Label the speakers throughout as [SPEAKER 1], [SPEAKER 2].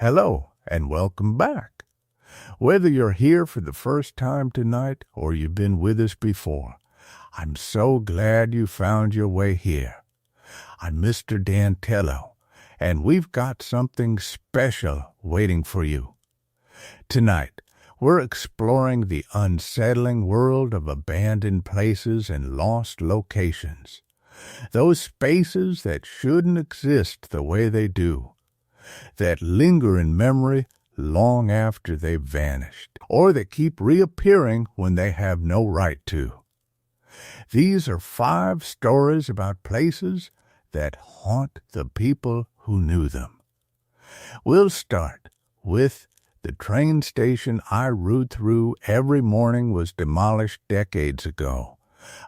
[SPEAKER 1] Hello, and welcome back. Whether you're here for the first time tonight or you've been with us before, I'm so glad you found your way here. I'm Mr. Dantello, and we've got something special waiting for you. Tonight, we're exploring the unsettling world of abandoned places and lost locations. Those spaces that shouldn't exist the way they do, that linger in memory long after they've vanished, or that keep reappearing when they have no right to. These are 5 stories about places that haunt the people who knew them. We'll start with the train station I rode through every morning was demolished decades ago,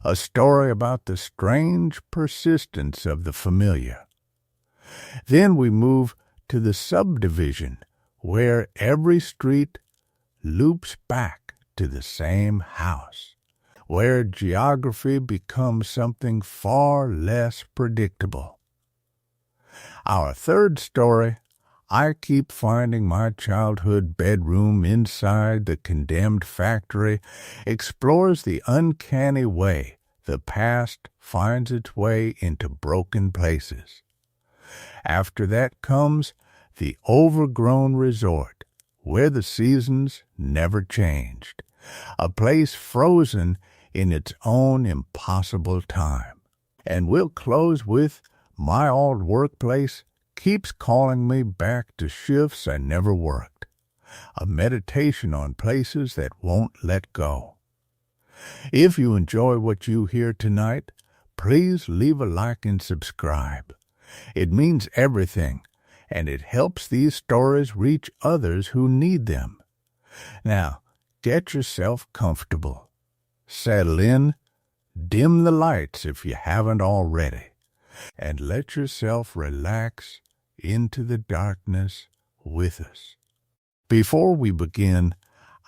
[SPEAKER 1] a story about the strange persistence of the familiar. Then we move to the subdivision where every street loops back to the same house, where geography becomes something far less predictable. Our third story, I keep finding my childhood bedroom inside the condemned factory, explores the uncanny way the past finds its way into broken places. After that comes the overgrown resort, where the seasons never changed, a place frozen in its own impossible time. And we'll close with my old workplace keeps calling me back to shifts I never worked, a meditation on places that won't let go. If you enjoy what you hear tonight, please leave a like and subscribe. It means everything, and it helps these stories reach others who need them. Now, get yourself comfortable. Settle in, dim the lights if you haven't already, and let yourself relax into the darkness with us. Before we begin,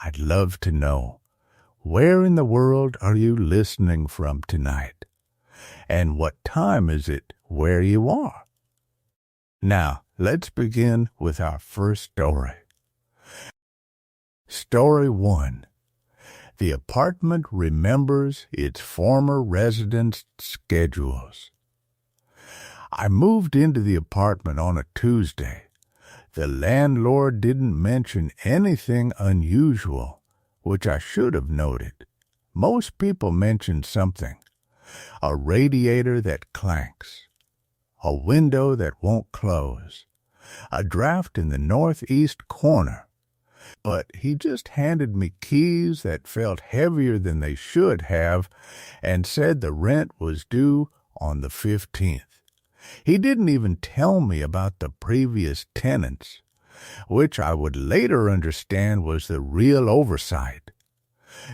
[SPEAKER 1] I'd love to know, where in the world are you listening from tonight? And what time is it where you are? Now, let's begin with our first story. Story 1. The apartment remembers its former residents' schedules. I moved into the apartment on a Tuesday. The landlord didn't mention anything unusual, which I should have noted. Most people mention something. A radiator that clanks, a window that won't close, a draft in the northeast corner. But he just handed me keys that felt heavier than they should have and said the rent was due on the 15th. He didn't even tell me about the previous tenants, which I would later understand was the real oversight.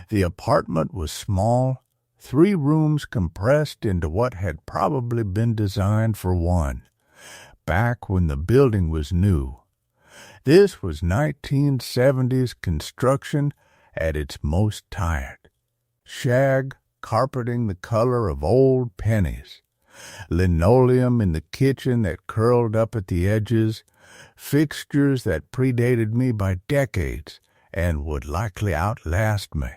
[SPEAKER 1] The apartment was small, 3 rooms compressed into what had probably been designed for 1, back when the building was new. This was 1970s construction at its most tired. Shag carpeting the color of old pennies, linoleum in the kitchen that curled up at the edges, fixtures that predated me by decades and would likely outlast me.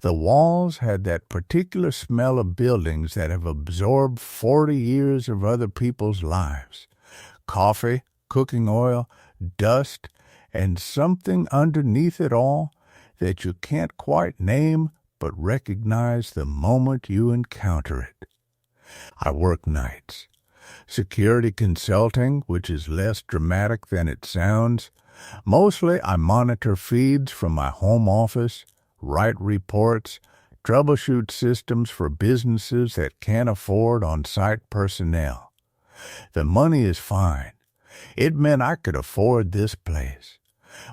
[SPEAKER 1] The walls had that particular smell of buildings that have absorbed 40 years of other people's lives. Coffee, cooking oil, dust, and something underneath it all that you can't quite name but recognize the moment you encounter it. I work nights. Security consulting, which is less dramatic than it sounds. Mostly I monitor feeds from my home office, write reports, troubleshoot systems for businesses that can't afford on-site personnel. The money is fine. It meant I could afford this place,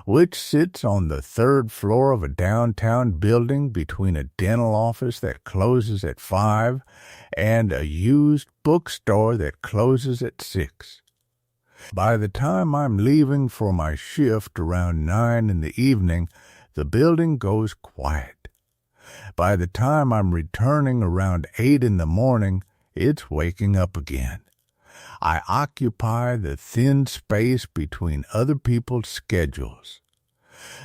[SPEAKER 1] which sits on the 3rd floor of a downtown building between a dental office that closes at 5 and a used bookstore that closes at 6. By the time I'm leaving for my shift around 9 in the evening, the building goes quiet. By the time I'm returning around 8 in the morning, it's waking up again. I occupy the thin space between other people's schedules.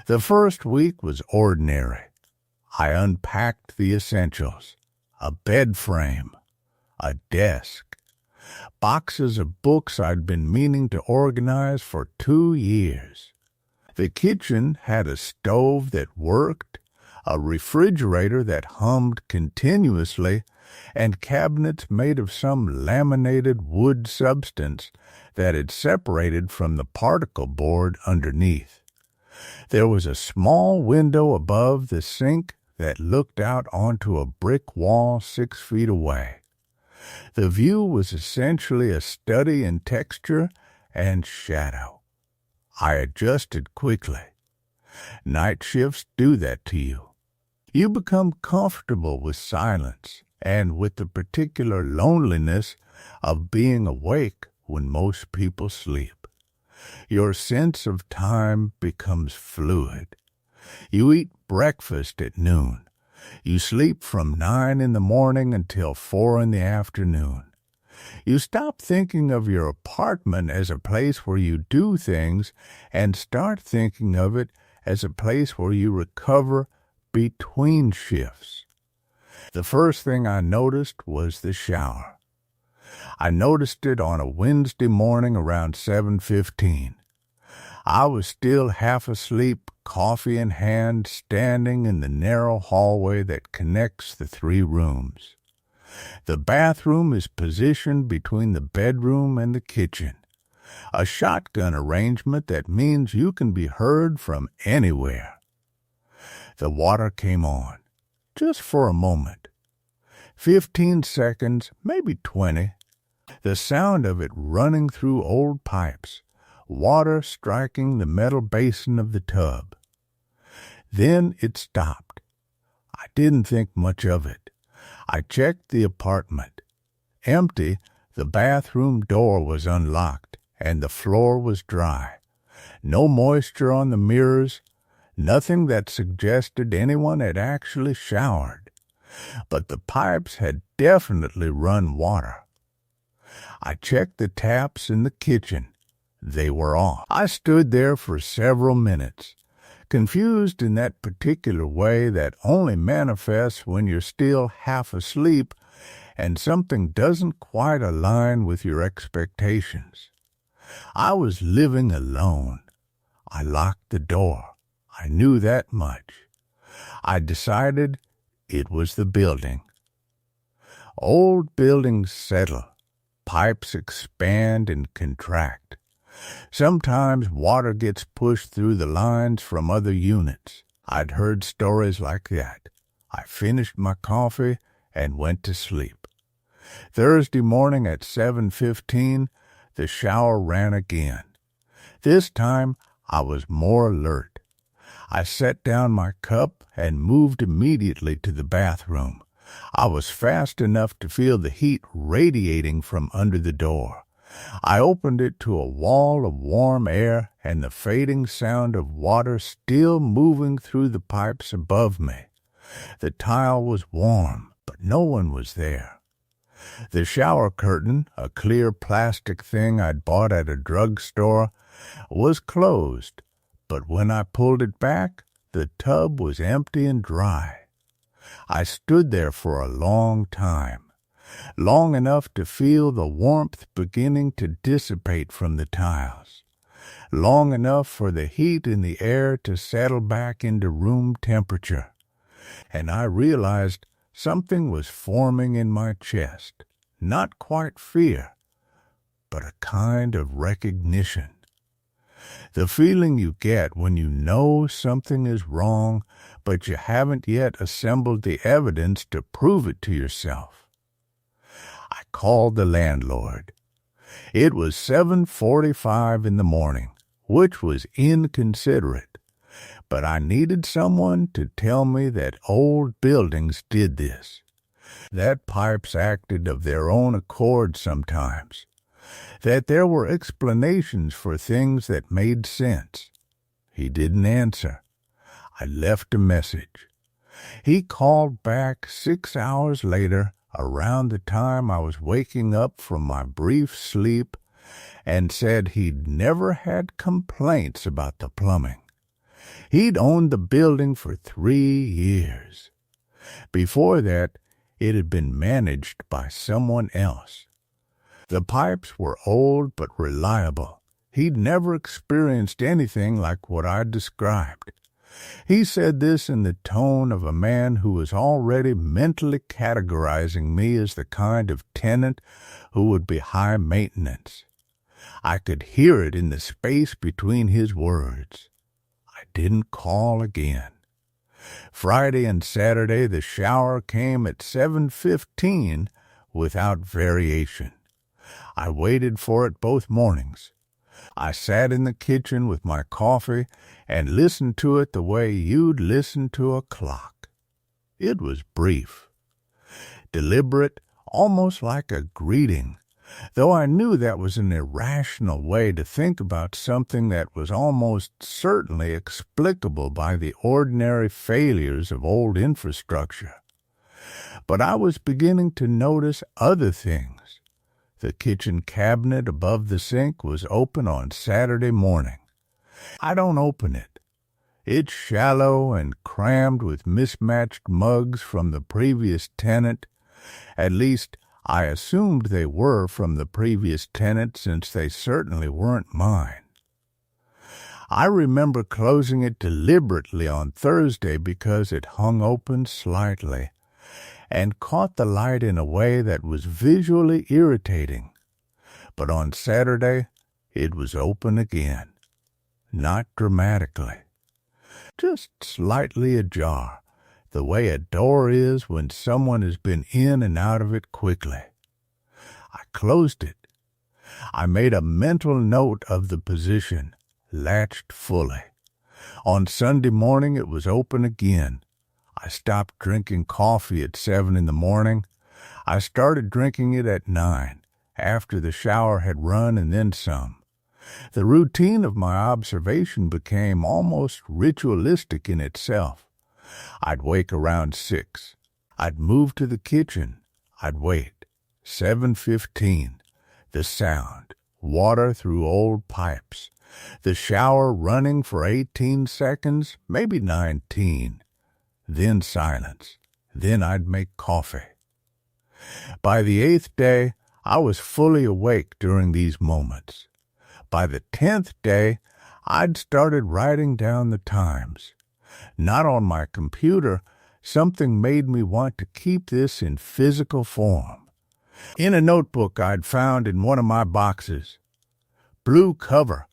[SPEAKER 1] The first week was ordinary. I unpacked the essentials: a bed frame, a desk, boxes of books I'd been meaning to organize for 2 years. The kitchen had a stove that worked, a refrigerator that hummed continuously, and cabinets made of some laminated wood substance that had separated from the particle board underneath. There was a small window above the sink that looked out onto a brick wall 6 feet away. The view was essentially a study in texture and shadow. I adjusted quickly. Night shifts do that to you. You become comfortable with silence and with the particular loneliness of being awake when most people sleep. Your sense of time becomes fluid. You eat breakfast at noon. You sleep from 9 in the morning until 4 in the afternoon. You stop thinking of your apartment as a place where you do things and start thinking of it as a place where you recover between shifts. The first thing I noticed was the shower. I noticed it on a Wednesday morning around 7:15. I was still half asleep, coffee in hand, standing in the narrow hallway that connects the 3 rooms. The bathroom is positioned between the bedroom and the kitchen, a shotgun arrangement that means you can be heard from anywhere. The water came on, just for a moment. 15 seconds, maybe 20. The sound of it running through old pipes, water striking the metal basin of the tub. Then it stopped. I didn't think much of it. I checked the apartment. Empty, the bathroom door was unlocked, and the floor was dry. No moisture on the mirrors, nothing that suggested anyone had actually showered. But the pipes had definitely run water. I checked the taps in the kitchen. They were off. I stood there for several minutes, confused in that particular way that only manifests when you're still half asleep and something doesn't quite align with your expectations. I was living alone. I locked the door. I knew that much. I decided it was the building. Old buildings settle. Pipes expand and contract. Sometimes water gets pushed through the lines from other units. I'd heard stories like that. I finished my coffee and went to sleep. Thursday morning at 7:15, the shower ran again. This time I was more alert. I set down my cup and moved immediately to the bathroom. I was fast enough to feel the heat radiating from under the door. I opened it to a wall of warm air and the fading sound of water still moving through the pipes above me. The tile was warm, but no one was there. The shower curtain, a clear plastic thing I'd bought at a drugstore, was closed, but when I pulled it back, the tub was empty and dry. I stood there for a long time, long enough to feel the warmth beginning to dissipate from the tiles, long enough for the heat in the air to settle back into room temperature, and I realized something was forming in my chest, not quite fear, but a kind of recognition. The feeling you get when you know something is wrong, but you haven't yet assembled the evidence to prove it to yourself. I called the landlord. It was 7:45 in the morning, which was inconsiderate, but I needed someone to tell me that old buildings did this, that pipes acted of their own accord sometimes, that there were explanations for things that made sense. He didn't answer. I left a message. He called back 6 hours later around the time I was waking up from my brief sleep, and said he'd never had complaints about the plumbing. He'd owned the building for 3 years. Before that, it had been managed by someone else. The pipes were old but reliable. He'd never experienced anything like what I described. He said this in the tone of a man who was already mentally categorizing me as the kind of tenant who would be high maintenance. I could hear it in the space between his words. I didn't call again. Friday and Saturday the shower came at 7:15 without variation. I waited for it both mornings. I sat in the kitchen with my coffee and listened to it the way you'd listen to a clock. It was brief, deliberate, almost like a greeting, though I knew that was an irrational way to think about something that was almost certainly explicable by the ordinary failures of old infrastructure. But I was beginning to notice other things. The kitchen cabinet above the sink was open on Saturday morning. I don't open it. It's shallow and crammed with mismatched mugs from the previous tenant. At least, I assumed they were from the previous tenant, since they certainly weren't mine. I remember closing it deliberately on Thursday because it hung open slightly and caught the light in a way that was visually irritating. But on Saturday, it was open again. Not dramatically. Just slightly ajar, the way a door is when someone has been in and out of it quickly. I closed it. I made a mental note of the position, latched fully. On Sunday morning it was open again. I stopped drinking coffee at 7 in the morning. I started drinking it at 9, after the shower had run and then some. The routine of my observation became almost ritualistic in itself. I'd wake around 6. I'd move to the kitchen. I'd wait. 7:15. The sound. Water through old pipes. The shower running for 18 seconds, maybe 19. Then silence. Then I'd make coffee. By the 8th day, I was fully awake during these moments. By the 10th day, I'd started writing down the times. Not on my computer, something made me want to keep this in physical form. In a notebook I'd found in one of my boxes. Blue cover.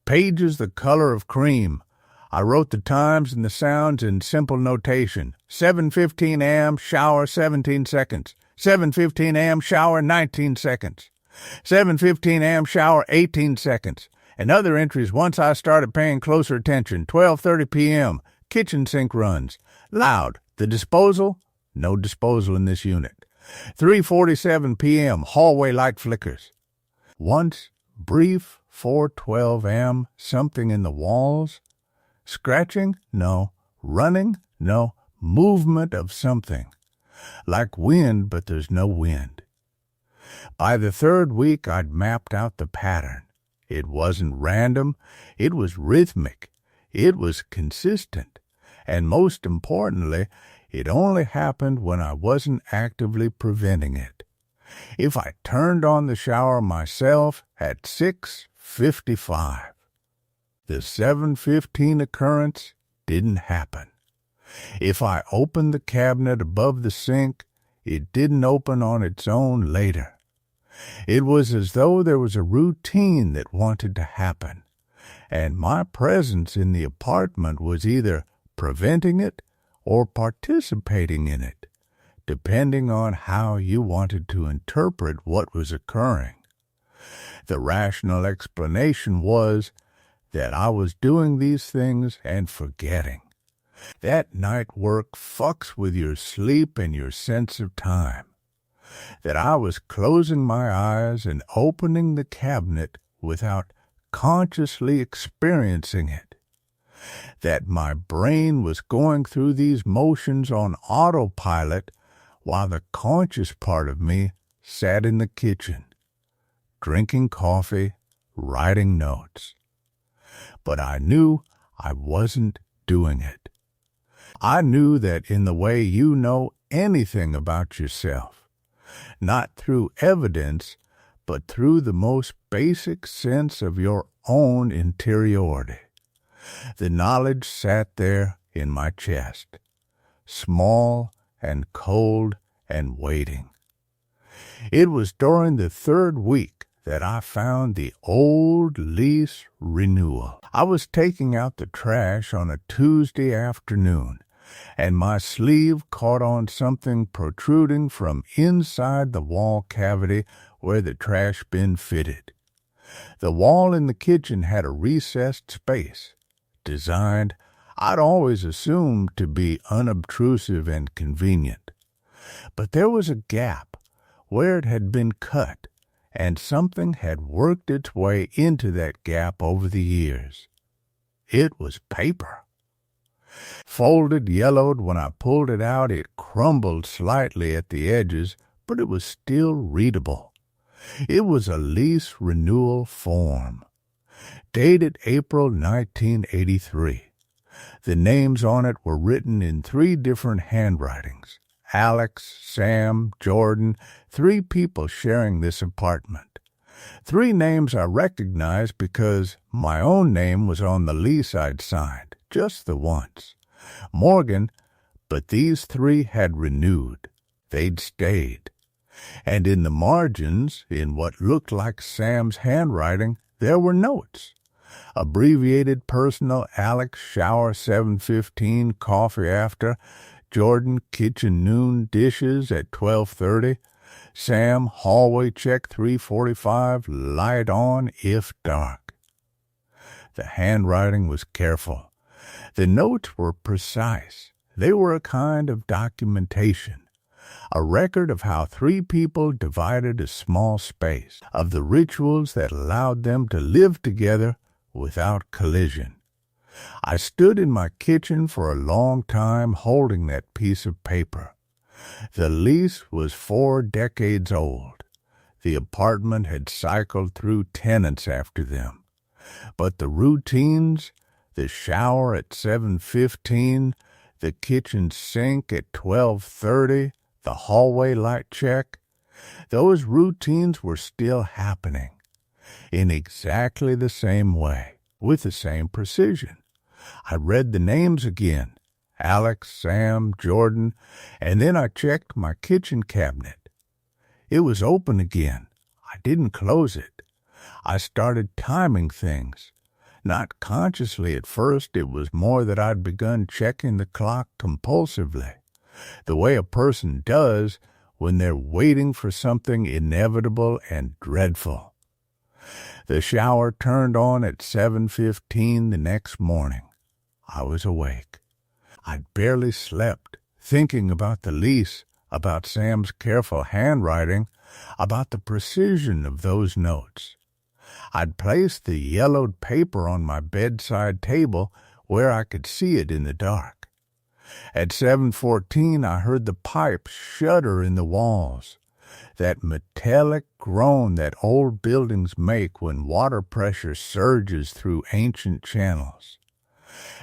[SPEAKER 1] Pages the color of cream. I wrote the times and the sounds in simple notation. 7:15 a.m., shower 17 seconds. 7:15 a.m., shower 19 seconds. 7:15 a.m., shower 18 seconds. And other entries once I started paying closer attention. 12:30 p.m., kitchen sink runs. Loud. The disposal? No disposal in this unit. 3:47 p.m., hallway light flickers. Once, brief, 4:12 a.m., something in the walls. Scratching? No. Running? No. Movement of something. Like wind, but there's no wind. By the 3rd week, I'd mapped out the pattern. It wasn't random. It was rhythmic. It was consistent. And most importantly, it only happened when I wasn't actively preventing it. If I turned on the shower myself at 6:55, the 7:15 occurrence didn't happen. If I opened the cabinet above the sink, it didn't open on its own later. It was as though there was a routine that wanted to happen, and my presence in the apartment was either preventing it or participating in it, depending on how you wanted to interpret what was occurring. The rational explanation was that I was doing these things and forgetting. That night work fucks with your sleep and your sense of time. That I was closing my eyes and opening the cabinet without consciously experiencing it. That my brain was going through these motions on autopilot while the conscious part of me sat in the kitchen, drinking coffee, writing notes. But I knew I wasn't doing it. I knew that in the way you know anything about yourself, not through evidence, but through the most basic sense of your own interiority. The knowledge sat there in my chest, small and cold and waiting. It was during the third week that I found the old lease renewal. I was taking out the trash on a Tuesday afternoon, and my sleeve caught on something protruding from inside the wall cavity where the trash bin fitted. The wall in the kitchen had a recessed space, designed, I'd always assumed, to be unobtrusive and convenient. But there was a gap where it had been cut, and something had worked its way into that gap over the years. It was paper. Folded, yellowed, when I pulled it out, it crumbled slightly at the edges, but it was still readable. It was a lease renewal form, dated April 1983. The names on it were written in 3 different handwritings. Alex, Sam, Jordan, 3 people sharing this apartment. 3 names I recognized because my own name was on the lease I'd signed, just the once. Morgan, but these 3 had renewed. They'd stayed. And in the margins, in what looked like Sam's handwriting, there were notes. Abbreviated personal: Alex, shower 7:15, coffee after. Jordan, kitchen noon, dishes at 12:30. Sam, hallway check 3:45, light on if dark. The handwriting was careful. The notes were precise. They were a kind of documentation, a record of how 3 people divided a small space, of the rituals that allowed them to live together without collision. I stood in my kitchen for a long time holding that piece of paper. The lease was 4 decades old. The apartment had cycled through tenants after them. But the routines, the shower at 7:15, the kitchen sink at 12:30, the hallway light check, those routines were still happening in exactly the same way, with the same precision. I read the names again, Alex, Sam, Jordan, and then I checked my kitchen cabinet. It was open again. I didn't close it. I started timing things. Not consciously at first, it was more that I'd begun checking the clock compulsively, the way a person does when they're waiting for something inevitable and dreadful. The shower turned on at 7:15 the next morning. I was awake. I'd barely slept, thinking about the lease, about Sam's careful handwriting, about the precision of those notes. I'd placed the yellowed paper on my bedside table where I could see it in the dark. At 7:14 I heard the pipes shudder in the walls, that metallic groan that old buildings make when water pressure surges through ancient channels.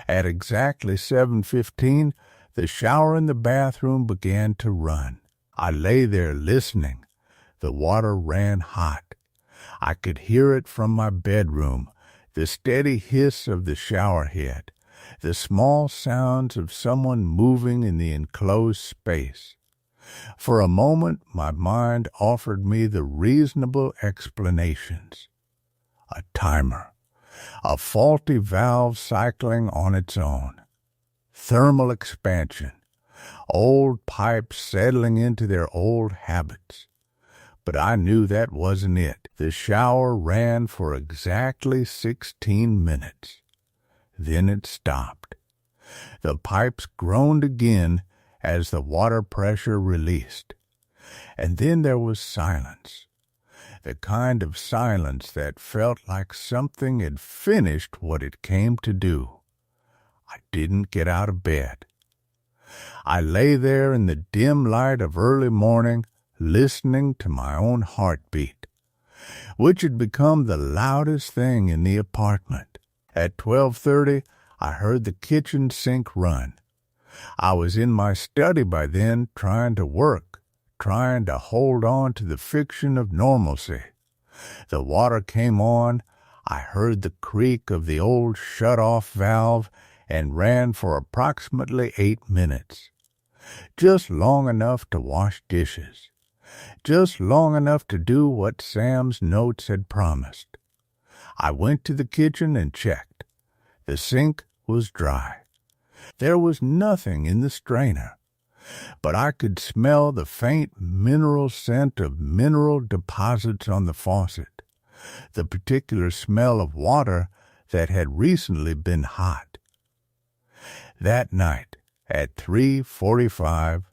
[SPEAKER 1] At exactly 7:15, the shower in the bathroom began to run. I lay there listening. The water ran hot. I could hear it from my bedroom, the steady hiss of the shower head, the small sounds of someone moving in the enclosed space. For a moment, my mind offered me the reasonable explanations. A timer. A faulty valve cycling on its own. Thermal expansion. Old pipes settling into their old habits. But I knew that wasn't it. The shower ran for exactly 16 minutes. Then it stopped. The pipes groaned again as the water pressure released. And then there was silence. The kind of silence that felt like something had finished what it came to do. I didn't get out of bed. I lay there in the dim light of early morning, listening to my own heartbeat, which had become the loudest thing in the apartment. At 12:30, I heard the kitchen sink run. I was in my study by then, trying to work, trying to hold on to the fiction of normalcy. The water came on. I heard the creak of the old shut-off valve and ran for approximately 8 minutes. Just long enough to wash dishes. Just long enough to do what Sam's notes had promised. I went to the kitchen and checked. The sink was dry. There was nothing in the strainer, but I could smell the faint mineral scent of mineral deposits on the faucet, the particular smell of water that had recently been hot. That night, at 3:45,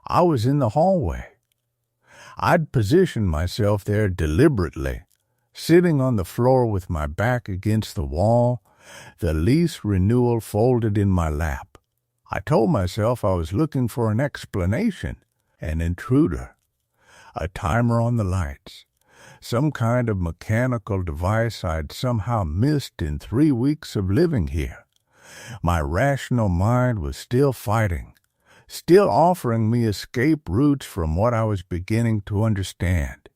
[SPEAKER 1] I was in the hallway. I'd positioned myself there deliberately, sitting on the floor with my back against the wall, the lease renewal folded in my lap. I told myself I was looking for an explanation, an intruder, a timer on the lights, some kind of mechanical device I'd somehow missed in 3 weeks of living here. My rational mind was still fighting, still offering me escape routes from what I was beginning to understand.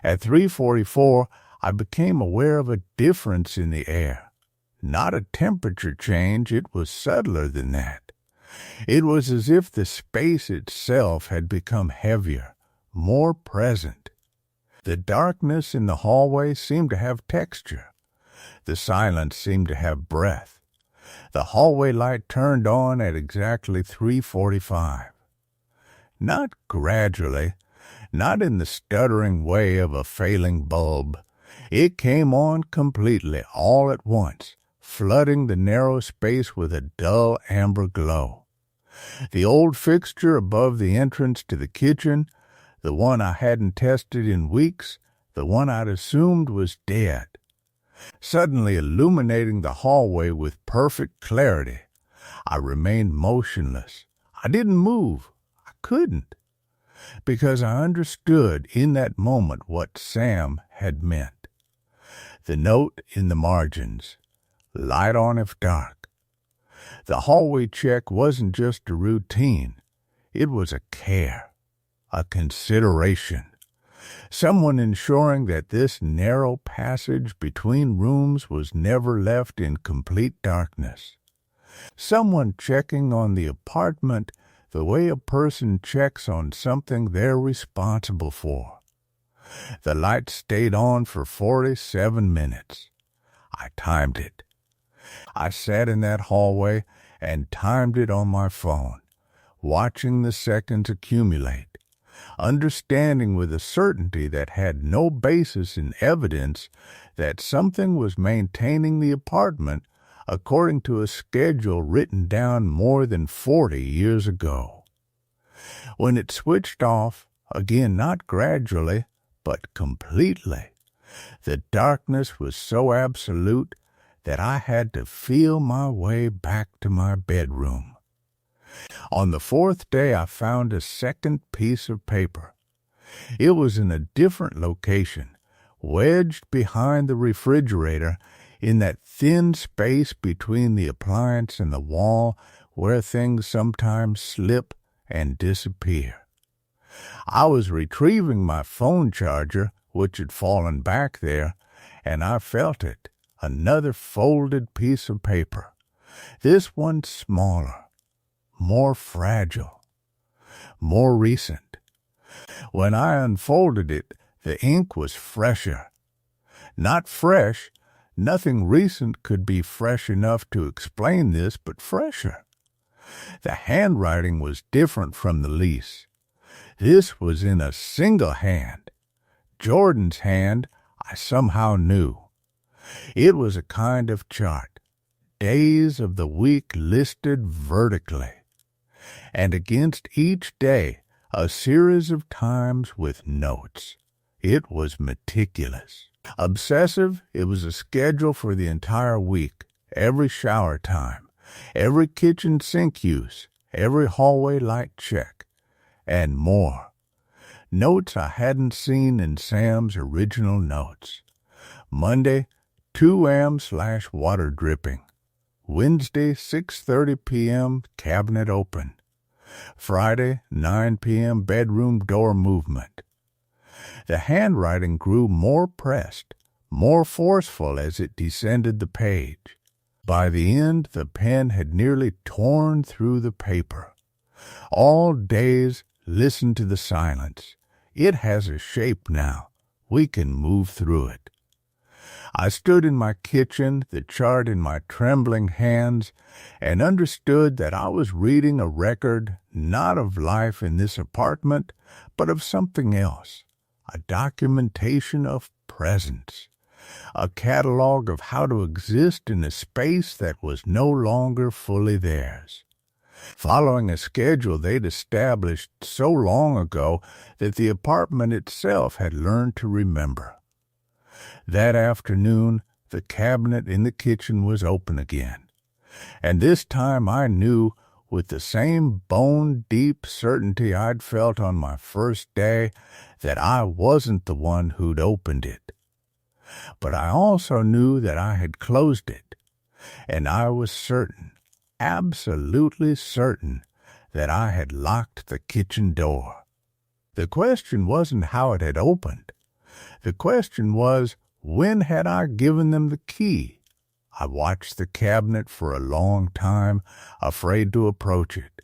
[SPEAKER 1] At 3:44, I became aware of a difference in the air. Not a temperature change, it was subtler than that. It was as if the space itself had become heavier, more present. The darkness in the hallway seemed to have texture. The silence seemed to have breath. The hallway light turned on at exactly 3:45. Not gradually, not in the stuttering way of a failing bulb. It came on completely, all at once, flooding the narrow space with a dull amber glow. The old fixture above the entrance to the kitchen, the one I hadn't tested in weeks, the one I'd assumed was dead, suddenly illuminating the hallway with perfect clarity. I remained motionless. I didn't move. I couldn't, because I understood in that moment what Sam had meant. The note in the margins, light on if dark. The hallway check wasn't just a routine. It was a care, a consideration. Someone ensuring that this narrow passage between rooms was never left in complete darkness. Someone checking on the apartment the way a person checks on something they're responsible for. The light stayed on for 47 minutes. I timed it. I sat in that hallway and timed it on my phone, watching the seconds accumulate, understanding with a certainty that had no basis in evidence that something was maintaining the apartment according to a schedule written down more than 40 years ago. When it switched off, again not gradually, but completely, the darkness was so absolute that I had to feel my way back to my bedroom. On the 4th day, I found a second piece of paper. It was in a different location, wedged behind the refrigerator in that thin space between the appliance and the wall where things sometimes slip and disappear. I was retrieving my phone charger, which had fallen back there, and I felt it, another folded piece of paper, this one smaller, more fragile, more recent. When I unfolded it, the ink was fresher. Not fresh, nothing recent could be fresh enough to explain this, but fresher. The handwriting was different from the lease. This was in a single hand. Jordan's hand I somehow knew. It was a kind of chart, days of the week listed vertically, and against each day a series of times with notes. It was meticulous. Obsessive, it was a schedule for the entire week, every shower time, every kitchen sink use, every hallway light check, and more. Notes I hadn't seen in Sam's original notes. Monday, 2 a.m/water dripping. Wednesday, 6:30 p.m., cabinet open. Friday, 9 p.m., bedroom door movement. The handwriting grew more pressed, more forceful as it descended the page. By the end, the pen had nearly torn through the paper. All days, listen to the silence. It has a shape now. We can move through it. I stood in my kitchen, the chart in my trembling hands, and understood that I was reading a record not of life in this apartment, but of something else, a documentation of presence, a catalog of how to exist in a space that was no longer fully theirs, following a schedule they'd established so long ago that the apartment itself had learned to remember. That afternoon, the cabinet in the kitchen was open again, and this time I knew, with the same bone-deep certainty I'd felt on my first day, that I wasn't the one who'd opened it. But I also knew that I had closed it, and I was certain, absolutely certain, that I had locked the kitchen door. The question wasn't how it had opened. The question was, when had I given them the key? I watched the cabinet for a long time, afraid to approach it.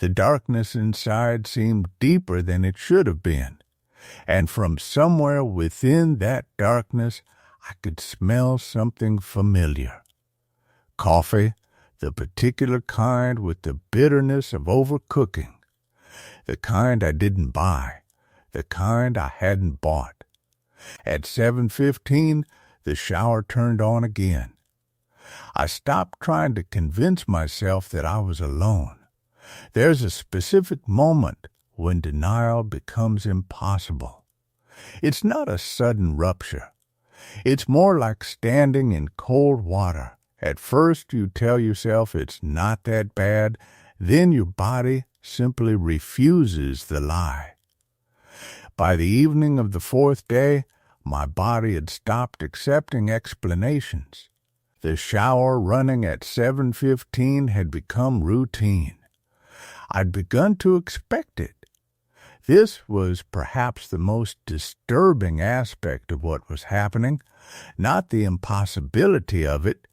[SPEAKER 1] The darkness inside seemed deeper than it should have been, and from somewhere within that darkness I could smell something familiar. Coffee, the particular kind with the bitterness of overcooking. The kind I didn't buy, the kind I hadn't bought. At 7:15, the shower turned on again. I stopped trying to convince myself that I was alone. There's a specific moment when denial becomes impossible. It's not a sudden rupture. It's more like standing in cold water. At first you tell yourself it's not that bad, then your body simply refuses the lie. By the evening of the 4th day, my body had stopped accepting explanations. The shower running at 7:15 had become routine. I'd begun to expect it. This was perhaps the most disturbing aspect of what was happening, not the impossibility of it,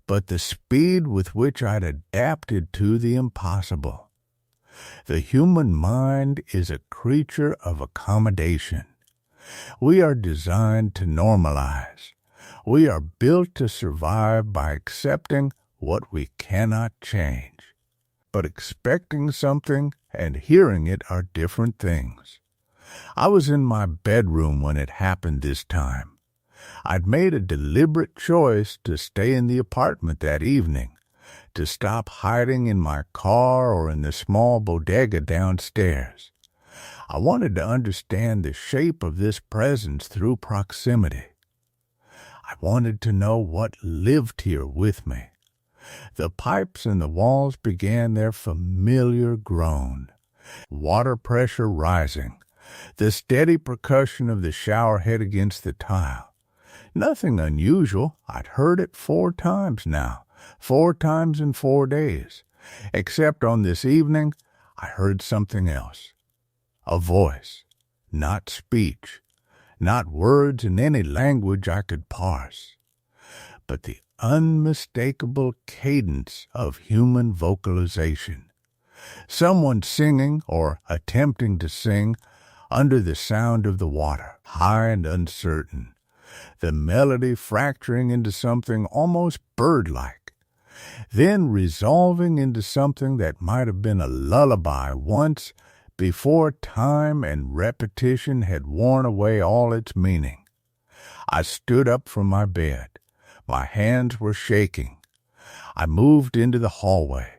[SPEAKER 1] but the speed with which I'd adapted to the impossible. The human mind is a creature of accommodation. We are designed to normalize. We are built to survive by accepting what we cannot change. But expecting something and hearing it are different things. I was in my bedroom when it happened this time. I'd made a deliberate choice to stay in the apartment that evening, to stop hiding in my car or in the small bodega downstairs. I wanted to understand the shape of this presence through proximity. I wanted to know what lived here with me. The pipes in the walls began their familiar groan, water pressure rising, the steady percussion of the shower head against the tile. Nothing unusual. I'd heard it 4 times now, 4 times in 4 days. Except on this evening, I heard something else. A voice, not speech, not words in any language I could parse, but the unmistakable cadence of human vocalization. Someone singing or attempting to sing under the sound of the water, high and uncertain, the melody fracturing into something almost bird-like, then resolving into something that might have been a lullaby once, before time and repetition had worn away all its meaning. I stood up from my bed. My hands were shaking. I moved into the hallway.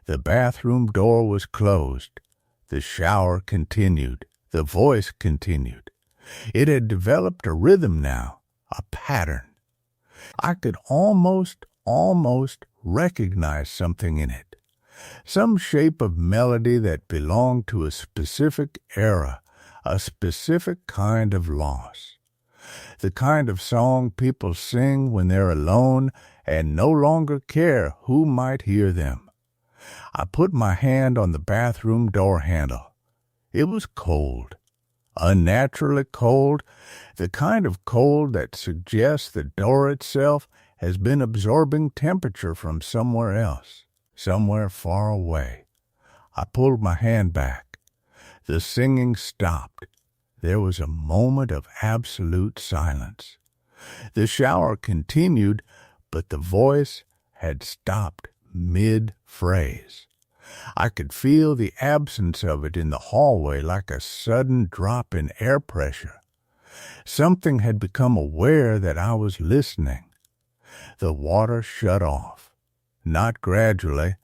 [SPEAKER 1] The bathroom door was closed. The shower continued. The voice continued. It had developed a rhythm now, a pattern. I could almost recognize something in it. some shape of melody that belonged to a specific era, a specific kind of loss. The kind of song people sing when they're alone and no longer care who might hear them. I put my hand on the bathroom door handle. It was cold, unnaturally cold, the kind of cold that suggests the door itself has been absorbing temperature from somewhere else, somewhere far away. I pulled my hand back. The singing stopped. There was a moment of absolute silence. The shower continued, but the voice had stopped mid-phrase. I could feel the absence of it in the hallway like a sudden drop in air pressure. Something had become aware that I was listening. The water shut off. Not gradually,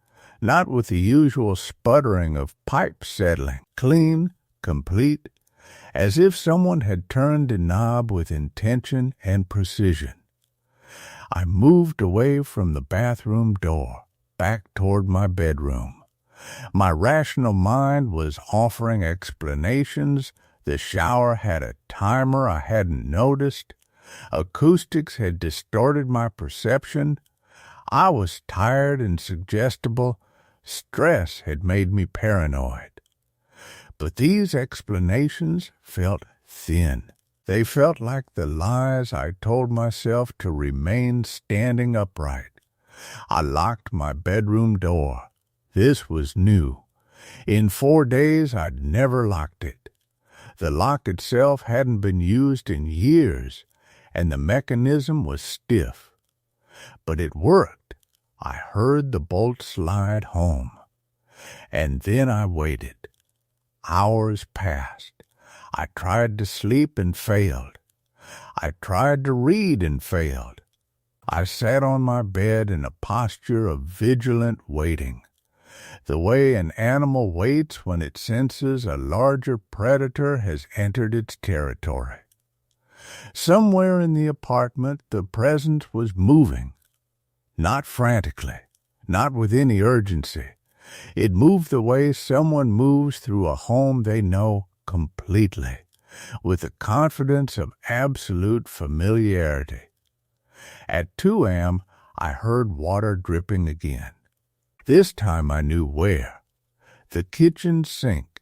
[SPEAKER 1] not with the usual sputtering of pipes settling. Clean, complete, as if someone had turned a knob with intention and precision. I moved away from the bathroom door, back toward my bedroom. My rational mind was offering explanations. The shower had a timer I hadn't noticed. Acoustics had distorted my perception. I was tired and suggestible. Stress had made me paranoid. But these explanations felt thin. They felt like the lies I told myself to remain standing upright. I locked my bedroom door. This was new. In 4 days, I'd never locked it. The lock itself hadn't been used in years, and the mechanism was stiff. But it worked. I heard the bolt slide home. And then I waited. Hours passed. I tried to sleep and failed. I tried to read and failed. I sat on my bed in a posture of vigilant waiting, the way an animal waits when it senses a larger predator has entered its territory. Somewhere in the apartment, the presence was moving. Not frantically, not with any urgency. It moved the way someone moves through a home they know completely, with the confidence of absolute familiarity. At 2 a.m., I heard water dripping again. This time I knew where. The kitchen sink.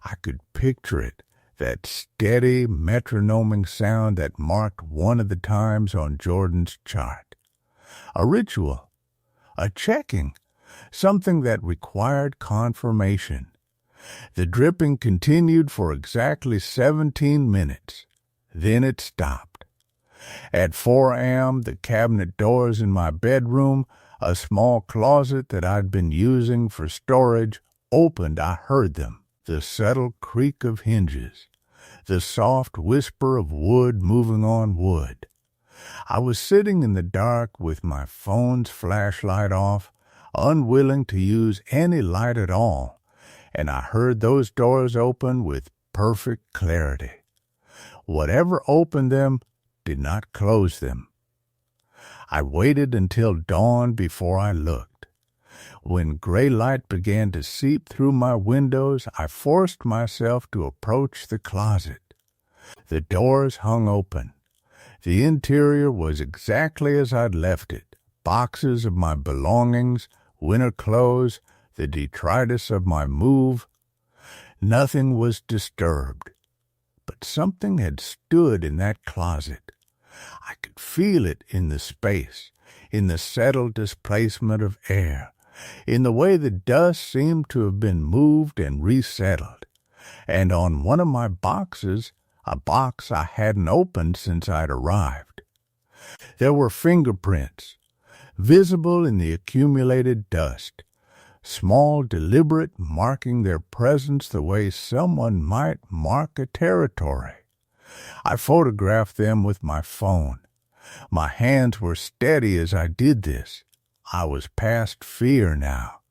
[SPEAKER 1] I could picture it, that steady, metronoming sound that marked one of the times on Jordan's chart. A ritual, a checking, something that required confirmation. The dripping continued for exactly 17 minutes. Then it stopped. At 4 a.m., the cabinet doors in my bedroom, a small closet that I'd been using for storage, opened. I heard them. The subtle creak of hinges, the soft whisper of wood moving on wood. I was sitting in the dark with my phone's flashlight off, unwilling to use any light at all, and I heard those doors open with perfect clarity. Whatever opened them did not close them. I waited until dawn before I looked. When gray light began to seep through my windows, I forced myself to approach the closet. The doors hung open. The interior was exactly as I'd left it. Boxes of my belongings, winter clothes, the detritus of my move. Nothing was disturbed. But something had stood in that closet. I could feel it in the space, in the settled displacement of air, in the way the dust seemed to have been moved and resettled. And on one of my boxes, a box I hadn't opened since I'd arrived. There were fingerprints, visible in the accumulated dust, small, deliberate, marking their presence the way someone might mark a territory. I photographed them with my phone. My hands were steady as I did this. I was past fear now.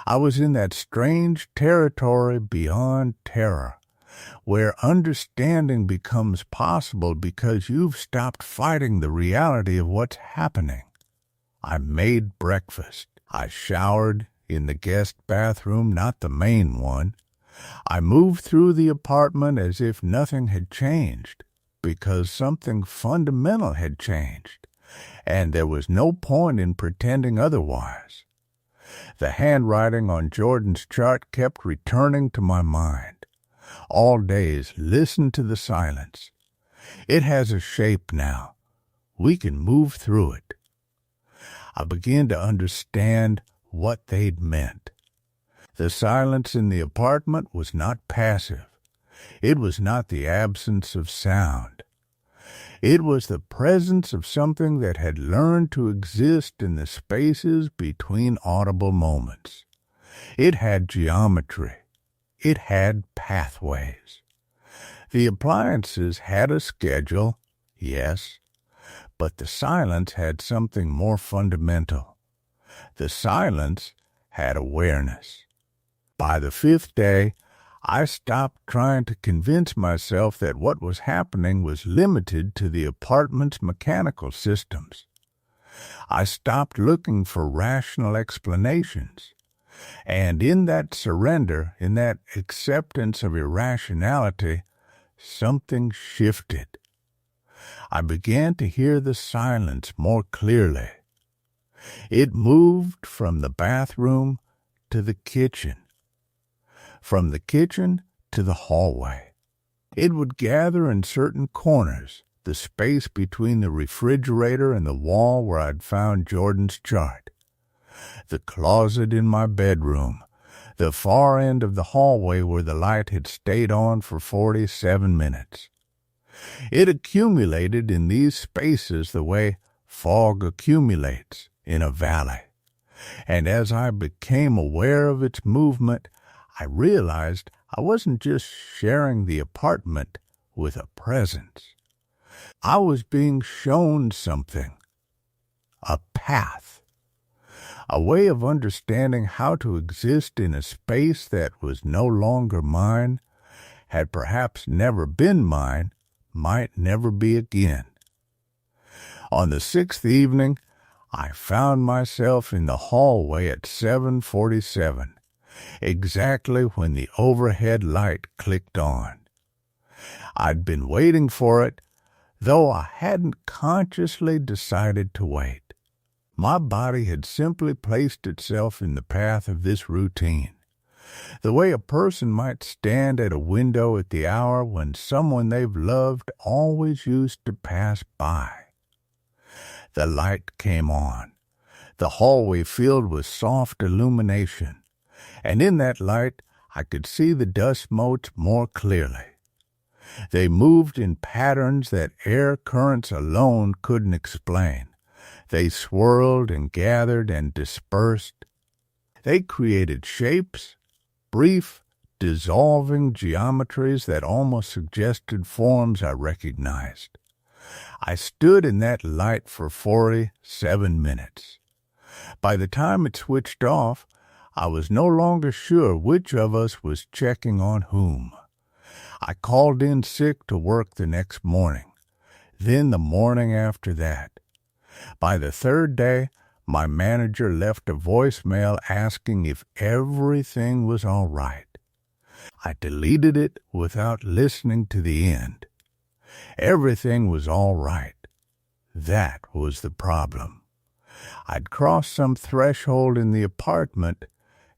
[SPEAKER 1] I was in that strange territory beyond terror, where understanding becomes possible because you've stopped fighting the reality of what's happening. I made breakfast. I showered, in the guest bathroom, not the main one. I moved through the apartment as if nothing had changed, because something fundamental had changed, and there was no point in pretending otherwise. The handwriting on Jordan's chart kept returning to my mind. All days, listen to the silence. It has a shape now. We can move through it. I began to understand what they'd meant. The silence in the apartment was not passive. It was not the absence of sound. It was the presence of something that had learned to exist in the spaces between audible moments. It had geometry. It had pathways. The appliances had a schedule, yes, but the silence had something more fundamental. The silence had awareness. By the fifth day, I stopped trying to convince myself that what was happening was limited to the apartment's mechanical systems. I stopped looking for rational explanations. And in that surrender, in that acceptance of irrationality, something shifted. I began to hear the silence more clearly. It moved from the bathroom to the kitchen, from the kitchen to the hallway. It would gather in certain corners, the space between the refrigerator and the wall where I'd found Jordan's chart, the closet in my bedroom, the far end of the hallway where the light had stayed on for 47 minutes. It accumulated in these spaces the way fog accumulates in a valley. And as I became aware of its movement, I realized I wasn't just sharing the apartment with a presence. I was being shown something, a path, a way of understanding how to exist in a space that was no longer mine, had perhaps never been mine, might never be again. On the sixth evening, I found myself in the hallway at 7:47. Exactly when the overhead light clicked on. I'd been waiting for it, though I hadn't consciously decided to wait. My body had simply placed itself in the path of this routine, the way a person might stand at a window at the hour when someone they've loved always used to pass by. The light came on, the hallway filled with soft illumination, and in that light I could see the dust motes more clearly. They moved in patterns that air currents alone couldn't explain. They swirled and gathered and dispersed. They created shapes, brief, dissolving geometries that almost suggested forms I recognized. I stood in that light for 47 minutes. By the time it switched off, I was no longer sure which of us was checking on whom. I called in sick to work the next morning, then the morning after that. By the third day, my manager left a voicemail asking if everything was all right. I deleted it without listening to the end. Everything was all right. That was the problem. I'd crossed some threshold in the apartment,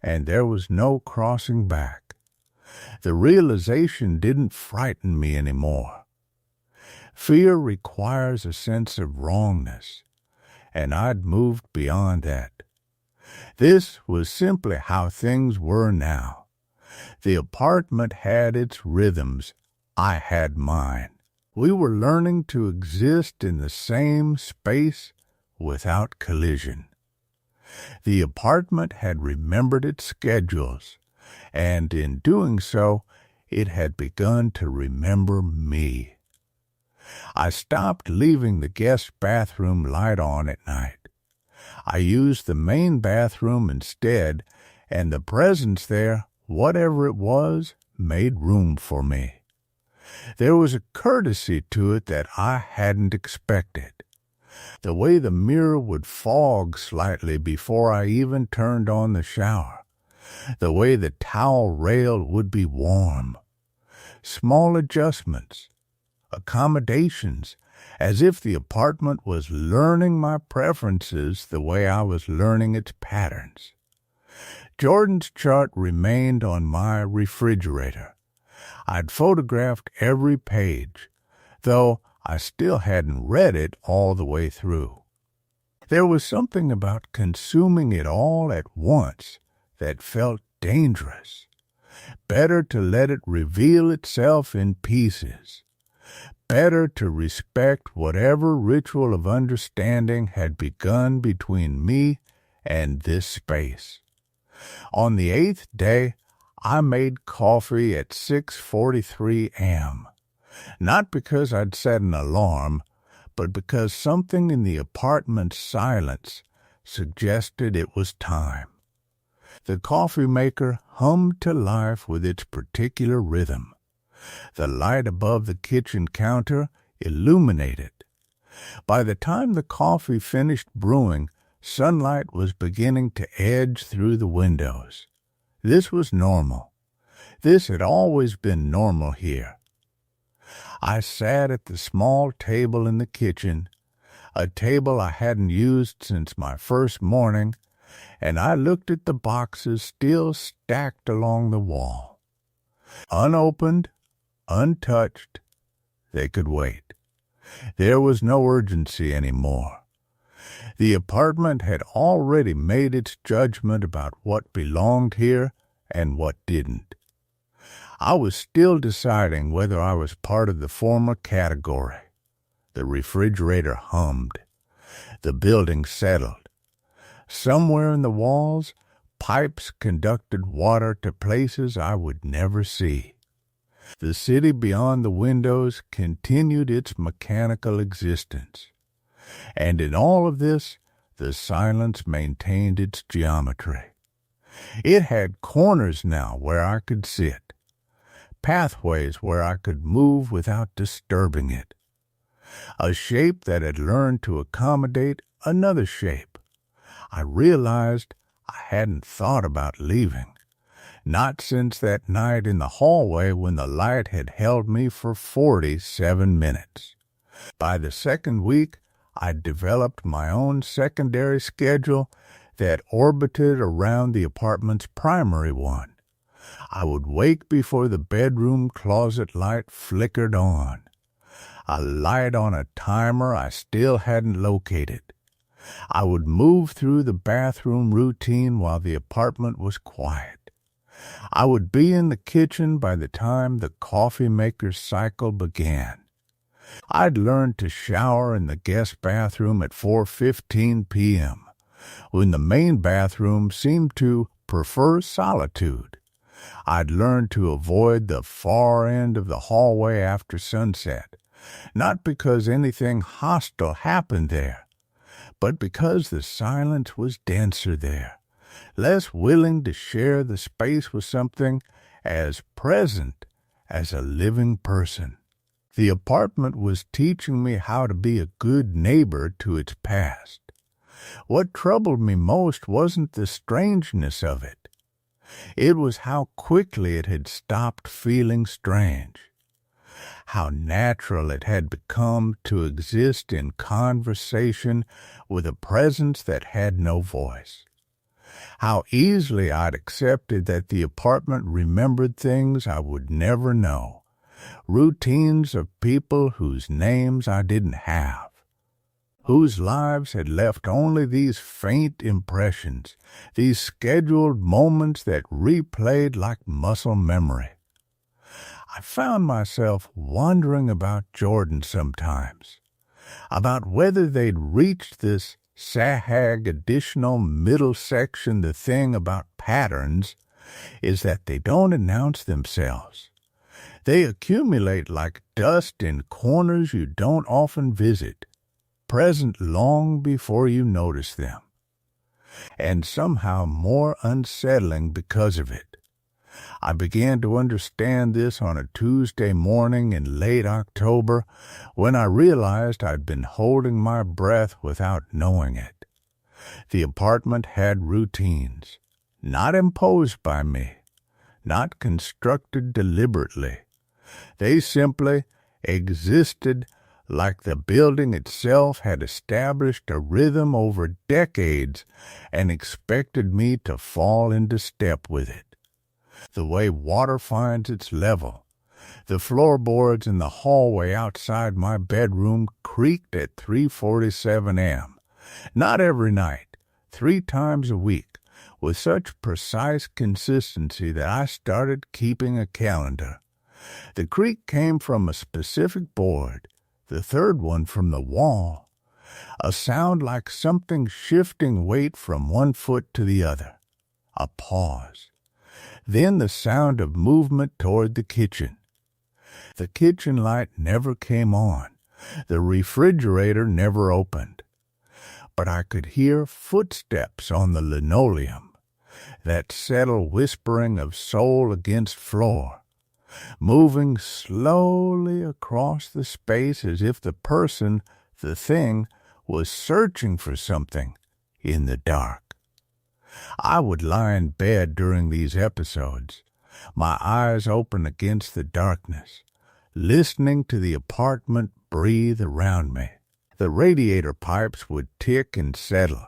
[SPEAKER 1] and there was no crossing back. The realization didn't frighten me anymore. Fear requires a sense of wrongness, and I'd moved beyond that. This was simply how things were now. The apartment had its rhythms. I had mine. We were learning to exist in the same space without collision. The apartment had remembered its schedules, and in doing so, it had begun to remember me. I stopped leaving the guest bathroom light on at night. I used the main bathroom instead, and the presence there, whatever it was, made room for me. There was a courtesy to it that I hadn't expected. The way the mirror would fog slightly before I even turned on the shower. The way the towel rail would be warm. Small adjustments, accommodations, as if the apartment was learning my preferences the way I was learning its patterns. Jordan's chart remained on my refrigerator. I'd photographed every page, though I still hadn't read it all the way through. There was something about consuming it all at once that felt dangerous. Better to let it reveal itself in pieces. Better to respect whatever ritual of understanding had begun between me and this space. On the 8th day, I made coffee at 6:43 a.m., not because I'd set an alarm, but because something in the apartment's silence suggested it was time. The coffee maker hummed to life with its particular rhythm. The light above the kitchen counter illuminated. By the time the coffee finished brewing, sunlight was beginning to edge through the windows. This was normal. This had always been normal here. I sat at the small table in the kitchen, a table I hadn't used since my first morning, and I looked at the boxes still stacked along the wall. Unopened, untouched, they could wait. There was no urgency anymore. The apartment had already made its judgment about what belonged here and what didn't. I was still deciding whether I was part of the former category. The refrigerator hummed. The building settled. Somewhere in the walls, pipes conducted water to places I would never see. The city beyond the windows continued its mechanical existence. And in all of this, the silence maintained its geometry. It had corners now where I could sit, pathways where I could move without disturbing it, a shape that had learned to accommodate another shape. I realized I hadn't thought about leaving, not since that night in the hallway when the light had held me for 47 minutes. By the second week, I'd developed my own secondary schedule that orbited around the apartment's primary one. I would wake before the bedroom closet light flickered on, a light on a timer I still hadn't located. I would move through the bathroom routine while the apartment was quiet. I would be in the kitchen by the time the coffee maker's cycle began. I'd learned to shower in the guest bathroom at 4:15 p.m., when the main bathroom seemed to prefer solitude. I'd learned to avoid the far end of the hallway after sunset, not because anything hostile happened there, but because the silence was denser there, less willing to share the space with something as present as a living person. The apartment was teaching me how to be a good neighbor to its past. What troubled me most wasn't the strangeness of it. It was how quickly it had stopped feeling strange, how natural it had become to exist in conversation with a presence that had no voice, how easily I'd accepted that the apartment remembered things I would never know, routines of people whose names I didn't have, whose lives had left only these faint impressions, these scheduled moments that replayed like muscle memory. I found myself wondering about Jordan sometimes, about whether they'd reached this sahag additional middle section. The thing about patterns is that they don't announce themselves. They accumulate like dust in corners you don't often visit, present long before you notice them, and somehow more unsettling because of it. I began to understand this on a Tuesday morning in late October when I realized I'd been holding my breath without knowing it. The apartment had routines, not imposed by me, not constructed deliberately. They simply existed like the building itself had established a rhythm over decades and expected me to fall into step with it. The way water finds its level. The floorboards in the hallway outside my bedroom creaked at 3:47 a.m. Not every night, 3 times a week, with such precise consistency that I started keeping a calendar. The creak came from a specific board, the third one from the wall, a sound like something shifting weight from one foot to the other. A pause. Then the sound of movement toward the kitchen. The kitchen light never came on. The refrigerator never opened. But I could hear footsteps on the linoleum, that settled whispering of sole against floor, moving slowly across the space as if the person, the thing, was searching for something in the dark. I would lie in bed during these episodes, my eyes open against the darkness, listening to the apartment breathe around me. The radiator pipes would tick and settle.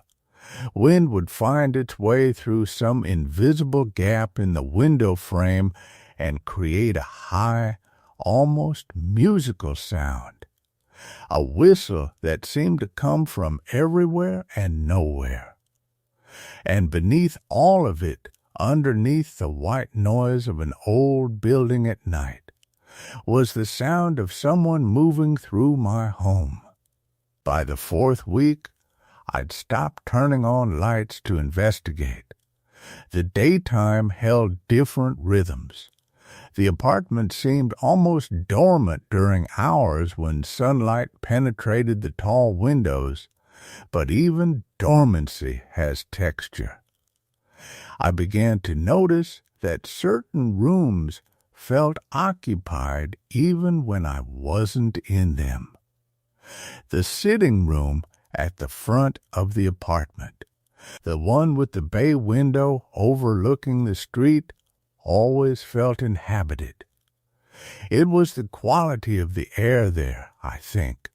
[SPEAKER 1] Wind would find its way through some invisible gap in the window frame and create a high, almost musical sound. A whistle that seemed to come from everywhere and nowhere. And beneath all of it, underneath the white noise of an old building at night, was the sound of someone moving through my home. By the 4th week, I'd stopped turning on lights to investigate. The daytime held different rhythms. The apartment seemed almost dormant during hours when sunlight penetrated the tall windows, but even dormancy has texture. I began to notice that certain rooms felt occupied even when I wasn't in them. The sitting room at the front of the apartment, the one with the bay window overlooking the street, always felt inhabited. It was the quality of the air there, I think,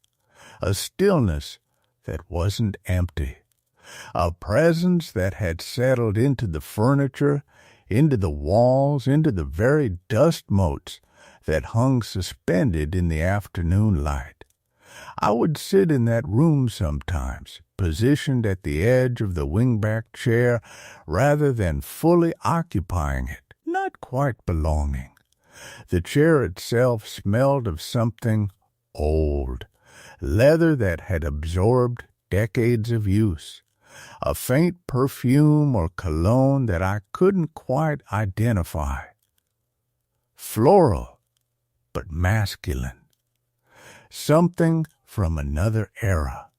[SPEAKER 1] a stillness that wasn't empty, a presence that had settled into the furniture, into the walls, into the very dust motes that hung suspended in the afternoon light. I would sit in that room sometimes, positioned at the edge of the wingback chair rather than fully occupying it, not quite belonging. The chair itself smelled of something old, leather that had absorbed decades of use, a faint perfume or cologne that I couldn't quite identify. Floral, but masculine. Something from another era.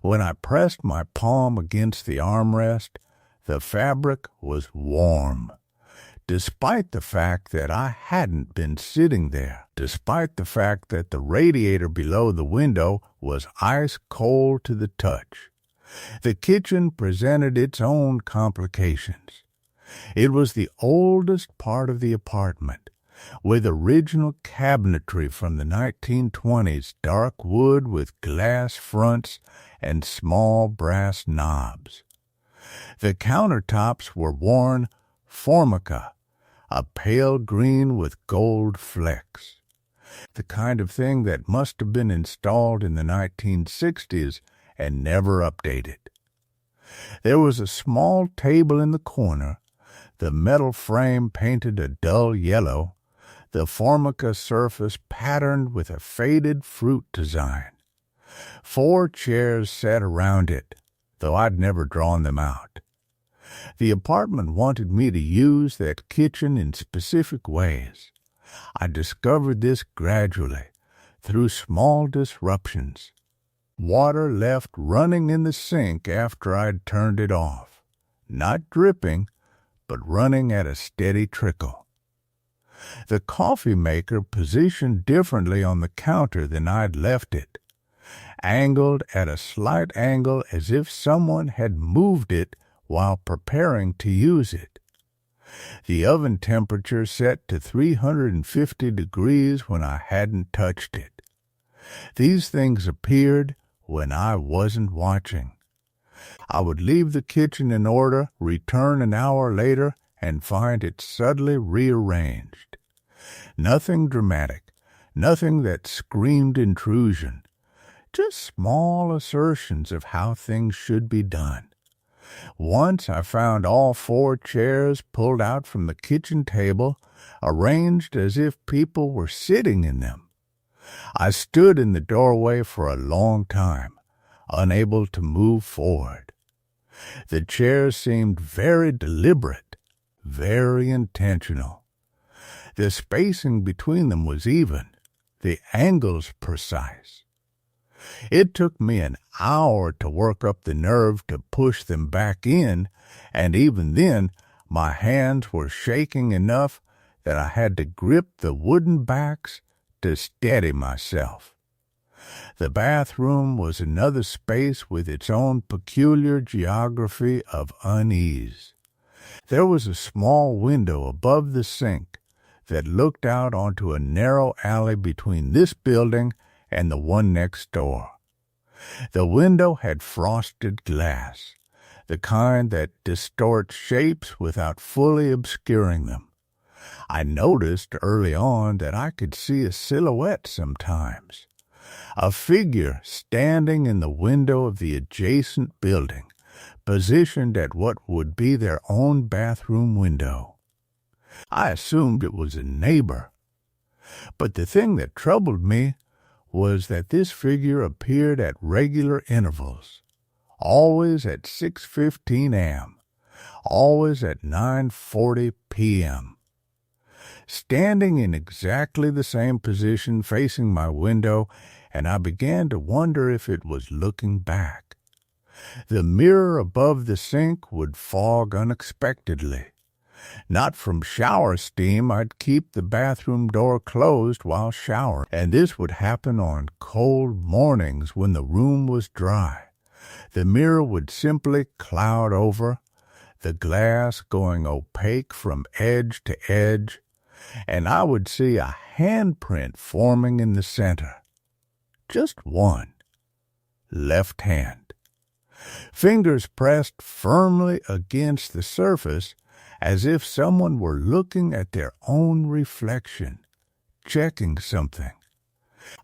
[SPEAKER 1] When I pressed my palm against the armrest, the fabric was warm, despite the fact that I hadn't been sitting there, despite the fact that the radiator below the window was ice cold to the touch. The kitchen presented its own complications. It was the oldest part of the apartment, with original cabinetry from the 1920s, dark wood with glass fronts and small brass knobs. The countertops were worn formica, a pale green with gold flecks, the kind of thing that must have been installed in the 1960s and never updated. There was a small table in the corner, the metal frame painted a dull yellow, the formica surface patterned with a faded fruit design. 4 chairs sat around it, though I'd never drawn them out. The apartment wanted me to use that kitchen in specific ways. I discovered this gradually, through small disruptions. Water left running in the sink after I'd turned it off. Not dripping, but running at a steady trickle. The coffee maker positioned differently on the counter than I'd left it, angled at a slight angle as if someone had moved it while preparing to use it. The oven temperature set to 350 degrees when I hadn't touched it. These things appeared when I wasn't watching. I would leave the kitchen in order, return an hour later, and find it subtly rearranged. Nothing dramatic, nothing that screamed intrusion, just small assertions of how things should be done. Once I found all 4 chairs pulled out from the kitchen table, arranged as if people were sitting in them. I stood in the doorway for a long time, unable to move forward. The chairs seemed very deliberate, very intentional. The spacing between them was even, the angles precise. It took me an hour to work up the nerve to push them back in, and even then my hands were shaking enough that I had to grip the wooden backs to steady myself. The bathroom was another space with its own peculiar geography of unease. There was a small window above the sink that looked out onto a narrow alley between this building and the one next door. The window had frosted glass, the kind that distorts shapes without fully obscuring them. I noticed early on that I could see a silhouette sometimes, a figure standing in the window of the adjacent building, positioned at what would be their own bathroom window. I assumed it was a neighbor, but the thing that troubled me was that this figure appeared at regular intervals, always at 6:15 a.m., always at 9:40 p.m. Standing in exactly the same position facing my window, and I began to wonder if it was looking back. The mirror above the sink would fog unexpectedly. Not from shower steam, I'd keep the bathroom door closed while showering, and this would happen on cold mornings when the room was dry. The mirror would simply cloud over, the glass going opaque from edge to edge, and I would see a handprint forming in the center. Just one. Left hand. Fingers pressed firmly against the surface, as if someone were looking at their own reflection, checking something.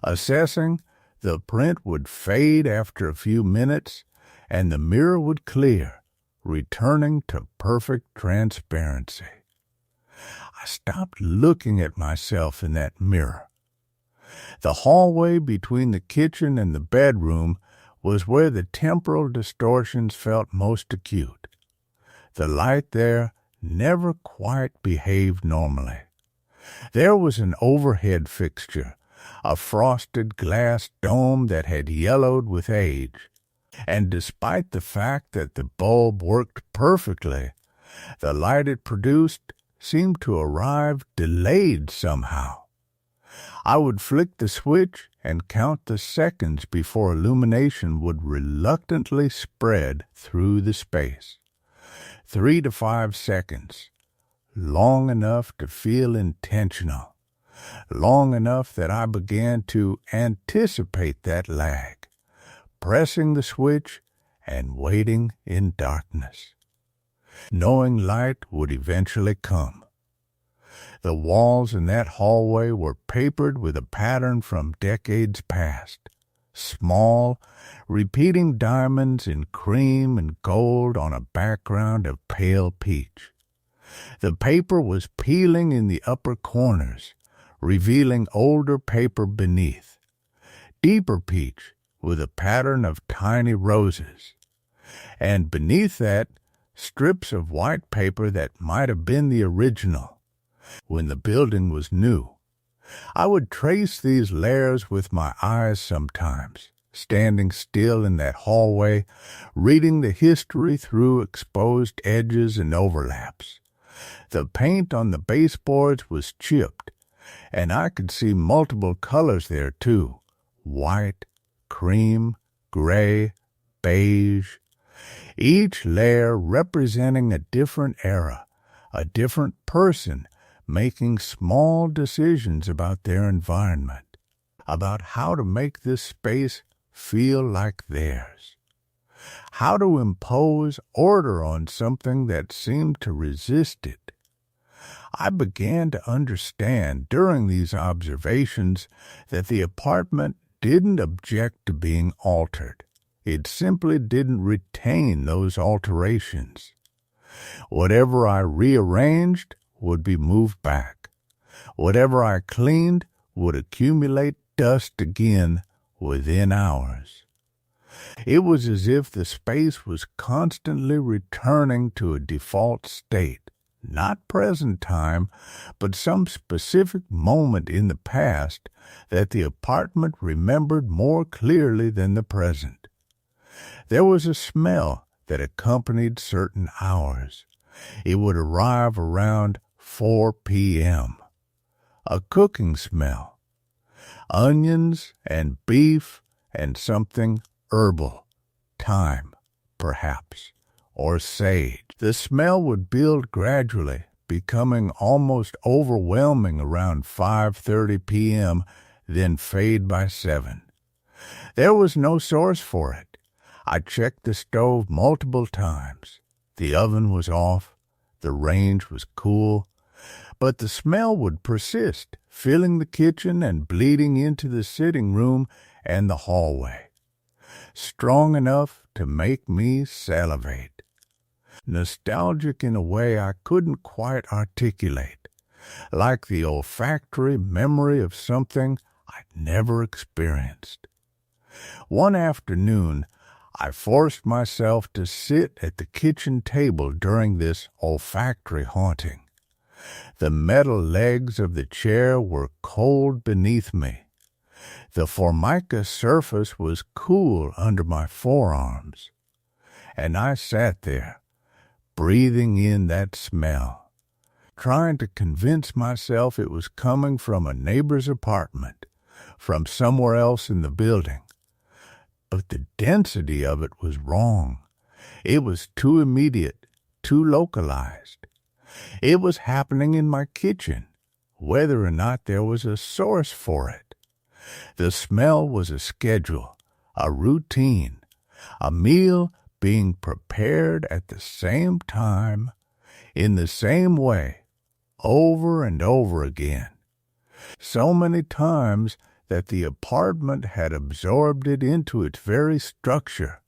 [SPEAKER 1] Assessing, the print would fade after a few minutes, and the mirror would clear, returning to perfect transparency. I stopped looking at myself in that mirror. The hallway between the kitchen and the bedroom was where the temporal distortions felt most acute. The light there never quite behaved normally. There was an overhead fixture, a frosted glass dome that had yellowed with age, and despite the fact that the bulb worked perfectly, the light it produced seemed to arrive delayed somehow. I would flick the switch and count the seconds before illumination would reluctantly spread through the space. 3 to 5 seconds, long enough to feel intentional, long enough that I began to anticipate that lag, pressing the switch and waiting in darkness, knowing light would eventually come. The walls in that hallway were papered with a pattern from decades past, small, repeating diamonds in cream and gold on a background of pale peach. The paper was peeling in the upper corners, revealing older paper beneath, deeper peach with a pattern of tiny roses, and beneath that, strips of white paper that might have been the original when the building was new. I would trace these layers with my eyes sometimes, standing still in that hallway, reading the history through exposed edges and overlaps, The paint on the baseboards was chipped, and I could see multiple colors there too: white, cream, gray, beige, each layer representing a different era, a different person making small decisions about their environment, about how to make this space feel like theirs, how to impose order on something that seemed to resist it. I began to understand during these observations that the apartment didn't object to being altered. It simply didn't retain those alterations. Whatever I rearranged would be moved back. Whatever I cleaned would accumulate dust again within hours. It was as if the space was constantly returning to a default state, not present time, but some specific moment in the past that the apartment remembered more clearly than the present. There was a smell that accompanied certain hours. It would arrive around 4 p.m. A cooking smell. Onions and beef and something herbal. Thyme, perhaps, or sage. The smell would build gradually, becoming almost overwhelming around 5:30 p.m., then fade by 7. There was no source for it. I checked the stove multiple times. The oven was off, the range was cool, but the smell would persist, filling the kitchen and bleeding into the sitting room and the hallway, strong enough to make me salivate. Nostalgic in a way I couldn't quite articulate, like the olfactory memory of something I'd never experienced. One afternoon, I forced myself to sit at the kitchen table during this olfactory haunting. The metal legs of the chair were cold beneath me. The formica surface was cool under my forearms. And I sat there, breathing in that smell, trying to convince myself it was coming from a neighbor's apartment, from somewhere else in the building. But the density of it was wrong. It was too immediate, too localized. It was happening in my kitchen, whether or not there was a source for it. The smell was a schedule, a routine, a meal being prepared at the same time, in the same way, over and over again. So many times that the apartment had absorbed it into its very structure.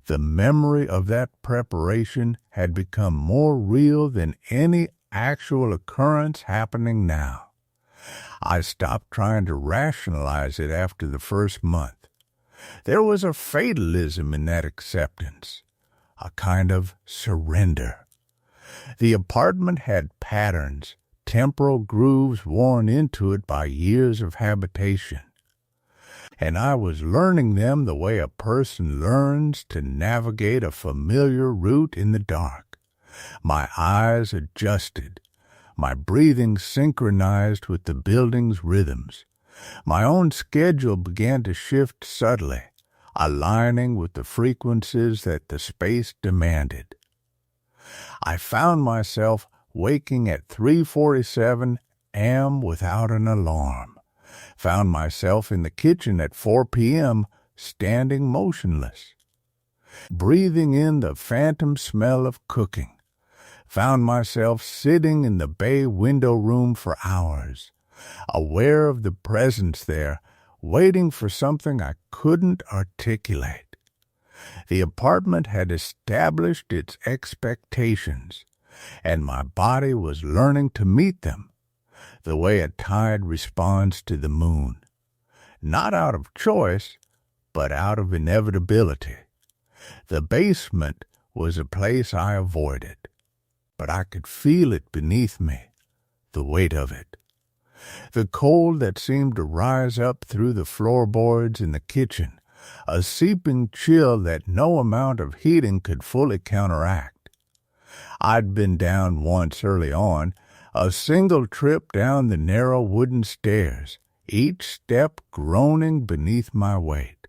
[SPEAKER 1] The memory of that preparation had become more real than any actual occurrence happening now. I stopped trying to rationalize it after the first month. There was a fatalism in that acceptance, a kind of surrender. The apartment had patterns, temporal grooves worn into it by years of habitation, and I was learning them the way a person learns to navigate a familiar route in the dark. My eyes adjusted, my breathing synchronized with the building's rhythms. My own schedule began to shift subtly, aligning with the frequencies that the space demanded. I found myself waking at 3:47 a.m. without an alarm. Found myself in the kitchen at 4 p.m., standing motionless. Breathing in the phantom smell of cooking. Found myself sitting in the bay window room for hours, aware of the presence there, waiting for something I couldn't articulate. The apartment had established its expectations, and my body was learning to meet them, the way a tide responds to the moon. Not out of choice, but out of inevitability. The basement was a place I avoided, but I could feel it beneath me, the weight of it. The cold that seemed to rise up through the floorboards in the kitchen, a seeping chill that no amount of heating could fully counteract. I'd been down once early on, a single trip down the narrow wooden stairs, each step groaning beneath my weight.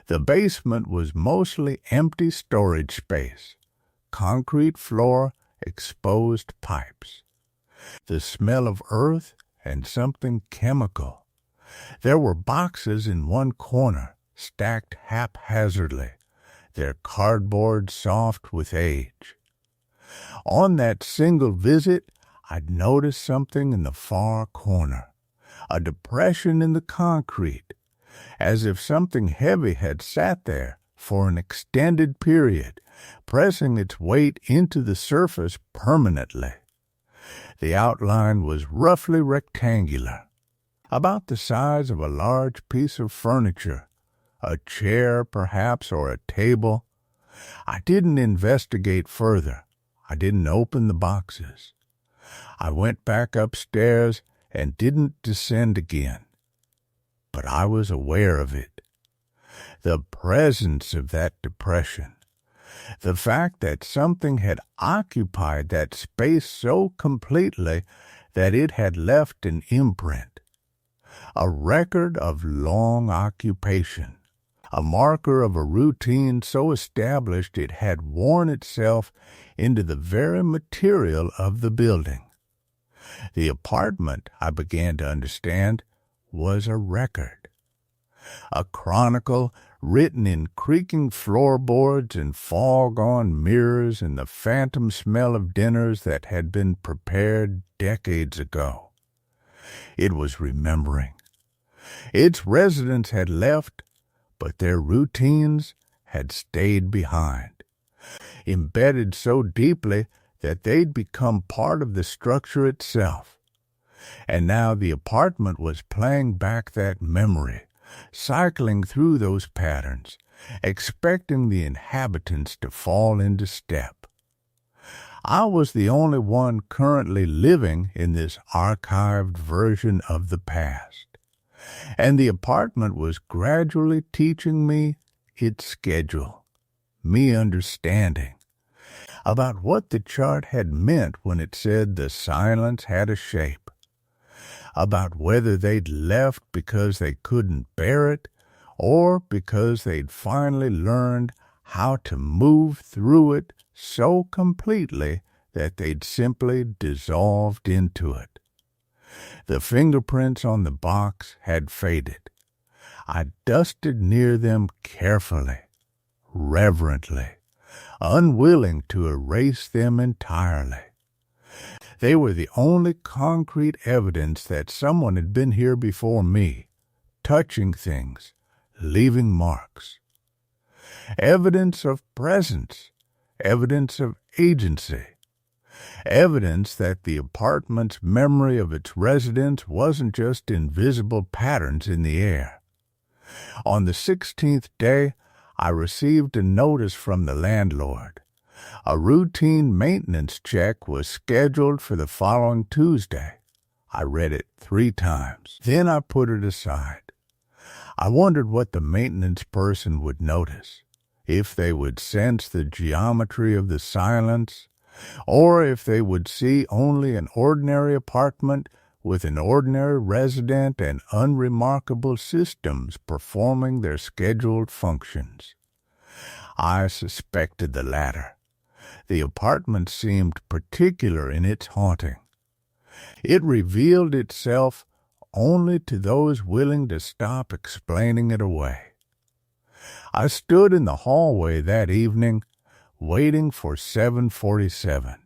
[SPEAKER 1] The basement was mostly empty storage space, concrete floor, exposed pipes. The smell of earth and something chemical. There were boxes in one corner, stacked haphazardly, their cardboard soft with age. On that single visit, I'd noticed something in the far corner, a depression in the concrete, as if something heavy had sat there for an extended period, pressing its weight into the surface permanently. The outline was roughly rectangular, about the size of a large piece of furniture, a chair perhaps, or a table. I didn't investigate further. I didn't open the boxes. I went back upstairs and didn't descend again. But I was aware of it. The presence of that depression. The fact that something had occupied that space so completely that it had left an imprint. A record of long occupation. A marker of a routine so established it had worn itself into the very material of the building. The apartment, I began to understand, was a record. A chronicle written in creaking floorboards and fog-on mirrors and the phantom smell of dinners that had been prepared decades ago. It was remembering. Its residents had left, but their routines had stayed behind, embedded so deeply that they'd become part of the structure itself. And now the apartment was playing back that memory, cycling through those patterns, expecting the inhabitants to fall into step. I was the only one currently living in this archived version of the past, and the apartment was gradually teaching me its schedule, me understanding, about what the chart had meant when it said the silence had a shape, about whether they'd left because they couldn't bear it or because they'd finally learned how to move through it so completely that they'd simply dissolved into it. The fingerprints on the box had faded. I dusted near them carefully, reverently, unwilling to erase them entirely. They were the only concrete evidence that someone had been here before me, touching things, leaving marks. Evidence of presence, evidence of agency, evidence that the apartment's memory of its residents wasn't just invisible patterns in the air. On the 16th day, I received a notice from the landlord. A routine maintenance check was scheduled for the following Tuesday. I read it 3 times. Then I put it aside. I wondered what the maintenance person would notice, if they would sense the geometry of the silence, or if they would see only an ordinary apartment with an ordinary resident and unremarkable systems performing their scheduled functions. I suspected the latter. The apartment seemed particular in its haunting. It revealed itself only to those willing to stop explaining it away. I stood in the hallway that evening, waiting for 7:47.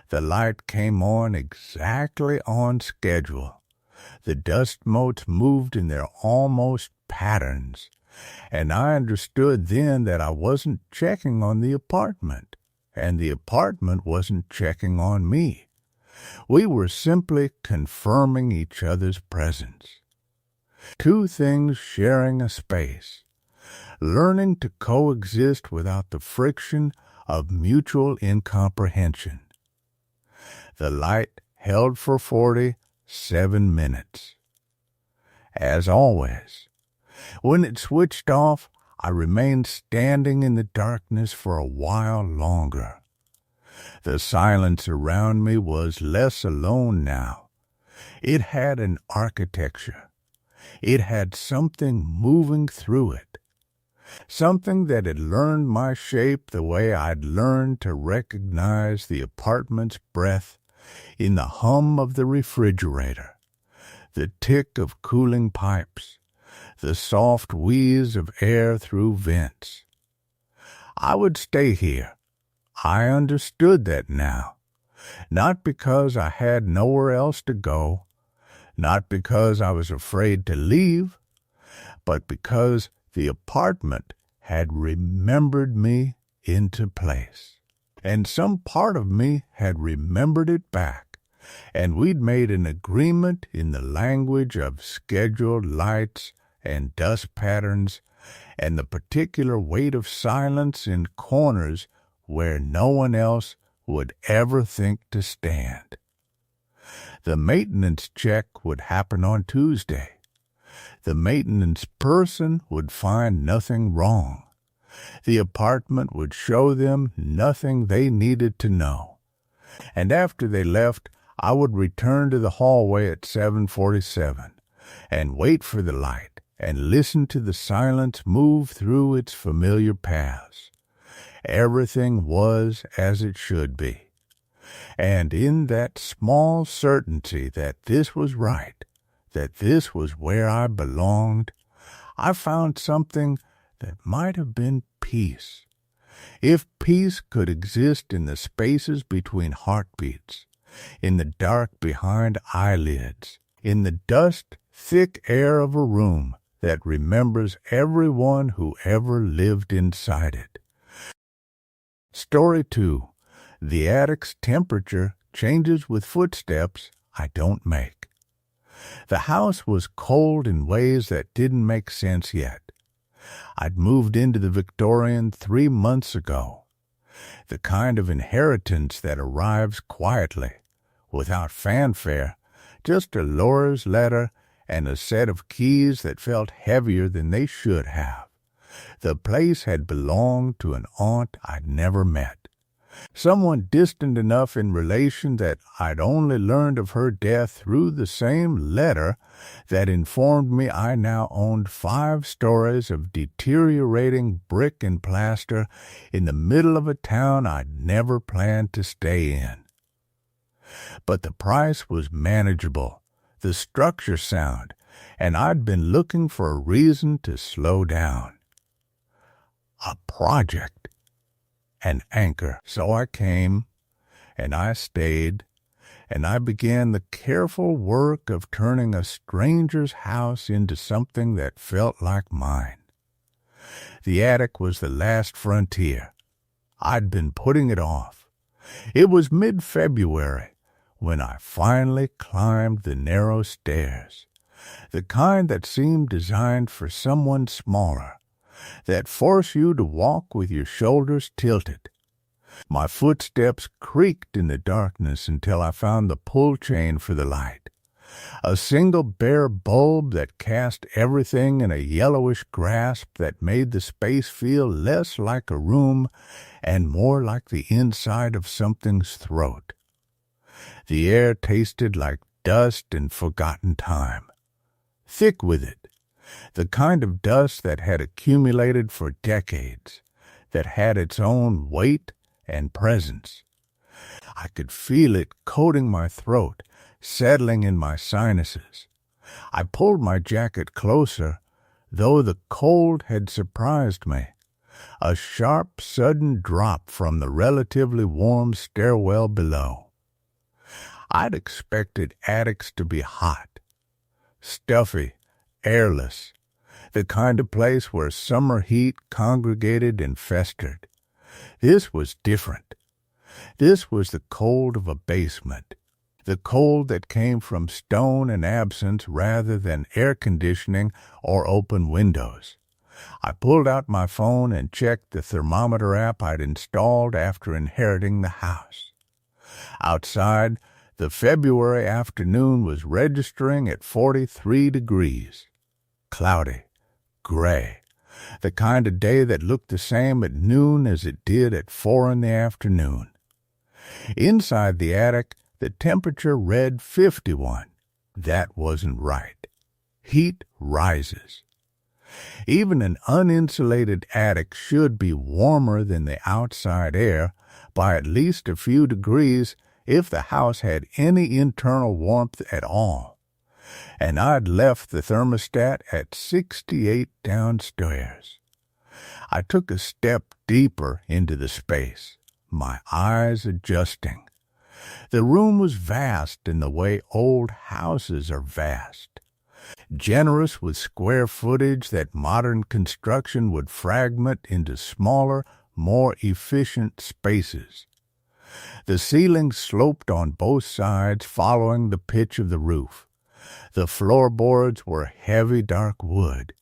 [SPEAKER 1] The light came on exactly on schedule. The dust motes moved in their almost patterns, and I understood then that I wasn't checking on the apartment, and the apartment wasn't checking on me. We were simply confirming each other's presence. 2 things sharing a space, learning to coexist without the friction of mutual incomprehension. The light held for 47 minutes. As always, when it switched off, I remained standing in the darkness for a while longer. The silence around me was less alone now. It had an architecture. It had something moving through it. Something that had learned my shape the way I'd learned to recognize the apartment's breath in the hum of the refrigerator, the tick of cooling pipes, the soft wheeze of air through vents. I would stay here. I understood that now, not because I had nowhere else to go, not because I was afraid to leave, but because the apartment had remembered me into place. And some part of me had remembered it back, and we'd made an agreement in the language of scheduled lights and dust patterns and the particular weight of silence in corners where no one else would ever think to stand. The maintenance check would happen on Tuesday. The maintenance person would find nothing wrong. The apartment would show them nothing they needed to know. And after they left, I would return to the hallway at 7:47 and wait for the light and listen to the silence move through its familiar paths. Everything was as it should be. And in that small certainty that this was right, that this was where I belonged, I found something that might have been peace. If peace could exist in the spaces between heartbeats, in the dark behind eyelids, in the dust, thick air of a room that remembers everyone who ever lived inside it. Story 2. The attic's temperature changes with footsteps I don't make. The house was cold in ways that didn't make sense yet. I'd moved into the Victorian 3 months ago. The kind of inheritance that arrives quietly, without fanfare, just a lawyer's letter and a set of keys that felt heavier than they should have. The place had belonged to an aunt I'd never met. Someone distant enough in relation that I'd only learned of her death through the same letter that informed me I now owned 5 stories of deteriorating brick and plaster in the middle of a town I'd never planned to stay in. But the price was manageable, the structure sound, and I'd been looking for a reason to slow down. A project. An anchor. So I came, and I stayed, and I began the careful work of turning a stranger's house into something that felt like mine. The attic was the last frontier. I'd been putting it off. It was mid-February when I finally climbed the narrow stairs, the kind that seemed designed for someone smaller, that force you to walk with your shoulders tilted. My footsteps creaked in the darkness until I found the pull chain for the light, a single bare bulb that cast everything in a yellowish grasp that made the space feel less like a room and more like the inside of something's throat. The air tasted like dust and forgotten time, thick with it, the kind of dust that had accumulated for decades, that had its own weight and presence. I could feel it coating my throat, settling in my sinuses. I pulled my jacket closer, though the cold had surprised me. A sharp, sudden drop from the relatively warm stairwell below. I'd expected attics to be hot, stuffy, airless, the kind of place where summer heat congregated and festered. This was different. This was the cold of a basement, the cold that came from stone and absence rather than air conditioning or open windows. I pulled out my phone and checked the thermometer app I'd installed after inheriting the house. Outside, the February afternoon was registering at 43 degrees. Cloudy, gray, the kind of day that looked the same at noon as it did at 4 in the afternoon. Inside the attic, the temperature read 51. That wasn't right. Heat rises. Even an uninsulated attic should be warmer than the outside air by at least a few degrees if the house had any internal warmth at all. And I'd left the thermostat at 68 downstairs. I took a step deeper into the space, my eyes adjusting. The room was vast in the way old houses are vast, generous with square footage that modern construction would fragment into smaller, more efficient spaces. The ceiling sloped on both sides following the pitch of the roof. The floorboards were heavy dark wood,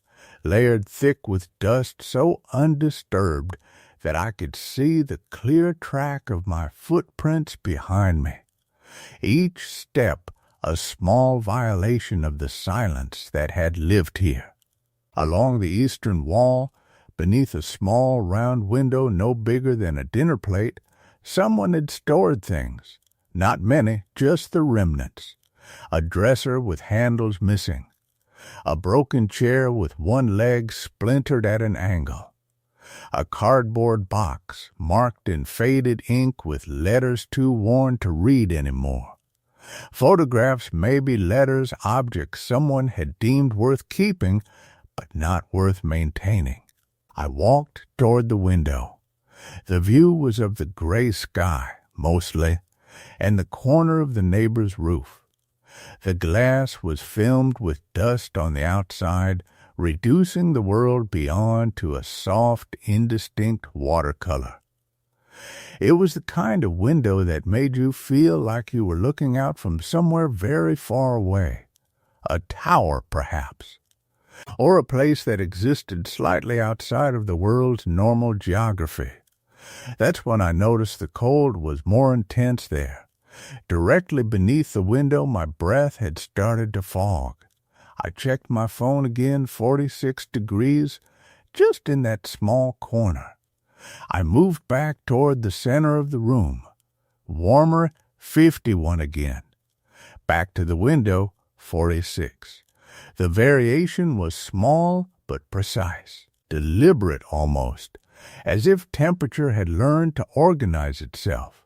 [SPEAKER 1] layered thick with dust so undisturbed that I could see the clear track of my footprints behind me. Each step a small violation of the silence that had lived here. Along the eastern wall, beneath a small round window no bigger than a dinner plate, someone had stored things. Not many, just the remnants. A dresser with handles missing. A broken chair with one leg splintered at an angle. A cardboard box marked in faded ink with letters too worn to read anymore. Photographs, maybe letters, objects someone had deemed worth keeping, but not worth maintaining. I walked toward the window. The view was of the gray sky, mostly, and the corner of the neighbor's roof. The glass was filmed with dust on the outside, reducing the world beyond to a soft, indistinct watercolor. It was the kind of window that made you feel like you were looking out from somewhere very far away. A tower, perhaps. Or a place that existed slightly outside of the world's normal geography. That's when I noticed the cold was more intense there. Directly beneath the window, my breath had started to fog. I checked my phone again, 46 degrees, just in that small corner. I moved back toward the center of the room. Warmer, 51 again. Back to the window, 46. The variation was small but precise, deliberate almost, as if temperature had learned to organize itself.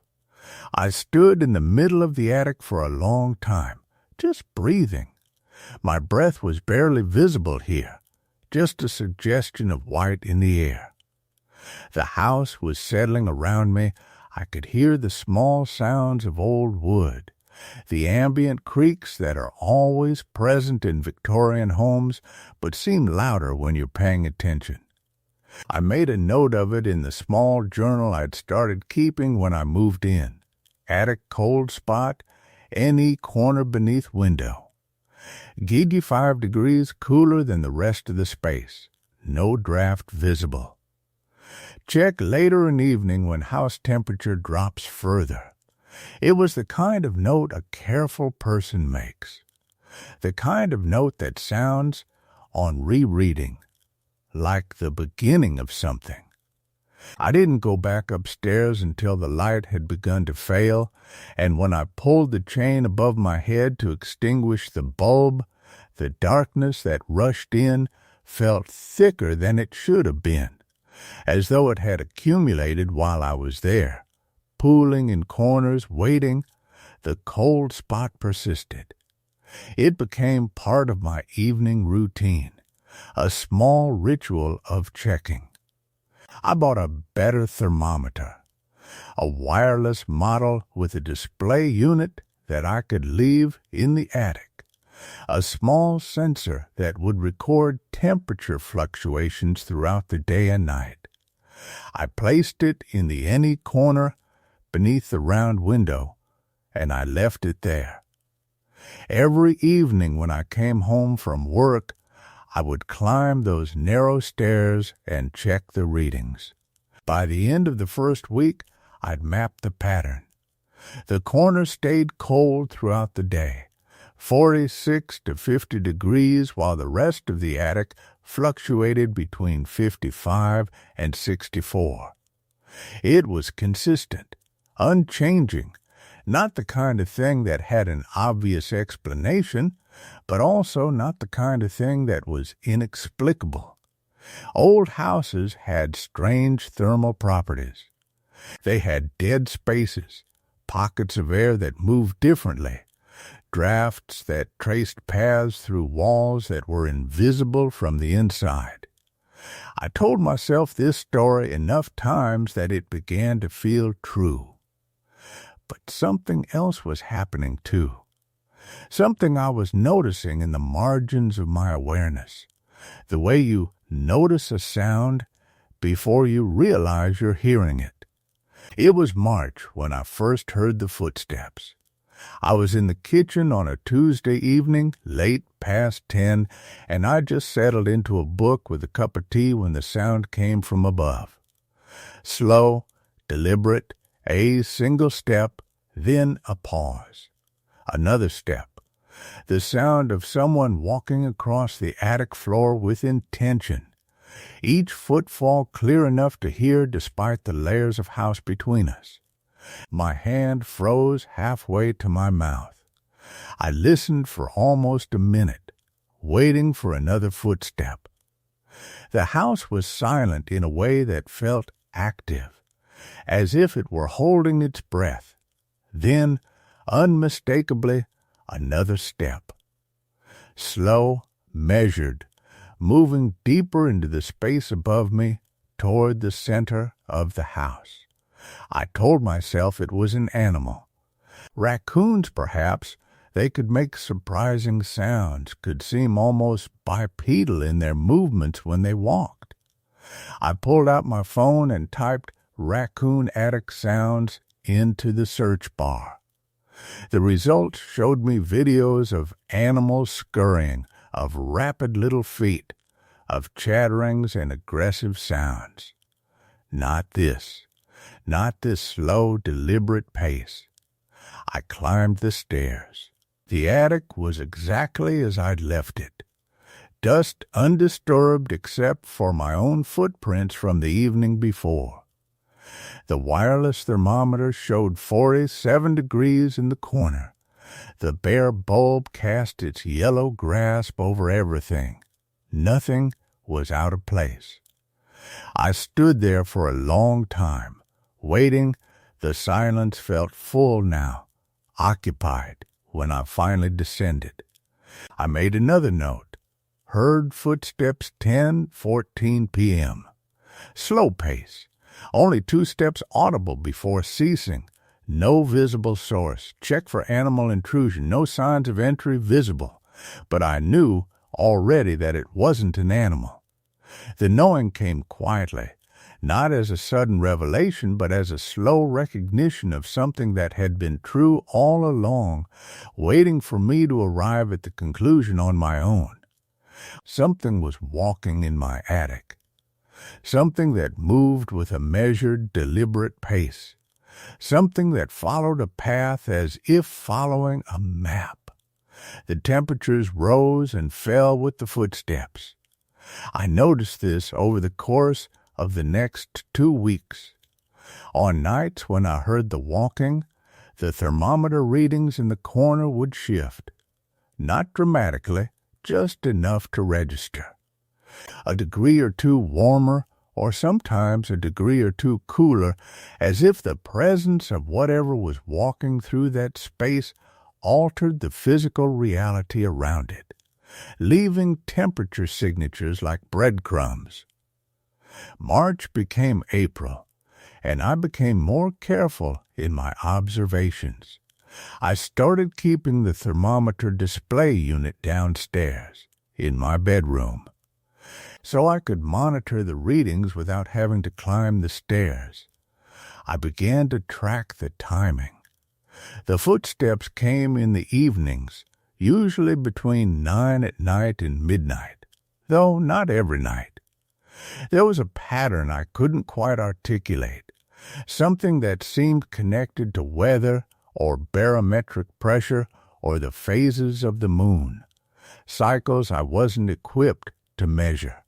[SPEAKER 1] I stood in the middle of the attic for a long time, just breathing. My breath was barely visible here, just a suggestion of white in the air. The house was settling around me. I could hear the small sounds of old wood, the ambient creaks that are always present in Victorian homes but seem louder when you're paying attention. I made a note of it in the small journal I'd started keeping when I moved in. Attic cold spot, any corner beneath window. Giddy 5 degrees cooler than the rest of the space. No draft visible. Check later in evening when house temperature drops further. It was the kind of note a careful person makes. The kind of note that sounds, on rereading, like the beginning of something. I didn't go back upstairs until the light had begun to fail, and when I pulled the chain above my head to extinguish the bulb, the darkness that rushed in felt thicker than it should have been, as though it had accumulated while I was there. Pooling in corners, waiting, the cold spot persisted. It became part of my evening routine, a small ritual of checking. I bought a better thermometer, a wireless model with a display unit that I could leave in the attic, a small sensor that would record temperature fluctuations throughout the day and night. I placed it in the any corner beneath the round window, and I left it there. Every evening when I came home from work, I would climb those narrow stairs and check the readings. By the end of the first week, I'd mapped the pattern. The corner stayed cold throughout the day, 46 to 50 degrees, while the rest of the attic fluctuated between 55 and 64. It was consistent, unchanging, not the kind of thing that had an obvious explanation, but also not the kind of thing that was inexplicable. Old houses had strange thermal properties. They had dead spaces, pockets of air that moved differently, drafts that traced paths through walls that were invisible from the inside. I told myself this story enough times that it began to feel true. But something else was happening too. Something I was noticing in the margins of my awareness. The way you notice a sound before you realize you're hearing it. It was March when I first heard the footsteps. I was in the kitchen on a Tuesday evening, late past 10, and I just settled into a book with a cup of tea when the sound came from above. Slow, deliberate, a single step, then a pause. Another step. The sound of someone walking across the attic floor with intention. Each footfall clear enough to hear despite the layers of house between us. My hand froze halfway to my mouth. I listened for almost a minute, waiting for another footstep. The house was silent in a way that felt active, as if it were holding its breath. Then, unmistakably, another step. Slow, measured, moving deeper into the space above me toward the center of the house. I told myself it was an animal. Raccoons, perhaps. They could make surprising sounds, could seem almost bipedal in their movements when they walked. I pulled out my phone and typed raccoon attic sounds into the search bar. The results showed me videos of animals scurrying, of rapid little feet, of chatterings and aggressive sounds. Not this. Not this slow, deliberate pace. I climbed the stairs. The attic was exactly as I'd left it. Dust undisturbed except for my own footprints from the evening before. The wireless thermometer showed 47 degrees in the corner. The bare bulb cast its yellow grasp over everything. Nothing was out of place. I stood there for a long time, waiting. The silence felt full now, occupied, when I finally descended. I made another note. Heard footsteps 10:14 p.m. Slow pace. Only 2 steps audible before ceasing. No visible source. Check for animal intrusion. No signs of entry visible. But I knew already that it wasn't an animal. The knowing came quietly, not as a sudden revelation, but as a slow recognition of something that had been true all along, waiting for me to arrive at the conclusion on my own. Something was walking in my attic. Something that moved with a measured, deliberate pace. Something that followed a path as if following a map. The temperatures rose and fell with the footsteps. I noticed this over the course of the next 2 weeks. On nights when I heard the walking, the thermometer readings in the corner would shift. Not dramatically, just enough to register. A degree or two warmer, or sometimes a degree or two cooler, as if the presence of whatever was walking through that space altered the physical reality around it, leaving temperature signatures like breadcrumbs. March became April, and I became more careful in my observations. I started keeping the thermometer display unit downstairs, in my bedroom, so I could monitor the readings without having to climb the stairs. I began to track the timing. The footsteps came in the evenings, usually between 9 at night and midnight, though not every night. There was a pattern I couldn't quite articulate, something that seemed connected to weather or barometric pressure or the phases of the moon, cycles I wasn't equipped to measure.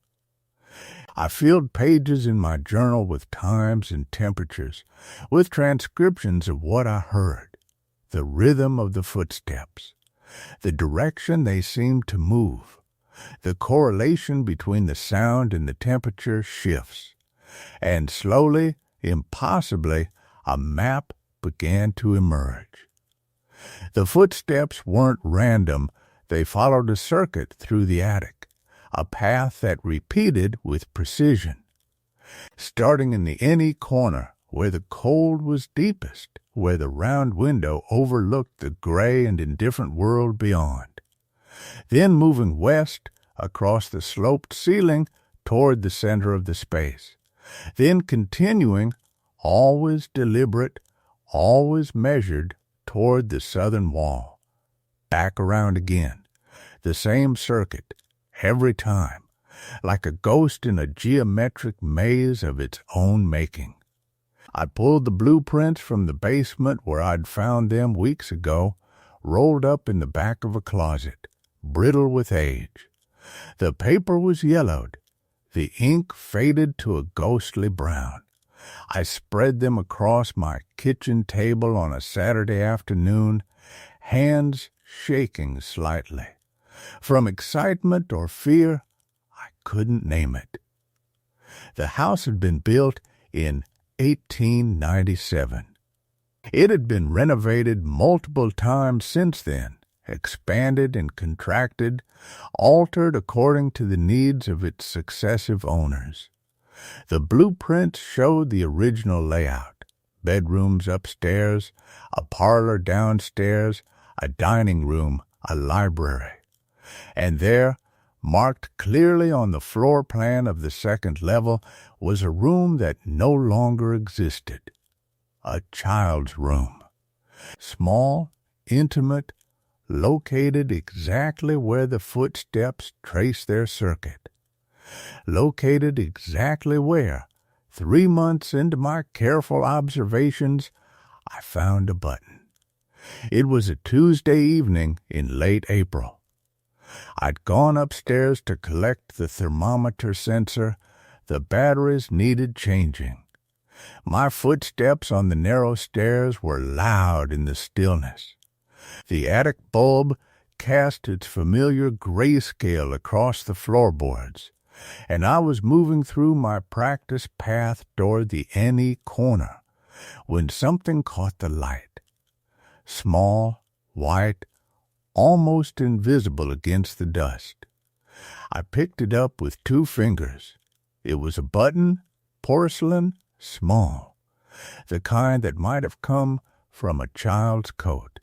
[SPEAKER 1] I filled pages in my journal with times and temperatures, with transcriptions of what I heard, the rhythm of the footsteps, the direction they seemed to move, the correlation between the sound and the temperature shifts, and slowly, impossibly, a map began to emerge. The footsteps weren't random, they followed a circuit through the attic, a path that repeated with precision. Starting in the NE corner, where the cold was deepest, where the round window overlooked the gray and indifferent world beyond. Then moving west, across the sloped ceiling, toward the center of the space. Then continuing, always deliberate, always measured, toward the southern wall. Back around again. The same circuit, every time, like a ghost in a geometric maze of its own making. I pulled the blueprints from the basement where I'd found them weeks ago, rolled up in the back of a closet, brittle with age. The paper was yellowed, the ink faded to a ghostly brown. I spread them across my kitchen table on a Saturday afternoon, hands shaking slightly. From excitement or fear, I couldn't name it. The house had been built in 1897. It had been renovated multiple times since then, expanded and contracted, altered according to the needs of its successive owners. The blueprints showed the original layout: bedrooms upstairs, a parlor downstairs, a dining room, a library. And there, marked clearly on the floor plan of the second level, was a room that no longer existed. A child's room. Small, intimate, located exactly where the footsteps traced their circuit. Located exactly where, 3 months into my careful observations, I found a button. It was a Tuesday evening in late April. I'd gone upstairs to collect the thermometer sensor. The batteries needed changing. My footsteps on the narrow stairs were loud in the stillness. The attic bulb cast its familiar grayscale across the floorboards, and I was moving through my practice path toward the NE corner when something caught the light. Small, white, almost invisible against the dust. I picked it up with 2 fingers. It was a button, porcelain, small, the kind that might have come from a child's coat.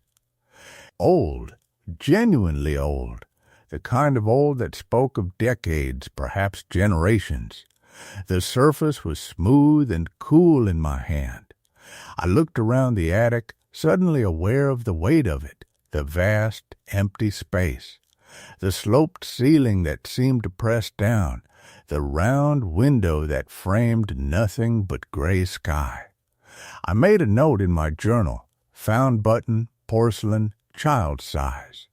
[SPEAKER 1] Old, genuinely old, the kind of old that spoke of decades, perhaps generations. The surface was smooth and cool in my hand. I looked around the attic, suddenly aware of the weight of it, the vast, empty space, the sloped ceiling that seemed to press down, the round window that framed nothing but gray sky. I made a note in my journal: found button, porcelain, child size.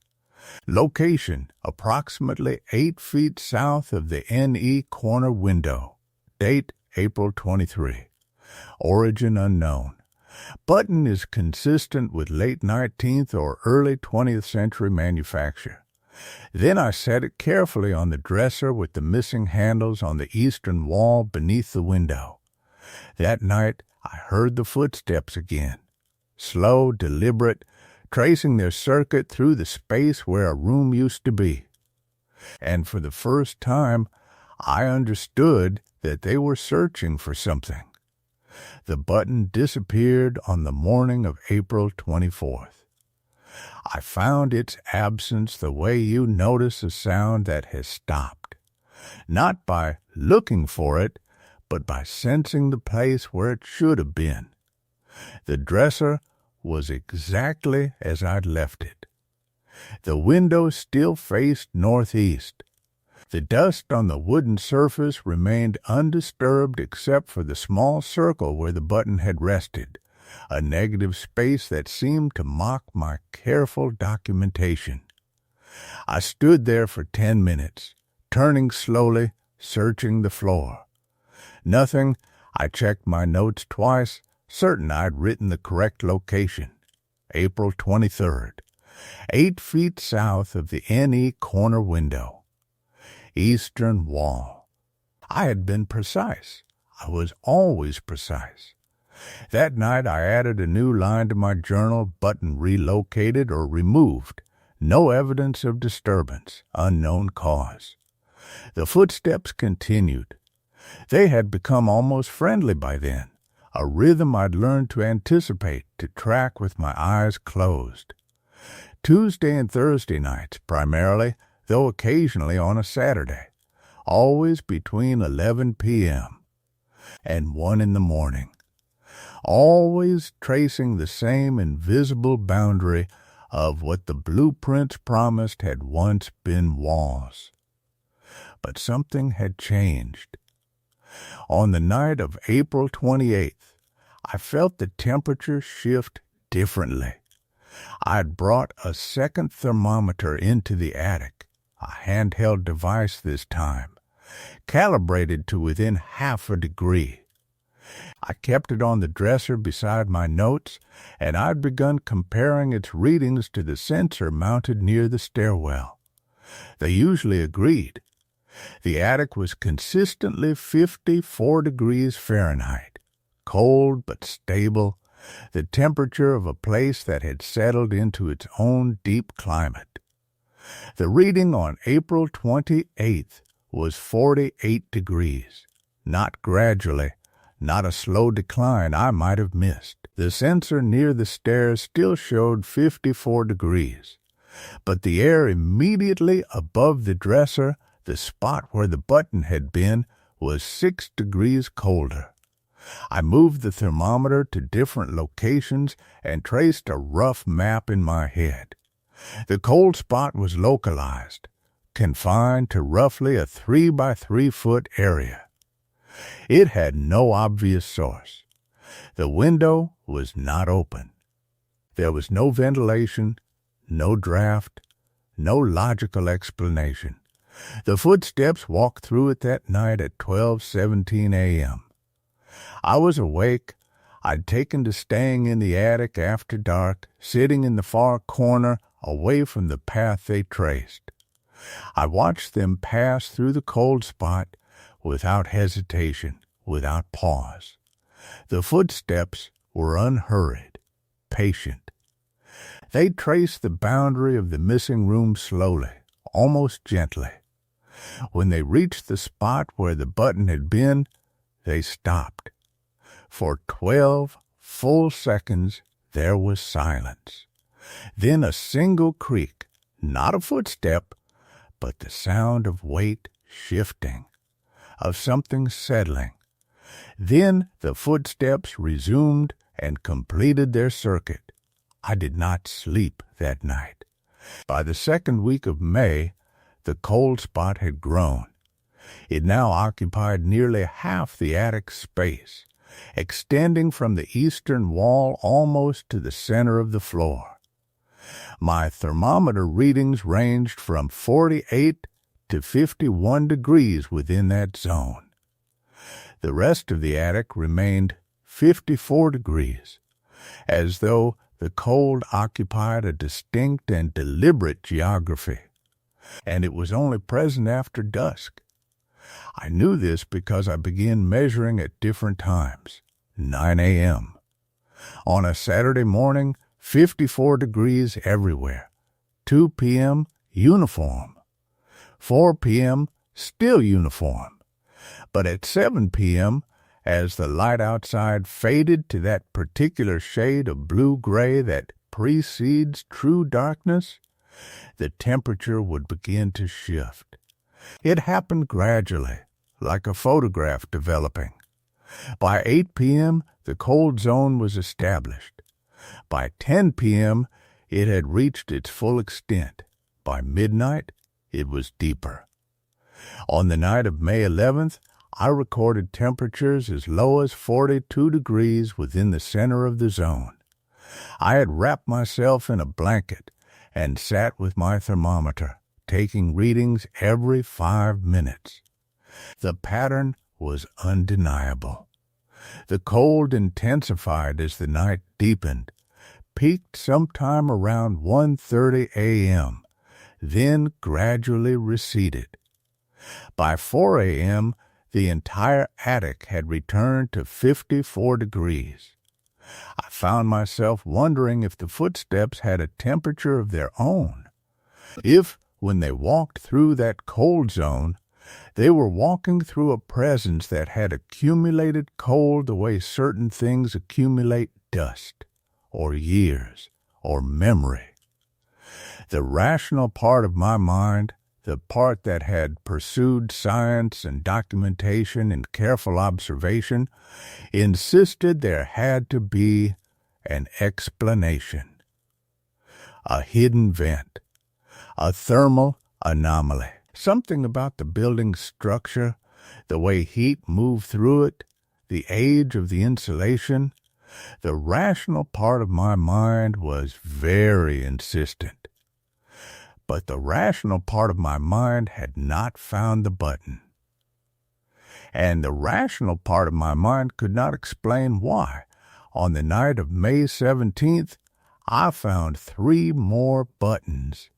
[SPEAKER 1] Location, approximately 8 feet south of the NE corner window. Date, April 23. Origin unknown. Button is consistent with late 19th or early 20th century manufacture. Then I set it carefully on the dresser with the missing handles on the eastern wall beneath the window. That night I heard the footsteps again, slow, deliberate, tracing their circuit through the space where a room used to be. And for the first time, I understood that they were searching for something. The button disappeared on the morning of April 24th. I found its absence the way you notice a sound that has stopped, not by looking for it, but by sensing the place where it should have been. The dresser was exactly as I'd left it. The window still faced northeast. The dust on the wooden surface remained undisturbed except for the small circle where the button had rested, a negative space that seemed to mock my careful documentation. I stood there for 10 minutes, turning slowly, searching the floor. Nothing. I checked my notes twice, certain I'd written the correct location. April 23rd. 8 feet south of the NE corner window. Eastern wall. I had been precise. I was always precise. That night I added a new line to my journal, button relocated or removed. No evidence of disturbance, unknown cause. The footsteps continued. They had become almost friendly by then, a rhythm I'd learned to anticipate, to track with my eyes closed. Tuesday and Thursday nights, primarily, though occasionally on a Saturday, always between 11 p.m. and 1 in the morning, always tracing the same invisible boundary of what the blueprints promised had once been walls. But something had changed. On the night of April 28th, I felt the temperature shift differently. I'd brought a second thermometer into the attic, a handheld device this time, calibrated to within half a degree. I kept it on the dresser beside my notes, and I'd begun comparing its readings to the sensor mounted near the stairwell. They usually agreed. The attic was consistently 54 degrees Fahrenheit, cold but stable, the temperature of a place that had settled into its own deep climate. The reading on April 28th was 48 degrees, not gradually, not a slow decline I might have missed. The sensor near the stairs still showed 54 degrees, but the air immediately above the dresser, the spot where the button had been, was 6 degrees colder. I moved the thermometer to different locations and traced a rough map in my head. The cold spot was localized, confined to roughly a 3 by 3 foot area. It had no obvious source. The window was not open. There was no ventilation, no draft, no logical explanation. The footsteps walked through it that night at 12:17 a.m. I was awake. I'd taken to staying in the attic after dark, sitting in the far corner, away from the path they traced. I watched them pass through the cold spot without hesitation, without pause. The footsteps were unhurried, patient. They traced the boundary of the missing room slowly, almost gently. When they reached the spot where the button had been, they stopped. For 12 full seconds there was silence. Then a single creak, not a footstep, but the sound of weight shifting, of something settling. Then the footsteps resumed and completed their circuit. I did not sleep that night. By the second week of May, the cold spot had grown. It now occupied nearly half the attic space, extending from the eastern wall almost to the center of the floor. My thermometer readings ranged from 48 to 51 degrees within that zone. The rest of the attic remained 54 degrees, as though the cold occupied a distinct and deliberate geography, and it was only present after dusk. I knew this because I began measuring at different times. 9 a.m. On a Saturday morning, 54 degrees everywhere. 2 p.m., uniform. 4 p.m., still uniform. But at 7 p.m., as the light outside faded to that particular shade of blue-gray that precedes true darkness, the temperature would begin to shift. It happened gradually, like a photograph developing. By 8 p.m., the cold zone was established. By 10 p.m., it had reached its full extent. By midnight, it was deeper. On the night of May 11th, I recorded temperatures as low as 42 degrees within the center of the zone. I had wrapped myself in a blanket and sat with my thermometer, taking readings every 5 minutes. The pattern was undeniable. The cold intensified as the night deepened, peaked sometime around 1:30 a.m., then gradually receded. By 4 a.m., the entire attic had returned to 54 degrees. I found myself wondering if the footsteps had a temperature of their own. If, when they walked through that cold zone, they were walking through a presence that had accumulated cold the way certain things accumulate dust, or years, or memory. The rational part of my mind, the part that had pursued science and documentation and careful observation, insisted there had to be an explanation. A hidden vent, a thermal anomaly. Something about the building's structure, the way heat moved through it, the age of the insulation. The rational part of my mind was very insistent. But the rational part of my mind had not found the button. And the rational part of my mind could not explain why, on the night of May 17th, I found 3 more buttons.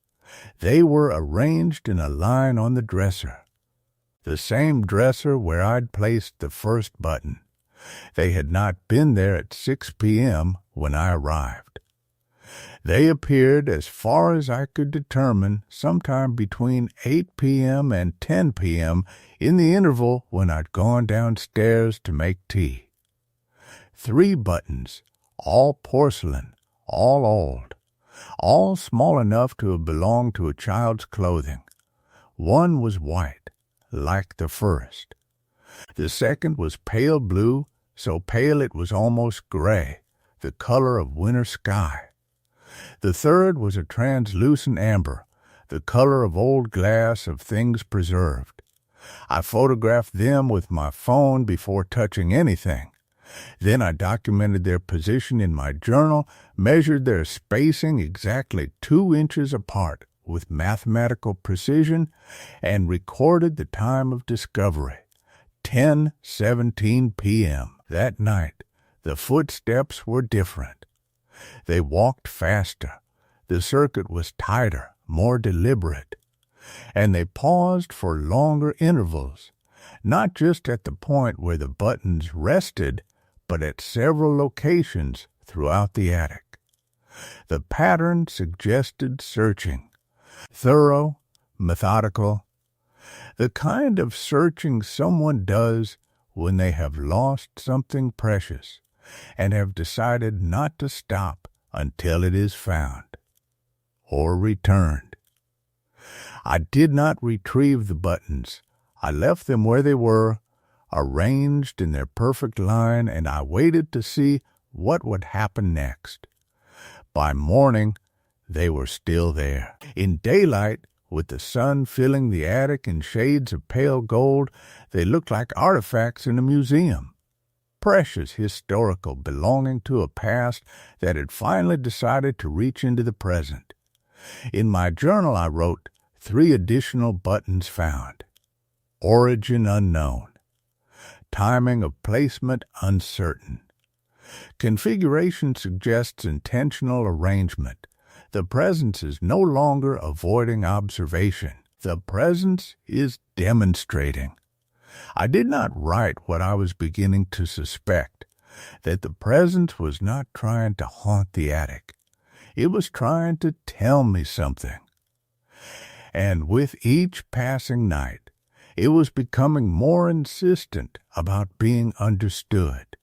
[SPEAKER 1] They were arranged in a line on the dresser, the same dresser where I'd placed the first button. They had not been there at 6 p.m. when I arrived. They appeared, as far as I could determine, sometime between 8 p.m. and 10 p.m. in the interval when I'd gone downstairs to make tea. 3 buttons, all porcelain, all old, all small enough to have belonged to a child's clothing. One was white, like the first. The second was pale blue, so pale it was almost gray, the color of winter sky. The third was a translucent amber, the color of old glass of things preserved. I photographed them with my phone before touching anything. Then I documented their position in my journal, measured their spacing exactly 2 inches apart with mathematical precision, and recorded the time of discovery, 10:17 p.m. That night, the footsteps were different. They walked faster. The circuit was tighter, more deliberate. And they paused for longer intervals, not just at the point where the buttons rested, but at several locations throughout the attic. The pattern suggested searching, thorough, methodical, the kind of searching someone does when they have lost something precious and have decided not to stop until it is found or returned. I did not retrieve the buttons. I left them where they were, arranged in their perfect line, and I waited to see what would happen next. By morning, they were still there. In daylight, with the sun filling the attic in shades of pale gold, they looked like artifacts in a museum. Precious historical, belonging to a past that had finally decided to reach into the present. In my journal I wrote, 3 additional buttons found. Origin unknown. Timing of placement uncertain. Configuration suggests intentional arrangement. The presence is no longer avoiding observation. The presence is demonstrating. I did not write what I was beginning to suspect, that the presence was not trying to haunt the attic. It was trying to tell me something. And with each passing night, it was becoming more insistent about being understood.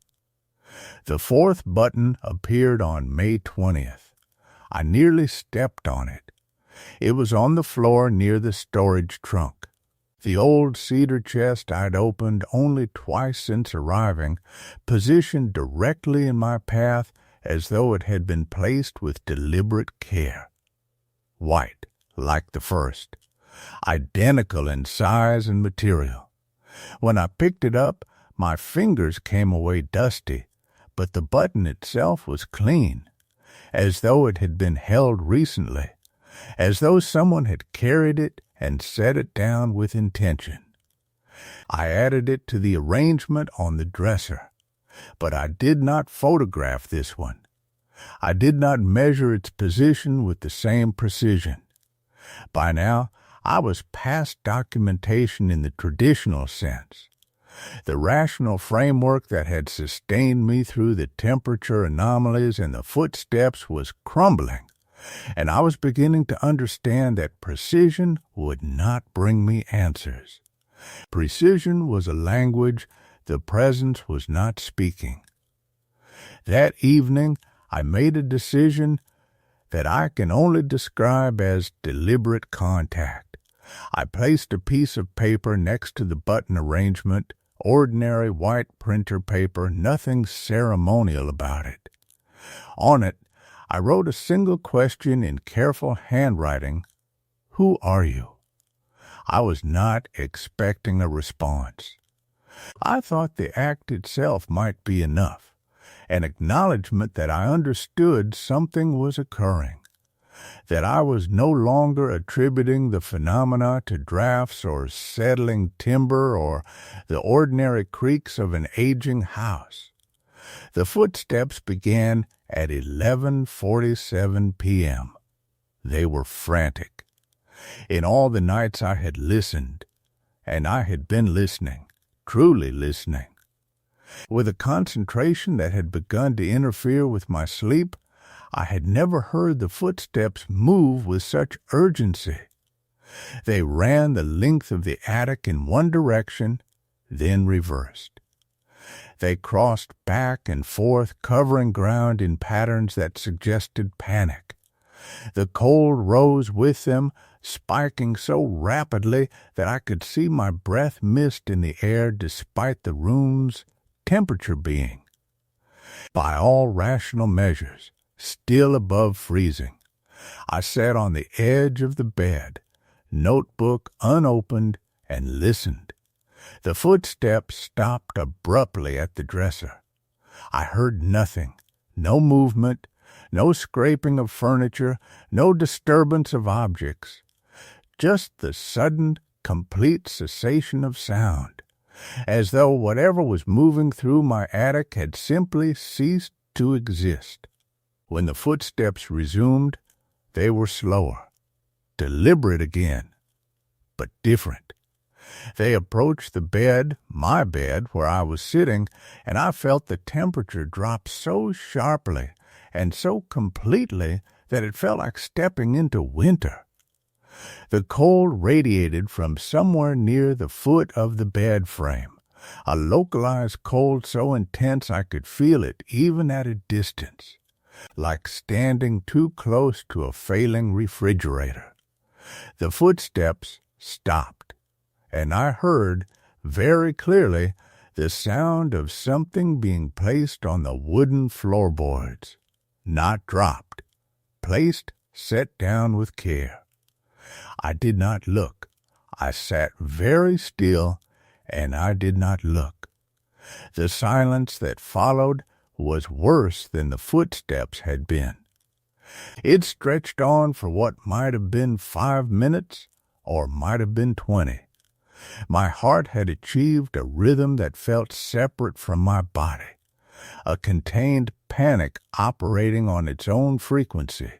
[SPEAKER 1] The 4th button appeared on May 20th. I nearly stepped on it. It was on the floor near the storage trunk. The old cedar chest I'd opened only twice since arriving, positioned directly in my path as though it had been placed with deliberate care. White, like the first. Identical in size and material. When I picked it up, my fingers came away dusty, but the button itself was clean, as though it had been held recently, as though someone had carried it and set it down with intention. I added it to the arrangement on the dresser, but I did not photograph this one. I did not measure its position with the same precision. By now, I was past documentation in the traditional sense. The rational framework that had sustained me through the temperature anomalies and the footsteps was crumbling, and I was beginning to understand that precision would not bring me answers. Precision was a language the presence was not speaking. That evening, I made a decision that I can only describe as deliberate contact. I placed a piece of paper next to the button arrangement, ordinary white printer paper, nothing ceremonial about it. On it, I wrote a single question in careful handwriting: "Who are you?" I was not expecting a response. I thought the act itself might be enough, an acknowledgement that I understood something was occurring, that I was no longer attributing the phenomena to drafts or settling timber or the ordinary creaks of an aging house. The footsteps began at 11:47 p.m. They were frantic. In all the nights I had listened, and I had been listening, truly listening, with a concentration that had begun to interfere with my sleep, I had never heard the footsteps move with such urgency. They ran the length of the attic in one direction, then reversed. They crossed back and forth, covering ground in patterns that suggested panic. The cold rose with them, spiking so rapidly that I could see my breath mist in the air despite the room's temperature being, by all rational measures, still above freezing. I sat on the edge of the bed, notebook unopened, and listened. The footsteps stopped abruptly at the dresser. I heard nothing, no movement, no scraping of furniture, no disturbance of objects, just the sudden, complete cessation of sound, as though whatever was moving through my attic had simply ceased to exist. When the footsteps resumed, they were slower, deliberate again, but different. They approached the bed, my bed, where I was sitting, and I felt the temperature drop so sharply and so completely that it felt like stepping into winter. The cold radiated from somewhere near the foot of the bed frame, a localized cold so intense I could feel it even at a distance, like standing too close to a failing refrigerator. The footsteps stopped, and I heard, very clearly, the sound of something being placed on the wooden floorboards. Not dropped, placed, set down with care. I did not look. I sat very still, and I did not look. The silence that followed was worse than the footsteps had been. It stretched on for what might have been 5 minutes, or might have been 20. My heart had achieved a rhythm that felt separate from my body, a contained panic operating on its own frequency.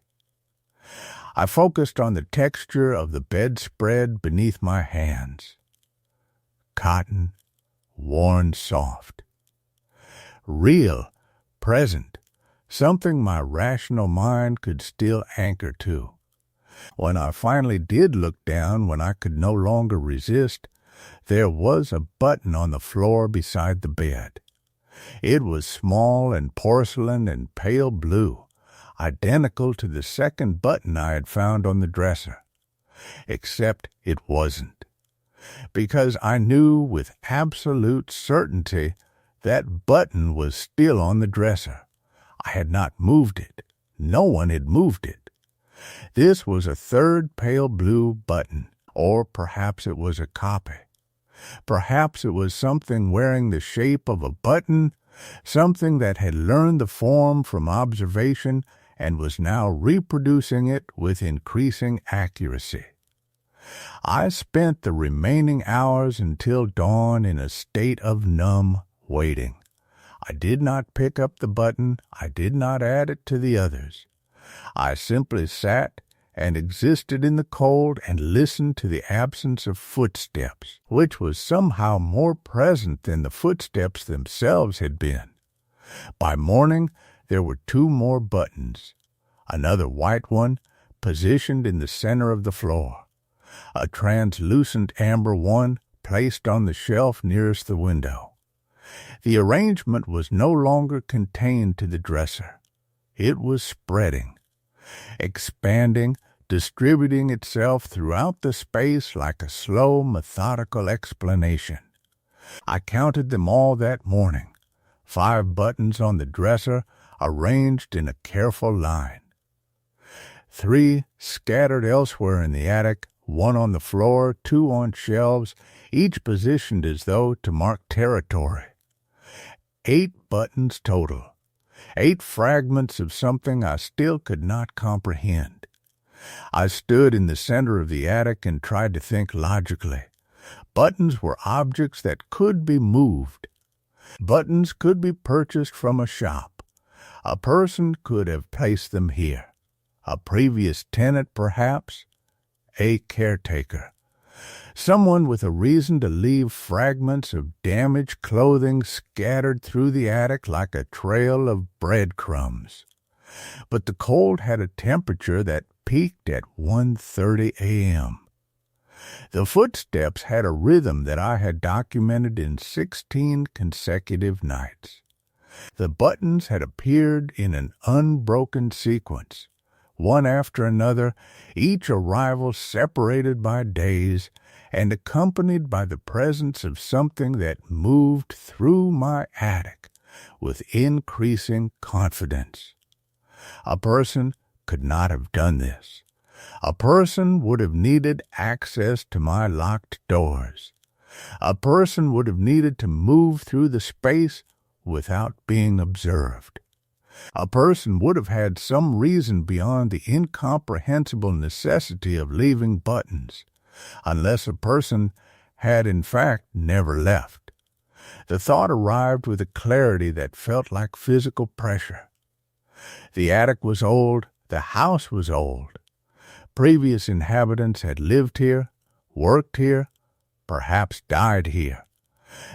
[SPEAKER 1] I focused on the texture of the bedspread beneath my hands. Cotton, worn soft. Real, present, something my rational mind could still anchor to. When I finally did look down, when I could no longer resist, there was a button on the floor beside the bed. It was small and porcelain and pale blue, identical to the second button I had found on the dresser. Except it wasn't, because I knew with absolute certainty that button was still on the dresser. I had not moved it. No one had moved it. This was a third pale blue button, or perhaps it was a copy. Perhaps it was something wearing the shape of a button, something that had learned the form from observation and was now reproducing it with increasing accuracy. I spent the remaining hours until dawn in a state of numb waiting. I did not pick up the button. I did not add it to the others. I simply sat and existed in the cold and listened to the absence of footsteps, which was somehow more present than the footsteps themselves had been. By morning, there were 2 more buttons, another white one positioned in the center of the floor, a translucent amber one placed on the shelf nearest the window. The arrangement was no longer contained to the dresser. It was spreading, expanding, distributing itself throughout the space like a slow, methodical explanation. I counted them all that morning, 5 buttons on the dresser arranged in a careful line. 3 scattered elsewhere in the attic, 1 on the floor, 2 on shelves, each positioned as though to mark territory. 8 buttons total. 8 fragments of something I still could not comprehend. I stood in the center of the attic and tried to think logically. Buttons were objects that could be moved. Buttons could be purchased from a shop. A person could have placed them here. A previous tenant, perhaps. A caretaker. Someone with a reason to leave fragments of damaged clothing scattered through the attic like a trail of breadcrumbs. But the cold had a temperature that peaked at 1:30 a.m. The footsteps had a rhythm that I had documented in 16 consecutive nights. The buttons had appeared in an unbroken sequence, one after another, each arrival separated by days and accompanied by the presence of something that moved through my attic with increasing confidence. A person could not have done this. A person would have needed access to my locked doors. A person would have needed to move through the space without being observed. A person would have had some reason beyond the incomprehensible necessity of leaving buttons, unless a person had in fact never left. The thought arrived with a clarity that felt like physical pressure. The attic was old, the house was old. Previous inhabitants had lived here, worked here, perhaps died here.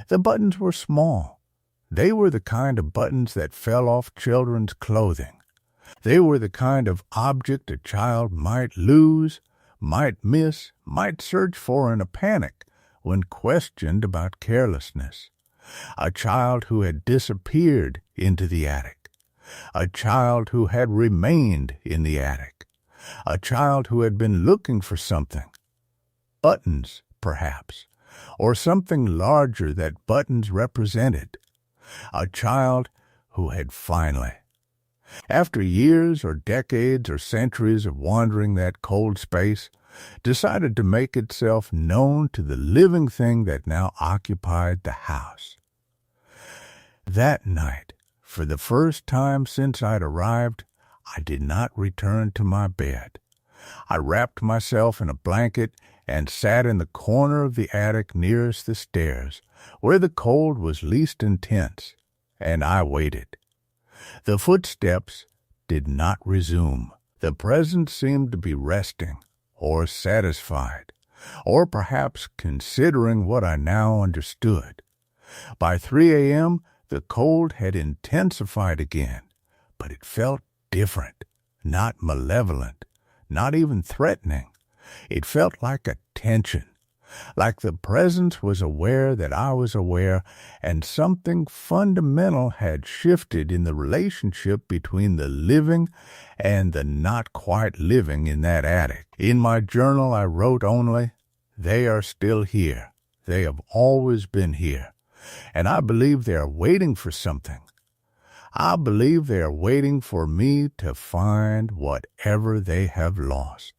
[SPEAKER 1] The buttons were small. They were the kind of buttons that fell off children's clothing. They were the kind of object a child might lose, might miss, might search for in a panic when questioned about carelessness. A child who had disappeared into the attic. A child who had remained in the attic. A child who had been looking for something. Buttons, perhaps, or something larger that buttons represented. A child who had finally, after years or decades or centuries of wandering that cold space, decided to make itself known to the living thing that now occupied the house. That night, for the first time since I'd arrived, I did not return to my bed. I wrapped myself in a blanket and sat in the corner of the attic nearest the stairs, where the cold was least intense, and I waited. The footsteps did not resume. The presence seemed to be resting, or satisfied, or perhaps considering what I now understood. By 3 a.m., the cold had intensified again, but it felt different, not malevolent, not even threatening. It felt like a tension, like the presence was aware that I was aware, and something fundamental had shifted in the relationship between the living and the not quite living in that attic. In my journal I wrote only, "They are still here. They have always been here, and I believe they are waiting for something. I believe they are waiting for me to find whatever they have lost."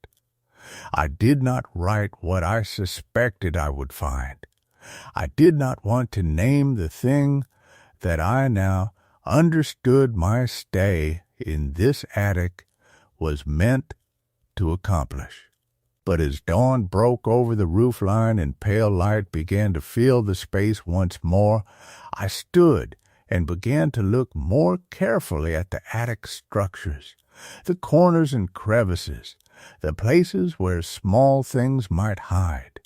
[SPEAKER 1] I did not write what I suspected I would find. I did not want to name the thing that I now understood my stay in this attic was meant to accomplish. But as dawn broke over the roofline and pale light began to fill the space once more, I stood and began to look more carefully at the attic structures, the corners and crevices, the places where small things might hide,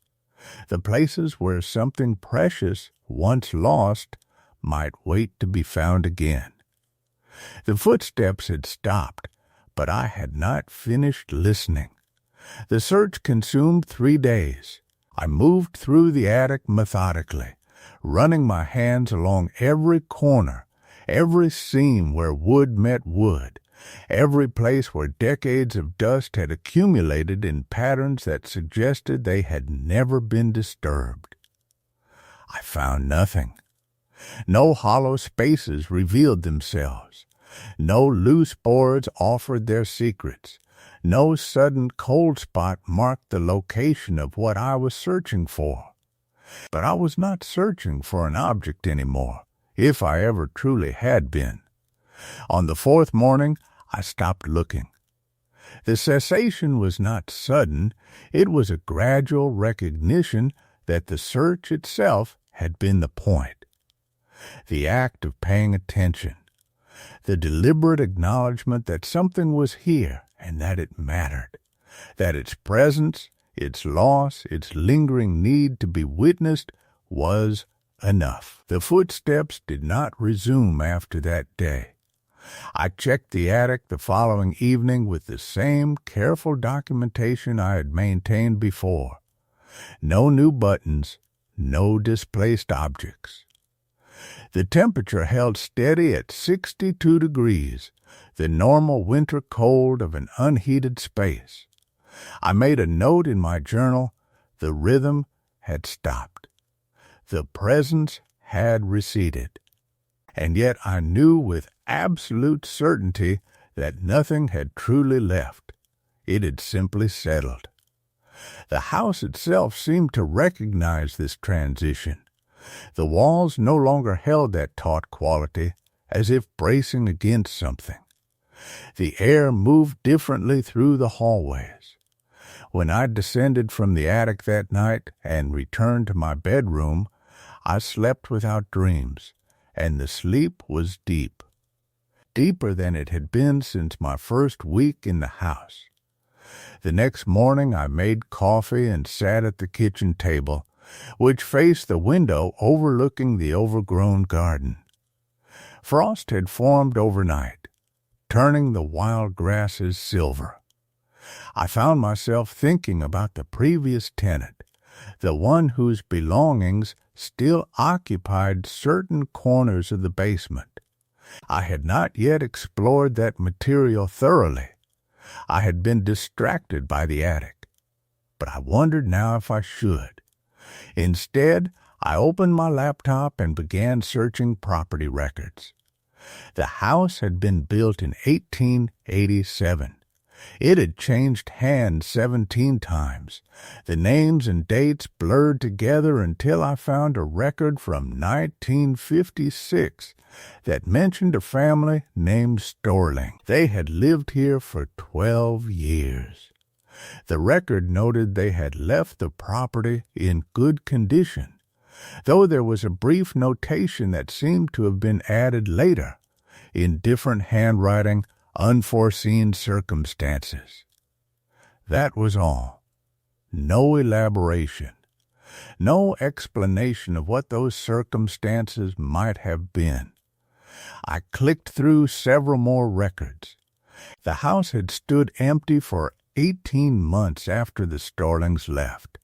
[SPEAKER 1] the places where something precious, once lost, might wait to be found again. The footsteps had stopped, but I had not finished listening. The search consumed 3 days. I moved through the attic methodically, running my hands along every corner, every seam where wood met wood, every place where decades of dust had accumulated in patterns that suggested they had never been disturbed. I found nothing. No hollow spaces revealed themselves. No loose boards offered their secrets. No sudden cold spot marked the location of what I was searching for. But I was not searching for an object anymore, if I ever truly had been. On the 4th morning, I stopped looking. The cessation was not sudden. It was a gradual recognition that the search itself had been the point. The act of paying attention. The deliberate acknowledgement that something was here and that it mattered, that its presence, its loss, its lingering need to be witnessed was enough. The footsteps did not resume after that day. I checked the attic the following evening with the same careful documentation I had maintained before. No new buttons, no displaced objects. The temperature held steady at 62 degrees, the normal winter cold of an unheated space. I made a note in my journal. The rhythm had stopped. The presence had receded. And yet I knew with absolute certainty that nothing had truly left. It had simply settled. The house itself seemed to recognize this transition. The walls no longer held that taut quality, as if bracing against something. The air moved differently through the hallways. When I descended from the attic that night and returned to my bedroom, I slept without dreams, and the sleep was deep. Deeper than it had been since my first week in the house. The next morning I made coffee and sat at the kitchen table, which faced the window overlooking the overgrown garden. Frost had formed overnight, turning the wild grasses silver. I found myself thinking about the previous tenant, the one whose belongings still occupied certain corners of the basement. I had not yet explored that material thoroughly. I had been distracted by the attic, but I wondered now if I should. Instead, I opened my laptop and began searching property records. The house had been built in 1887. It had changed hands 17 times. The names and dates blurred together until I found a record from 1956 that mentioned a family named Storling. They had lived here for 12 years. The record noted they had left the property in good condition, though there was a brief notation that seemed to have been added later, in different handwriting, unforeseen circumstances. That was all. No elaboration. No explanation of what those circumstances might have been. I clicked through several more records. The house had stood empty for 18 months after the Storlings left.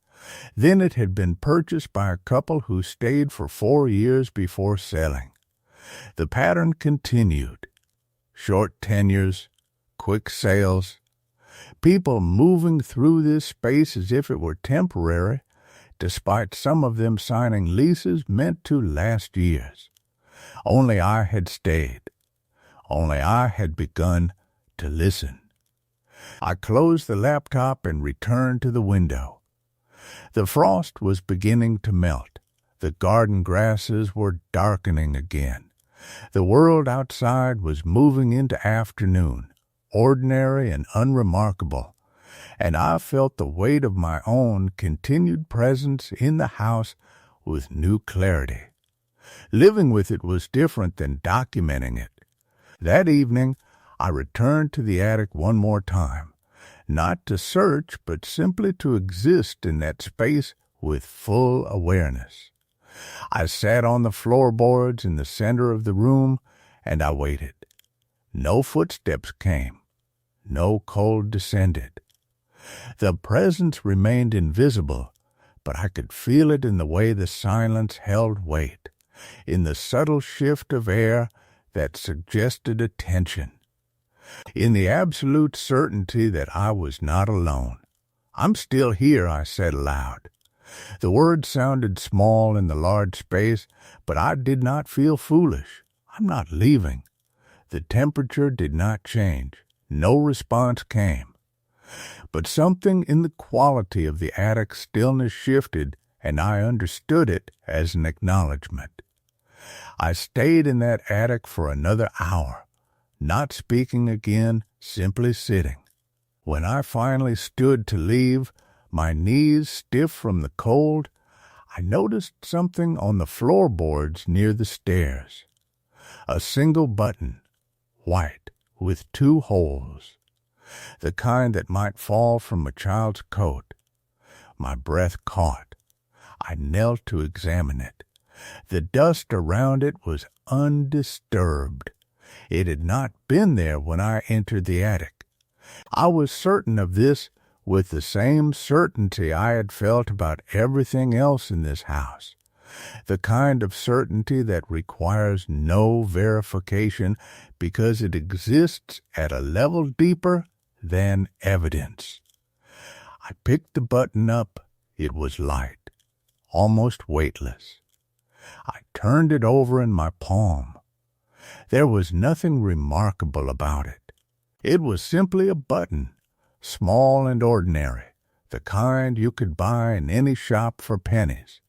[SPEAKER 1] Then it had been purchased by a couple who stayed for 4 years before selling. The pattern continued. Short tenures, quick sales, people moving through this space as if it were temporary, despite some of them signing leases meant to last years. Only I had stayed. Only I had begun to listen. I closed the laptop and returned to the window. The frost was beginning to melt. The garden grasses were darkening again. The world outside was moving into afternoon, ordinary and unremarkable, and I felt the weight of my own continued presence in the house with new clarity. Living with it was different than documenting it. That evening, I returned to the attic one more time, not to search, but simply to exist in that space with full awareness. I sat on the floorboards in the center of the room, and I waited. No footsteps came. No cold descended. The presence remained invisible, but I could feel it in the way the silence held weight, in the subtle shift of air that suggested attention, in the absolute certainty that I was not alone. "I'm still here," I said aloud. The words sounded small in the large space, but I did not feel foolish. I'm not leaving. The temperature did not change. No response came. But something in the quality of the attic's stillness shifted, and I understood it as an acknowledgment. I stayed in that attic for another hour, not speaking again, simply sitting. When I finally stood to leave, my knees stiff from the cold, I noticed something on the floorboards near the stairs. A single button, white, with 2 holes, the kind that might fall from a child's coat. My breath caught. I knelt to examine it. The dust around it was undisturbed. It had not been there when I entered the attic. I was certain of this with the same certainty I had felt about everything else in this house, the kind of certainty that requires no verification because it exists at a level deeper than evidence. I picked the button up. It was light, almost weightless. I turned it over in my palm. There was nothing remarkable about it. It was simply a button, small and ordinary, the kind you could buy in any shop for pennies.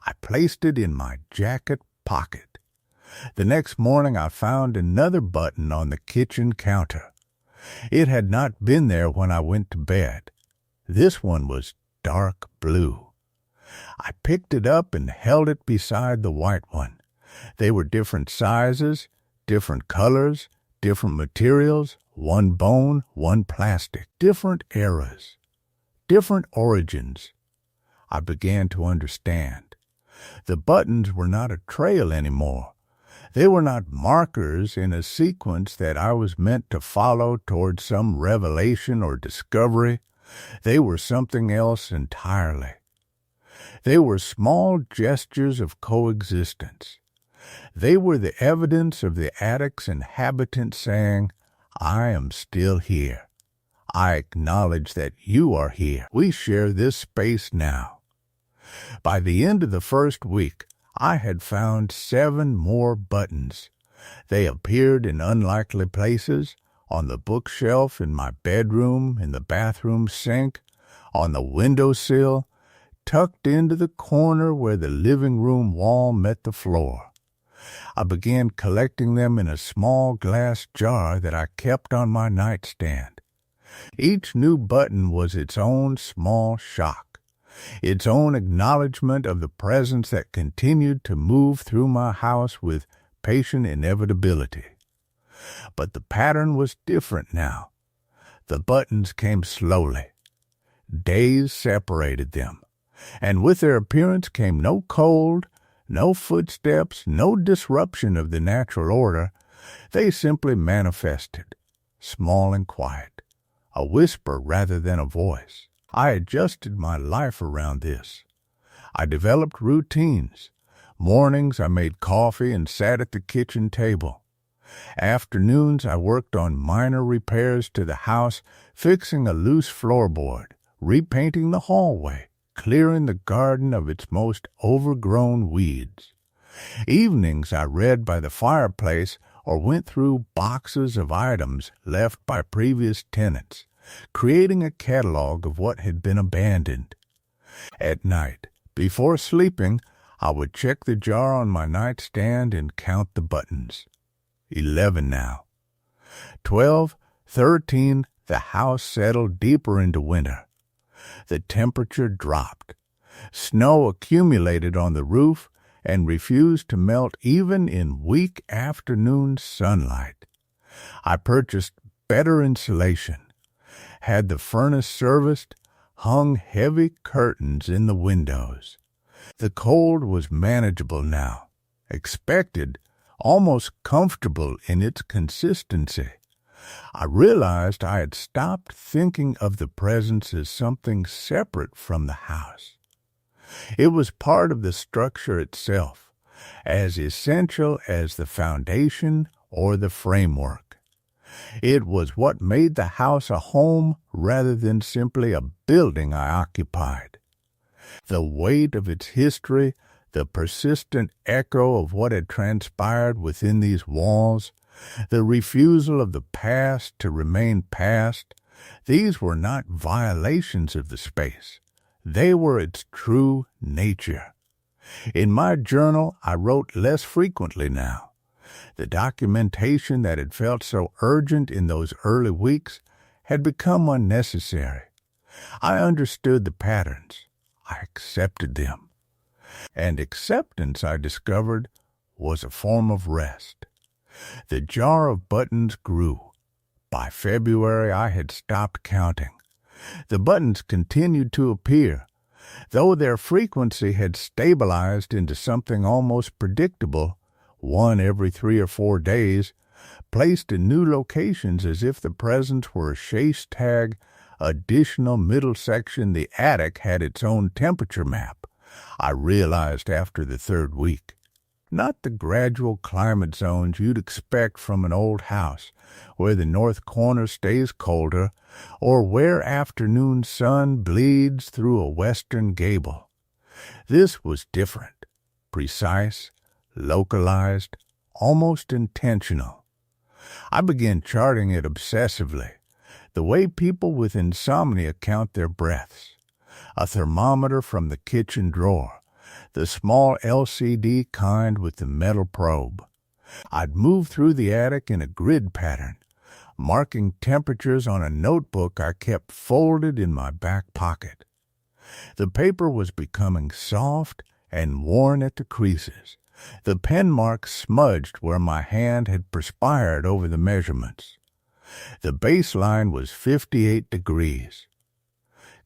[SPEAKER 1] I placed it in my jacket pocket. The next morning I found another button on the kitchen counter. It had not been there when I went to bed. This one was dark blue. I picked it up and held it beside the white one. They were different sizes, different colors, different materials, one bone, one plastic, different eras, different origins. I began to understand. The buttons were not a trail anymore. They were not markers in a sequence that I was meant to follow toward some revelation or discovery. They were something else entirely. They were small gestures of coexistence. They were the evidence of the attic's inhabitant saying, "I am still here. I acknowledge that you are here. We share this space now." By the end of the first week, I had found 7 more buttons. They appeared in unlikely places, on the bookshelf in my bedroom, in the bathroom sink, on the windowsill, tucked into the corner where the living room wall met the floor. I began collecting them in a small glass jar that I kept on my nightstand. Each new button was its own small shock, its own acknowledgment of the presence that continued to move through my house with patient inevitability. But the pattern was different now. The buttons came slowly. Days separated them, and with their appearance came no cold, no footsteps, no disruption of the natural order. They simply manifested, small and quiet, a whisper rather than a voice. I adjusted my life around this. I developed routines. Mornings I made coffee and sat at the kitchen table. Afternoons I worked on minor repairs to the house, fixing a loose floorboard, repainting the hallway, clearing the garden of its most overgrown weeds. Evenings I read by the fireplace or went through boxes of items left by previous tenants, creating a catalog of what had been abandoned. At night, before sleeping, I would check the jar on my nightstand and count the buttons. 11 now. 12, 13, the house settled deeper into winter. The temperature dropped. Snow accumulated on the roof and refused to melt even in weak afternoon sunlight. I purchased better insulation, had the furnace serviced, hung heavy curtains in the windows. The cold was manageable now, expected, almost comfortable in its consistency. I realized I had stopped thinking of the presence as something separate from the house. It was part of the structure itself, as essential as the foundation or the framework. It was what made the house a home rather than simply a building I occupied. The weight of its history, the persistent echo of what had transpired within these walls, the refusal of the past to remain past, these were not violations of the space. They were its true nature. In my journal, I wrote less frequently now. The documentation that had felt so urgent in those early weeks had become unnecessary. I understood the patterns. I accepted them. And acceptance, I discovered, was a form of rest. The jar of buttons grew. By February, I had stopped counting. The buttons continued to appear, though their frequency had stabilized into something almost predictable, one every 3 or 4 days, placed in new locations as if the presents were a chase tag, additional middle section. The attic had its own temperature map, I realized after the 3rd week. Not the gradual climate zones you'd expect from an old house, where the north corner stays colder, or where afternoon sun bleeds through a western gable. This was different, precise, localized, almost intentional. I began charting it obsessively, the way people with insomnia count their breaths. A thermometer from the kitchen drawer, the small LCD kind with the metal probe. I'd move through the attic in a grid pattern, marking temperatures on a notebook I kept folded in my back pocket. The paper was becoming soft and worn at the creases. The pen marks smudged where my hand had perspired over the measurements. The baseline was 58 degrees.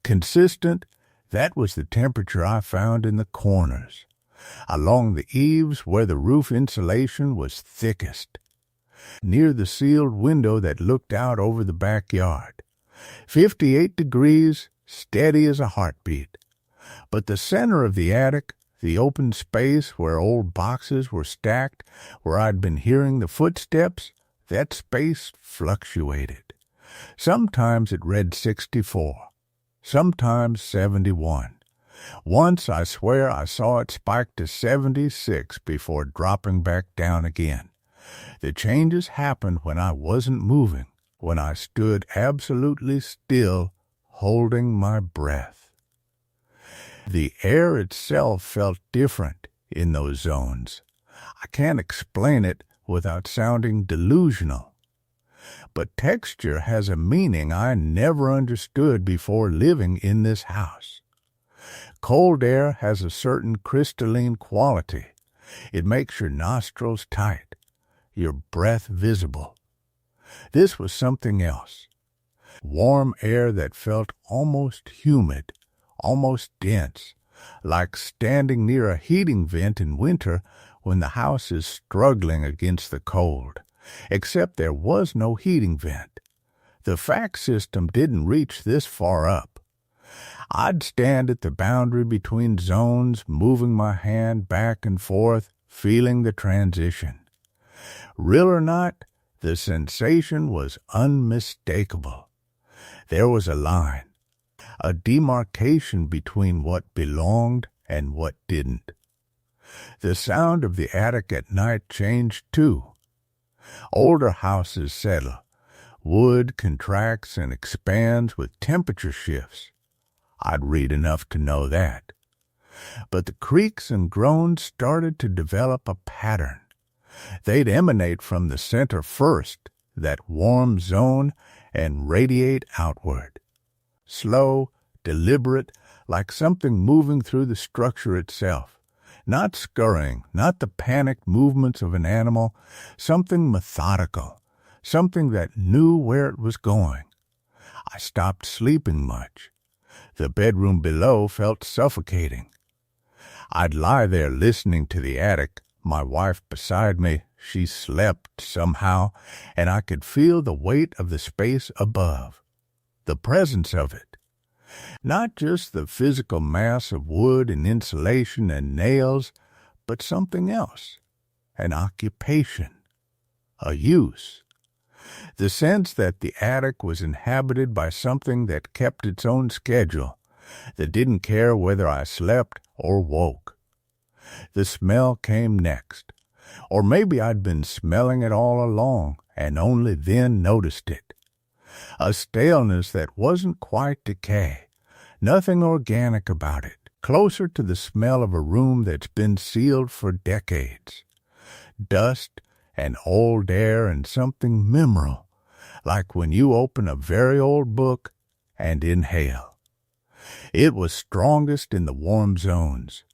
[SPEAKER 1] Consistent, that was the temperature I found in the corners, along the eaves where the roof insulation was thickest, near the sealed window that looked out over the backyard. 58 degrees, steady as a heartbeat. But the center of the attic, the open space where old boxes were stacked, where I'd been hearing the footsteps, that space fluctuated. Sometimes it read 64. Sometimes 71. Once, I swear, I saw it spike to 76 before dropping back down again. The changes happened when I wasn't moving, when I stood absolutely still, holding my breath. The air itself felt different in those zones. I can't explain it without sounding delusional. But texture has a meaning I never understood before living in this house. Cold air has a certain crystalline quality. It makes your nostrils tight, your breath visible. This was something else. Warm air that felt almost humid, almost dense, like standing near a heating vent in winter when the house is struggling against the cold. Except there was no heating vent. The fax system didn't reach this far up. I'd stand at the boundary between zones, moving my hand back and forth, feeling the transition. Real or not, the sensation was unmistakable. There was a line, a demarcation between what belonged and what didn't. The sound of the attic at night changed too. Older houses settle. Wood contracts and expands with temperature shifts. I'd read enough to know that. But the creaks and groans started to develop a pattern. They'd emanate from the center first, that warm zone, and radiate outward. Slow, deliberate, like something moving through the structure itself. Not scurrying, not the panicked movements of an animal, something methodical, something that knew where it was going. I stopped sleeping much. The bedroom below felt suffocating. I'd lie there listening to the attic, my wife beside me. She slept somehow, and I could feel the weight of the space above, the presence of it. Not just the physical mass of wood and insulation and nails, but something else, an occupation, a use. The sense that the attic was inhabited by something that kept its own schedule, that didn't care whether I slept or woke. The smell came next. Or maybe I'd been smelling it all along and only then noticed it. A staleness that wasn't quite decay, nothing organic about it, closer to the smell of a room that's been sealed for decades. Dust and old air and something mineral, like when you open a very old book and inhale. It was strongest in the warm zones.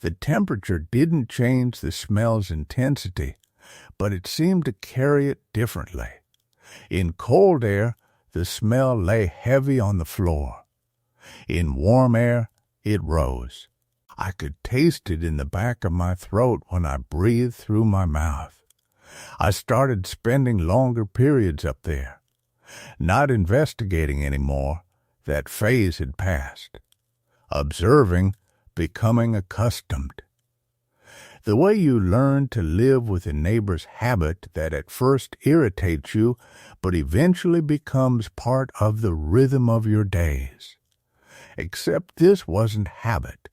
[SPEAKER 1] The temperature didn't change the smell's intensity, but it seemed to carry it differently. In cold air, the smell lay heavy on the floor. In warm air, it rose. I could taste it in the back of my throat when I breathed through my mouth. I started spending longer periods up there. Not investigating anymore, that phase had passed. Observing, becoming accustomed. The way you learn to live with a neighbor's habit that at first irritates you, but eventually becomes part of the rhythm of your days. Except this wasn't habit.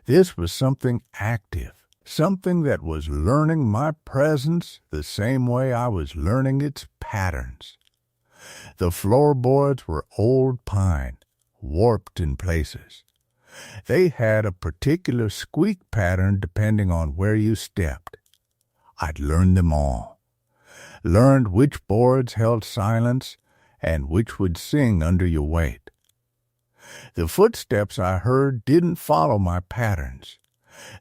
[SPEAKER 1] This was something active, something that was learning my presence the same way I was learning its patterns. The floorboards were old pine, warped in places. They had a particular squeak pattern depending on where you stepped. I'd learned them all. Learned which boards held silence and which would sing under your weight. The footsteps I heard didn't follow my patterns.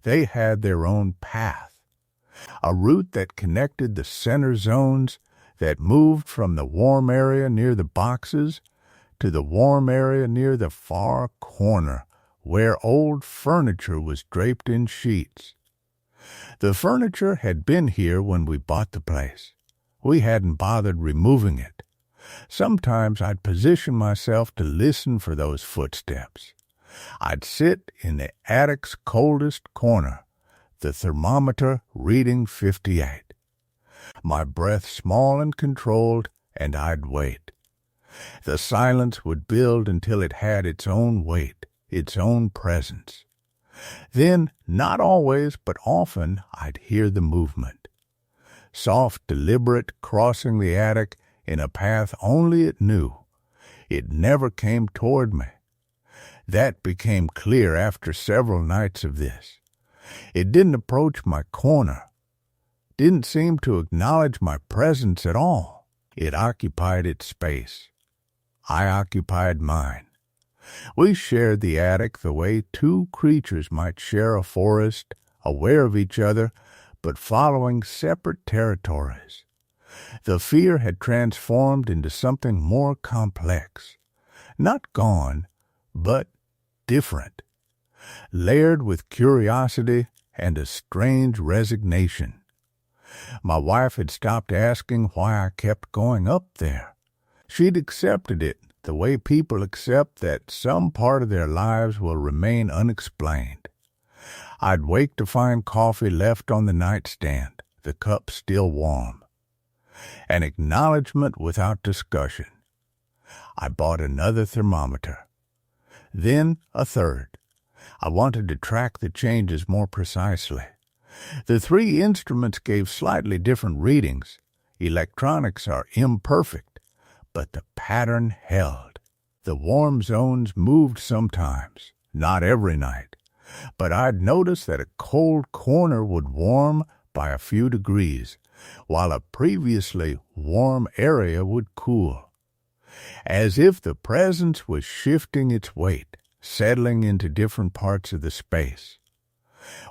[SPEAKER 1] They had their own path, a route that connected the center zones, that moved from the warm area near the boxes to the warm area near the far corner, where old furniture was draped in sheets. The furniture had been here when we bought the place. We hadn't bothered removing it. Sometimes I'd position myself to listen for those footsteps. I'd sit in the attic's coldest corner, the thermometer reading 58. My breath small and controlled, and I'd wait. The silence would build until it had its own weight, its own presence. Then, not always, but often, I'd hear the movement. Soft, deliberate, crossing the attic in a path only it knew. It never came toward me. That became clear after several nights of this. It didn't approach my corner. Didn't seem to acknowledge my presence at all. It occupied its space. I occupied mine. We shared the attic the way two creatures might share a forest, aware of each other, but following separate territories. The fear had transformed into something more complex. Not gone, but different. Layered with curiosity and a strange resignation. My wife had stopped asking why I kept going up there. She'd accepted it the way people accept that some part of their lives will remain unexplained. I'd wake to find coffee left on the nightstand, the cup still warm. An acknowledgement without discussion. I bought another thermometer. Then a third. I wanted to track the changes more precisely. The three instruments gave slightly different readings. Electronics are imperfect, but the pattern held. The warm zones moved sometimes, not every night, but I'd noticed that a cold corner would warm by a few degrees, while a previously warm area would cool. as if the presence was shifting its weight, settling into different parts of the space.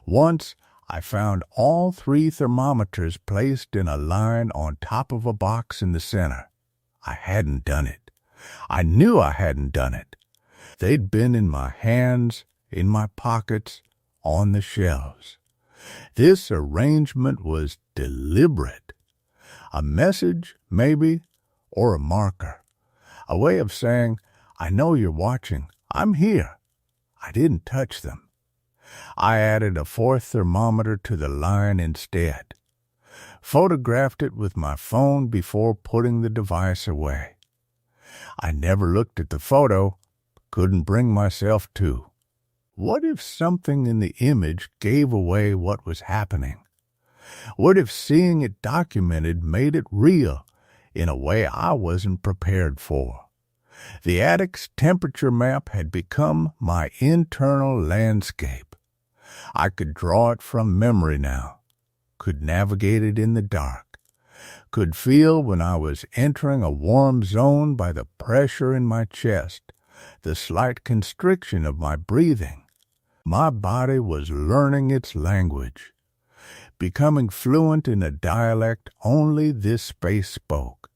[SPEAKER 1] Once, I found all 3 thermometers placed in a line on top of a box in the center. I hadn't done it. I knew I hadn't done it. They'd been in my hands, in my pockets, on the shelves. This arrangement was deliberate. A message, maybe, or a marker. A way of saying, I know you're watching. I'm here. I didn't touch them. I added a 4th thermometer to the line instead. Photographed it with my phone before putting the device away. I never looked at the photo, couldn't bring myself to. What if something in the image gave away what was happening? What if seeing it documented made it real in a way I wasn't prepared for? The attic's temperature map had become my internal landscape. I could draw it from memory now, could navigate it in the dark, could feel when I was entering a warm zone by the pressure in my chest, the slight constriction of my breathing. My body was learning its language, becoming fluent in a dialect only this space spoke.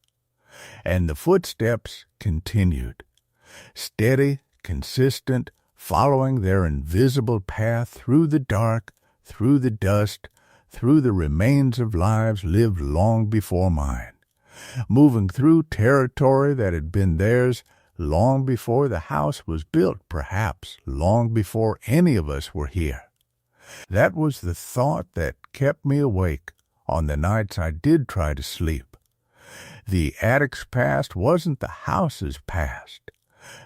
[SPEAKER 1] And the footsteps continued, steady, consistent, following their invisible path through the dark, through the dust, through the remains of lives lived long before mine, moving through territory that had been theirs long before the house was built, perhaps long before any of us were here. That was the thought that kept me awake on the nights I did try to sleep. The attic's past wasn't the house's past.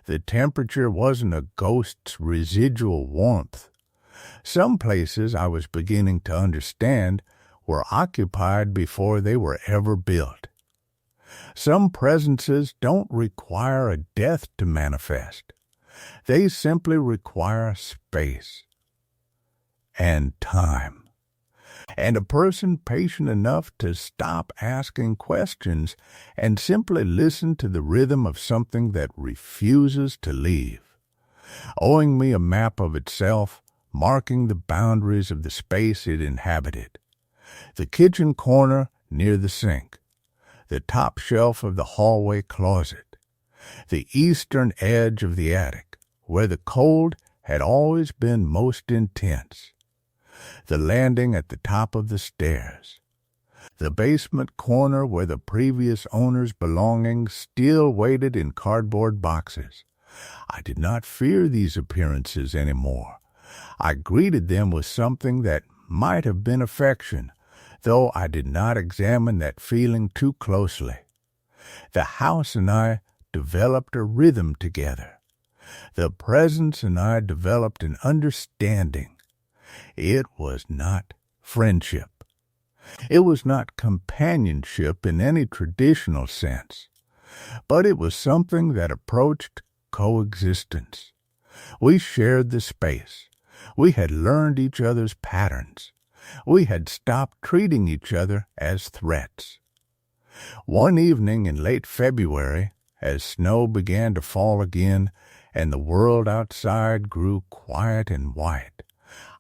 [SPEAKER 1] The temperature wasn't a ghost's residual warmth. Some places, I was beginning to understand, were occupied before they were ever built. Some presences don't require a death to manifest. They simply require space and time, and a person patient enough to stop asking questions and simply listen to the rhythm of something that refuses to leave, owing me a map of itself, marking the boundaries of the space it inhabited. The kitchen corner near the sink, the top shelf of the hallway closet, the eastern edge of the attic, where the cold had always been most intense, the landing at the top of the stairs, the basement corner where the previous owner's belongings still waited in cardboard boxes. I did not fear these appearances any more. I greeted them with something that might have been affection, though I did not examine that feeling too closely. The house and I developed a rhythm together. The presence and I developed an understanding. It was not friendship. It was not companionship in any traditional sense, but it was something that approached coexistence. We shared the space. We had learned each other's patterns. We had stopped treating each other as threats. One evening in late February, as snow began to fall again and the world outside grew quiet and white,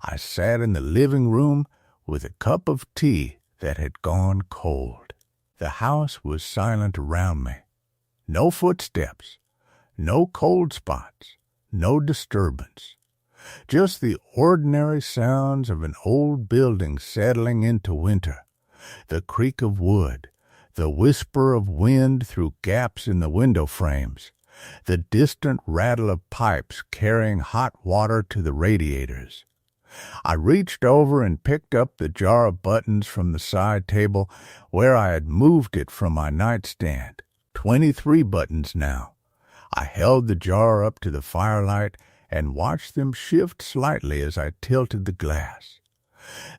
[SPEAKER 1] I sat in the living room with a cup of tea that had gone cold. The house was silent around me. No footsteps, no cold spots, no disturbance. Just the ordinary sounds of an old building settling into winter, the creak of wood, the whisper of wind through gaps in the window frames, the distant rattle of pipes carrying hot water to the radiators. I reached over and picked up the jar of buttons from the side table where I had moved it from my nightstand. 23 buttons now. I held the jar up to the firelight and watched them shift slightly as I tilted the glass.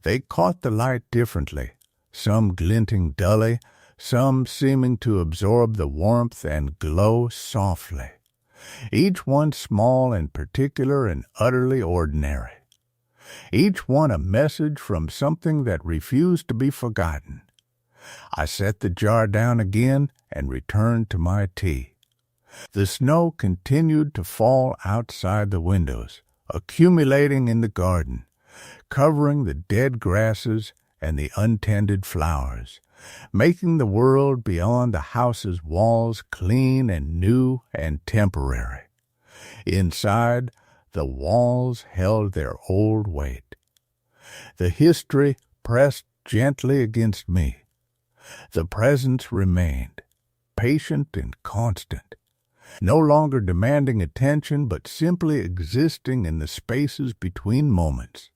[SPEAKER 1] They caught the light differently, some glinting dully, some seeming to absorb the warmth and glow softly, each one small and particular and utterly ordinary, each one a message from something that refused to be forgotten. I set the jar down again and returned to my tea. The snow continued to fall outside the windows, accumulating in the garden, covering the dead grasses and the untended flowers, making the world beyond the house's walls clean and new and temporary. Inside, the walls held their old weight. The history pressed gently against me. The presence remained, patient and constant, no longer demanding attention but simply existing in the spaces between moments,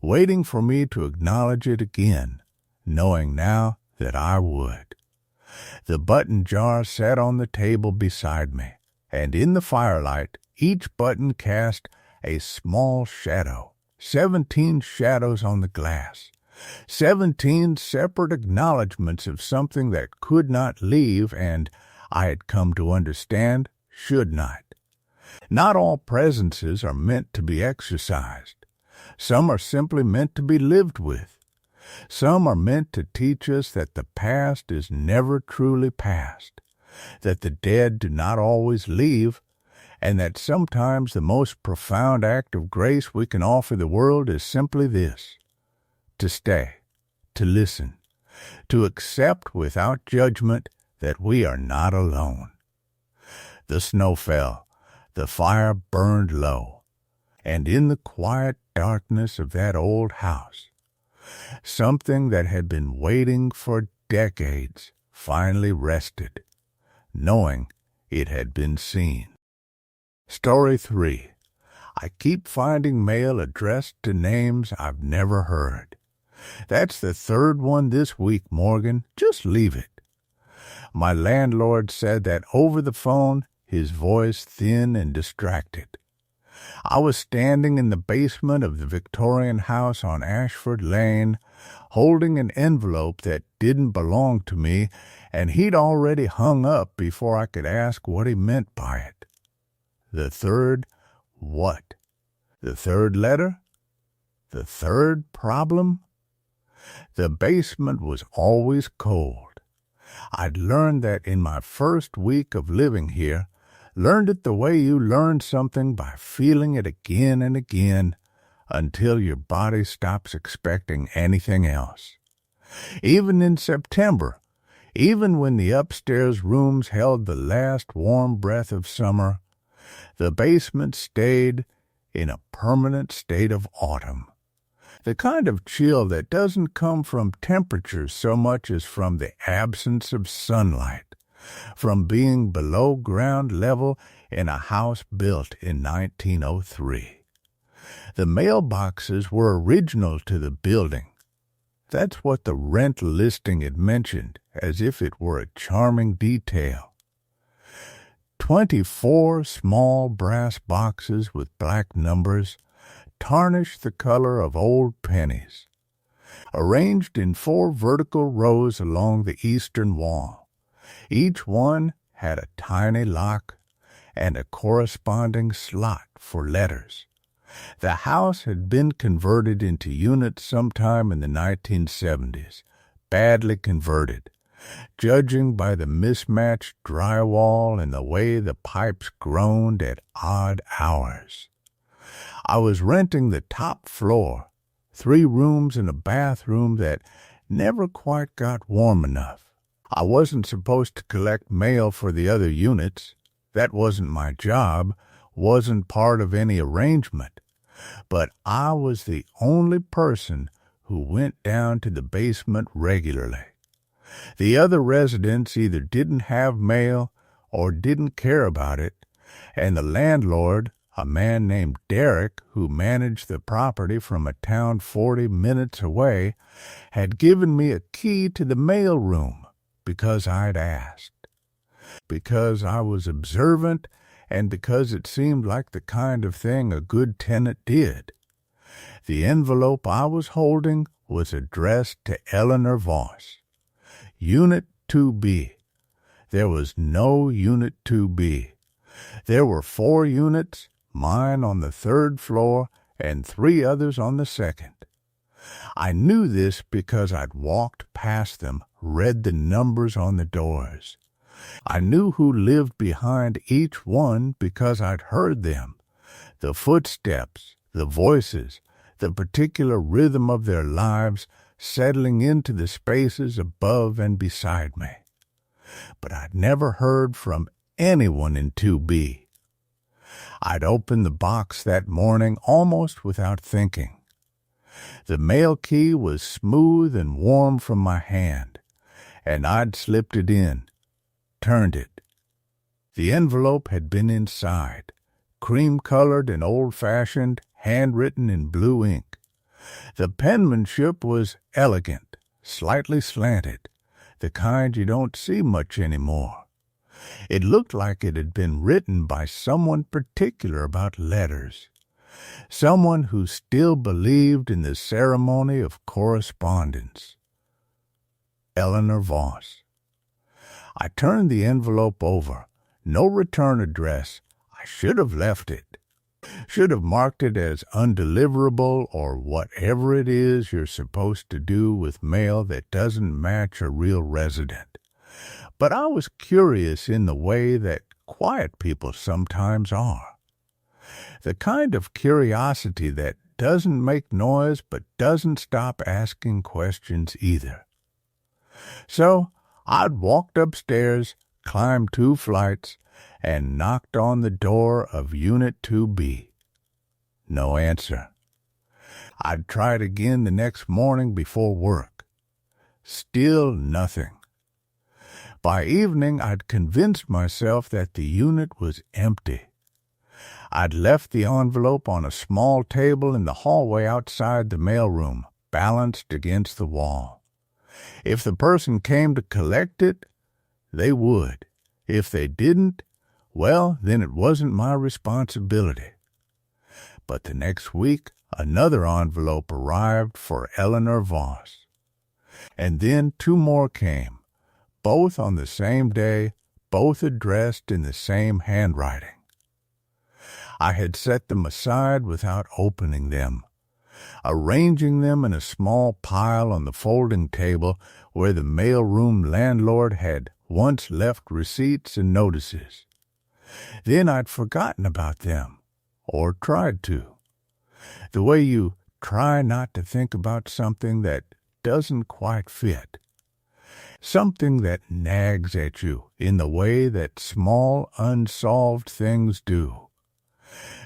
[SPEAKER 1] waiting for me to acknowledge it again, knowing now that I would. The button jar sat on the table beside me, and in the firelight each button cast a small shadow, 17 shadows on the glass, 17 separate acknowledgments of something that could not leave and, I had come to understand, should not. Not all presences are meant to be exercised. Some are simply meant to be lived with. Some are meant to teach us that the past is never truly past, that the dead do not always leave, and that sometimes the most profound act of grace we can offer the world is simply this: to stay, to listen, to accept without judgment that we are not alone. The snow fell, the fire burned low, and in the quiet darkness of that old house, something that had been waiting for decades finally rested, knowing it had been seen. Story 3. I keep finding mail addressed to names I've never heard. That's the third one this week, Morgan. Just leave it. My landlord said that over the phone, his voice thin and distracted. I was standing in the basement of the Victorian house on Ashford Lane, holding an envelope that didn't belong to me, and he'd already hung up before I could ask what he meant by it. The third what? The third letter? The third problem? The basement was always cold. I'd learned that in my first week of living here, learned it the way you learn something by feeling it again and again until your body stops expecting anything else. Even in September, even when the upstairs rooms held the last warm breath of summer, the basement stayed in a permanent state of autumn. The kind of chill that doesn't come from temperatures so much as from the absence of sunlight, from being below ground level in a house built in 1903. The mailboxes were original to the building. That's what the rent listing had mentioned, as if it were a charming detail. 24 small brass boxes with black numbers, tarnished the color of old pennies, arranged in 4 vertical rows along the eastern wall. Each one had a tiny lock and a corresponding slot for letters. The house had been converted into units sometime in the 1970s, badly converted, judging by the mismatched drywall and the way the pipes groaned at odd hours. I was renting the top floor, 3 rooms and a bathroom that never quite got warm enough. I wasn't supposed to collect mail for the other units. That wasn't my job, wasn't part of any arrangement. But I was the only person who went down to the basement regularly. The other residents either didn't have mail or didn't care about it, and the landlord, a man named Derek, who managed the property from a town 40 minutes away, had given me a key to the mail room because I'd asked, because I was observant, and because it seemed like the kind of thing a good tenant did. The envelope I was holding was addressed to Eleanor Voss. Unit 2B. There was no Unit 2B. There were 4 units, mine on the 3rd floor and 3 others on the 2nd. I knew this because I'd walked past them, read the numbers on the doors. I knew who lived behind each one because I'd heard them, the footsteps, the voices, the particular rhythm of their lives settling into the spaces above and beside me. But I'd never heard from anyone in 2B. I'd opened the box that morning almost without thinking. The mail key was smooth and warm from my hand, and I'd slipped it in, turned it. The envelope had been inside, cream-colored and old-fashioned, handwritten in blue ink. The penmanship was elegant, slightly slanted, the kind you don't see much anymore. It looked like it had been written by someone particular about letters, someone who still believed in the ceremony of correspondence. Eleanor Voss. I turned the envelope over. No return address. I should have left it. Should have marked it as undeliverable or whatever it is you're supposed to do with mail that doesn't match a real resident. But I was curious in the way that quiet people sometimes are. The kind of curiosity that doesn't make noise but doesn't stop asking questions either. So I'd walked upstairs, climbed 2 flights, and knocked on the door of Unit 2B. No answer. I'd tried again the next morning before work. Still nothing. By evening, I'd convinced myself that the unit was empty. I'd left the envelope on a small table in the hallway outside the mailroom, balanced against the wall. If the person came to collect it, they would. If they didn't, well, then it wasn't my responsibility. But the next week, another envelope arrived for Eleanor Voss. And then 2 more came, both on the same day, both addressed in the same handwriting. I had set them aside without opening them, arranging them in a small pile on the folding table where the mailroom landlord had once left receipts and notices. Then I'd forgotten about them, or tried to. The way you try not to think about something that doesn't quite fit. Something that nags at you in the way that small, unsolved things do.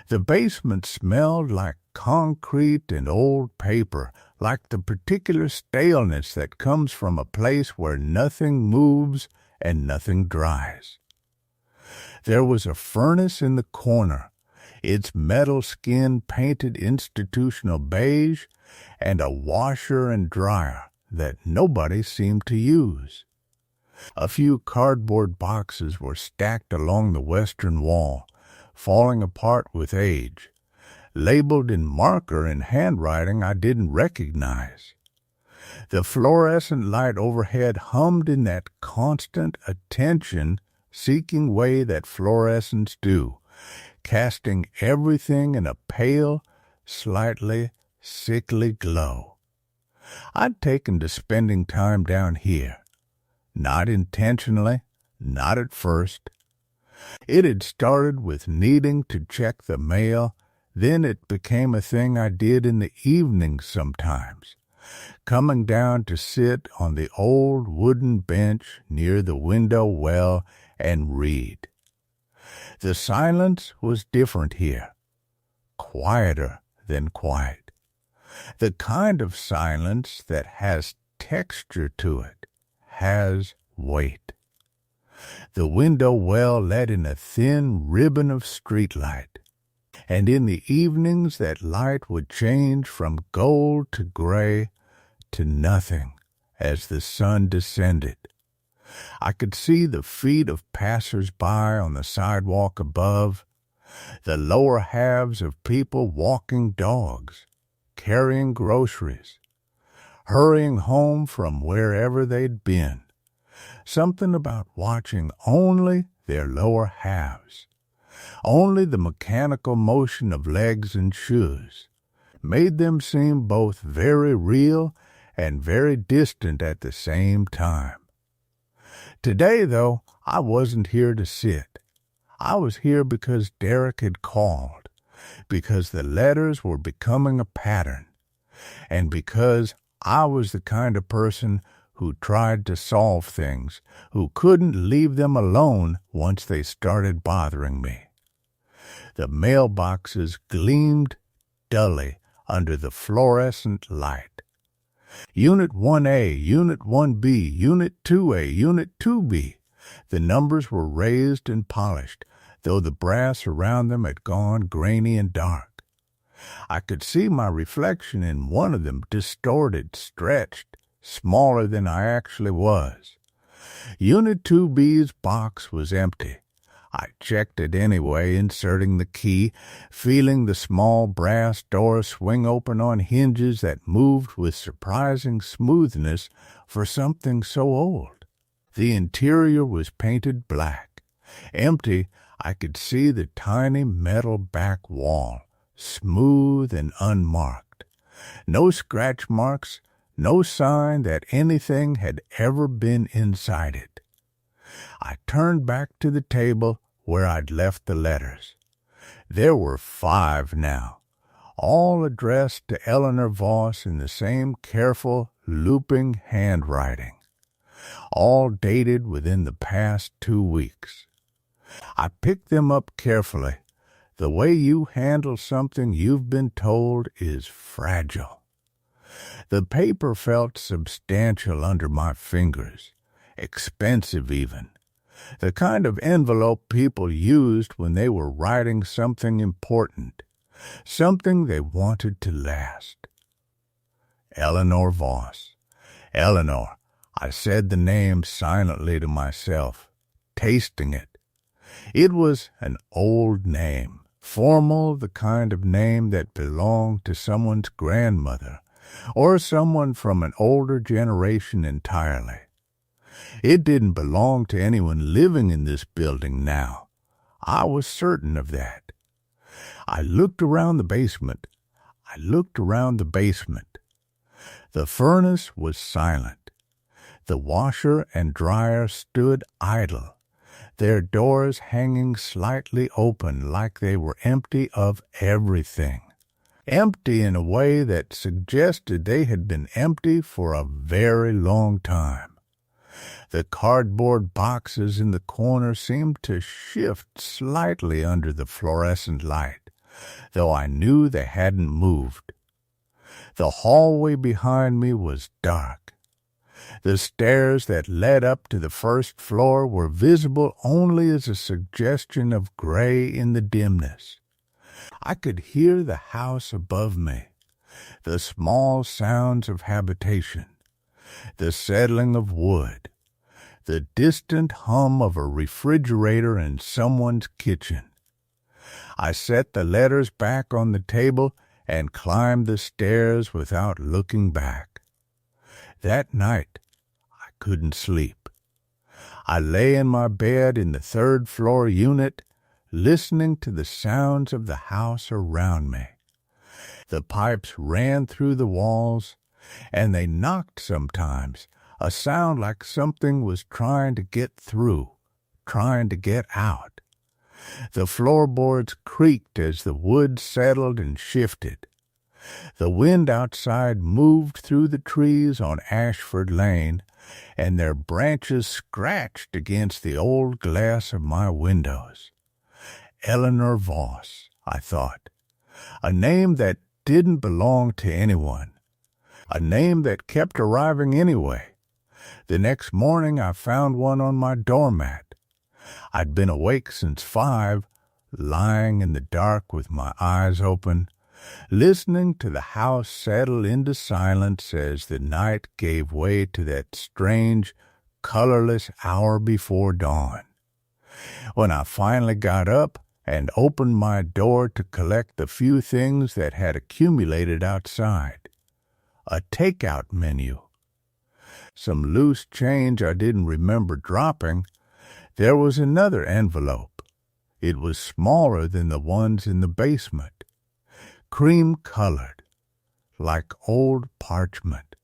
[SPEAKER 1] The basement smelled like concrete and old paper, like the particular staleness that comes from a place where nothing moves and nothing dries. There was a furnace in the corner, its metal skin painted institutional beige, and a washer and dryer that nobody seemed to use. A few cardboard boxes were stacked along the western wall, falling apart with age, labeled in marker and handwriting I didn't recognize. The fluorescent light overhead hummed in that constant attention-seeking way that fluorescents do, casting everything in a pale, slightly sickly glow. I'd taken to spending time down here. Not intentionally, not at first. It had started with needing to check the mail, then it became a thing I did in the evenings sometimes, coming down to sit on the old wooden bench near the window well and read. The silence was different here, quieter than quiet. The kind of silence that has texture to it, has weight. The window well let in a thin ribbon of streetlight, and in the evenings that light would change from gold to gray to nothing as the sun descended. I could see the feet of passers-by on the sidewalk above, the lower halves of people walking dogs, carrying groceries, hurrying home from wherever they'd been. Something about watching only their lower halves, only the mechanical motion of legs and shoes, made them seem both very real and very distant at the same time. Today, though, I wasn't here to sit. I was here because Derek had called, because the letters were becoming a pattern, and because I was the kind of person who tried to solve things, who couldn't leave them alone once they started bothering me. The mailboxes gleamed dully under the fluorescent light. Unit 1A, Unit 1B, Unit 2A, Unit 2B. The numbers were raised and polished, though the brass around them had gone grainy and dark. I could see my reflection in one of them, distorted, stretched, smaller than I actually was. Unit 2B's box was empty. I checked it anyway, inserting the key, feeling the small brass door swing open on hinges that moved with surprising smoothness for something so old. The interior was painted black. Empty, I could see the tiny metal back wall, smooth and unmarked. No scratch marks, no sign that anything had ever been inside it. I turned back to the table where I'd left the letters. There were 5 now, all addressed to Eleanor Voss in the same careful, looping handwriting, all dated within the past 2 weeks. I picked them up carefully. The way you handle something you've been told is fragile. The paper felt substantial under my fingers, expensive even. The kind of envelope people used when they were writing something important, something they wanted to last. Eleanor Voss. Eleanor. I said the name silently to myself, tasting it. It was an old name, formal, the kind of name that belonged to someone's grandmother, or someone from an older generation entirely. It didn't belong to anyone living in this building now. I was certain of that. I looked around the basement. The furnace was silent. The washer and dryer stood idle, their doors hanging slightly open like they were empty of everything. Empty in a way that suggested they had been empty for a very long time. The cardboard boxes in the corner seemed to shift slightly under the fluorescent light, though I knew they hadn't moved. The hallway behind me was dark. The stairs that led up to the first floor were visible only as a suggestion of gray in the dimness. I could hear the house above me, the small sounds of habitation, the settling of wood, the distant hum of a refrigerator in someone's kitchen. I set the letters back on the table and climbed the stairs without looking back. That night, I couldn't sleep. I lay in my bed in the 3rd floor unit, listening to the sounds of the house around me. The pipes ran through the walls, and they knocked sometimes, a sound like something was trying to get through, trying to get out. The floorboards creaked as the wood settled and shifted. The wind outside moved through the trees on Ashford Lane, and their branches scratched against the old glass of my windows. Eleanor Voss, I thought. A name that didn't belong to anyone. A name that kept arriving anyway. The next morning I found one on my doormat. I'd been awake since 5, lying in the dark with my eyes open, listening to the house settle into silence as the night gave way to that strange, colorless hour before dawn. When I finally got up and opened my door to collect the few things that had accumulated outside. A takeout menu. Some loose change I didn't remember dropping. There was another envelope. It was smaller than the ones in the basement. Cream-colored, like old parchment.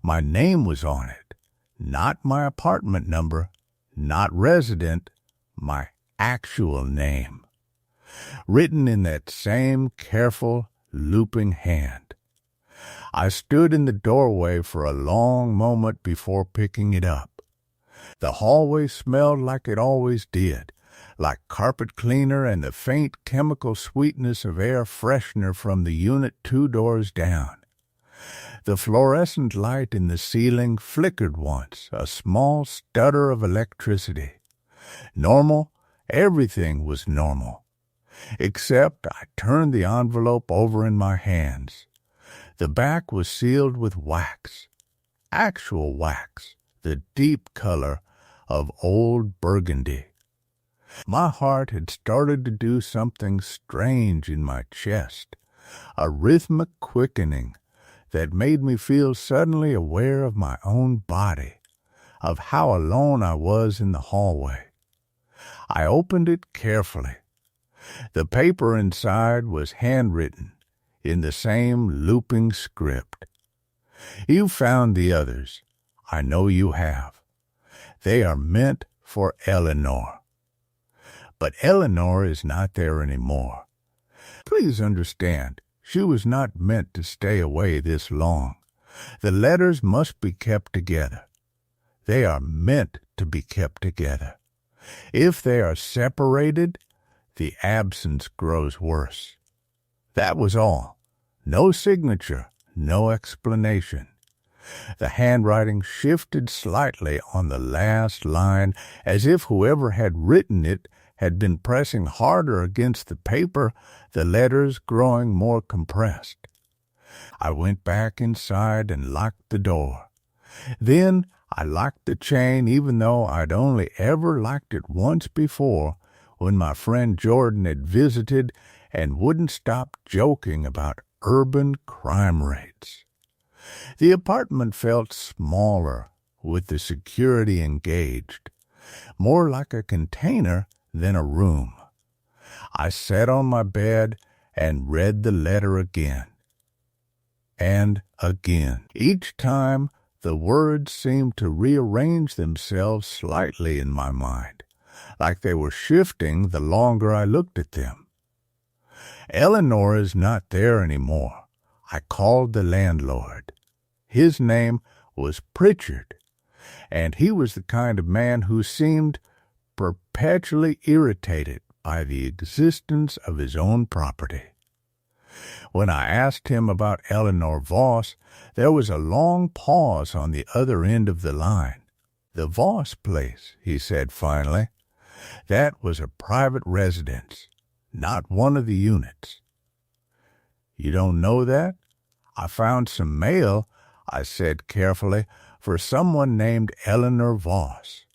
[SPEAKER 1] My name was on it, not my apartment number, not resident, my actual name, written in that same careful, looping hand. I stood in the doorway for a long moment before picking it up. The hallway smelled like it always did, like carpet cleaner and the faint chemical sweetness of air freshener from the unit 2 doors down. The fluorescent light in the ceiling flickered once, a small stutter of electricity. Normal, everything was normal. Except I turned the envelope over in my hands. The back was sealed with wax, actual wax, the deep color of old burgundy. My heart had started to do something strange in my chest, a rhythmic quickening that made me feel suddenly aware of my own body, of how alone I was in the hallway. I opened it carefully. The paper inside was handwritten in the same looping script. You found the others. I know you have. They are meant for Eleanor. But Eleanor is not there anymore. Please understand, she was not meant to stay away this long. The letters must be kept together. They are meant to be kept together. If they are separated, the absence grows worse. That was all. No signature, no explanation. The handwriting shifted slightly on the last line, as if whoever had written it had been pressing harder against the paper, the letters growing more compressed. I went back inside and locked the door. Then I locked the chain, even though I'd only ever locked it once before, when my friend Jordan had visited and wouldn't stop joking about urban crime rates. The apartment felt smaller, with the security engaged, more like a container than a room. I sat on my bed and read the letter again. And again. Each time, the words seemed to rearrange themselves slightly in my mind, like they were shifting the longer I looked at them. Eleanor is not there anymore. I called the landlord. His name was Pritchard, and he was the kind of man who seemed perpetually irritated by the existence of his own property. When I asked him about Eleanor Voss, there was a long pause on the other end of the line. The Voss place, he said finally. That was a private residence, not one of the units. You don't know that? I found some mail, I said carefully, for someone named Eleanor Voss.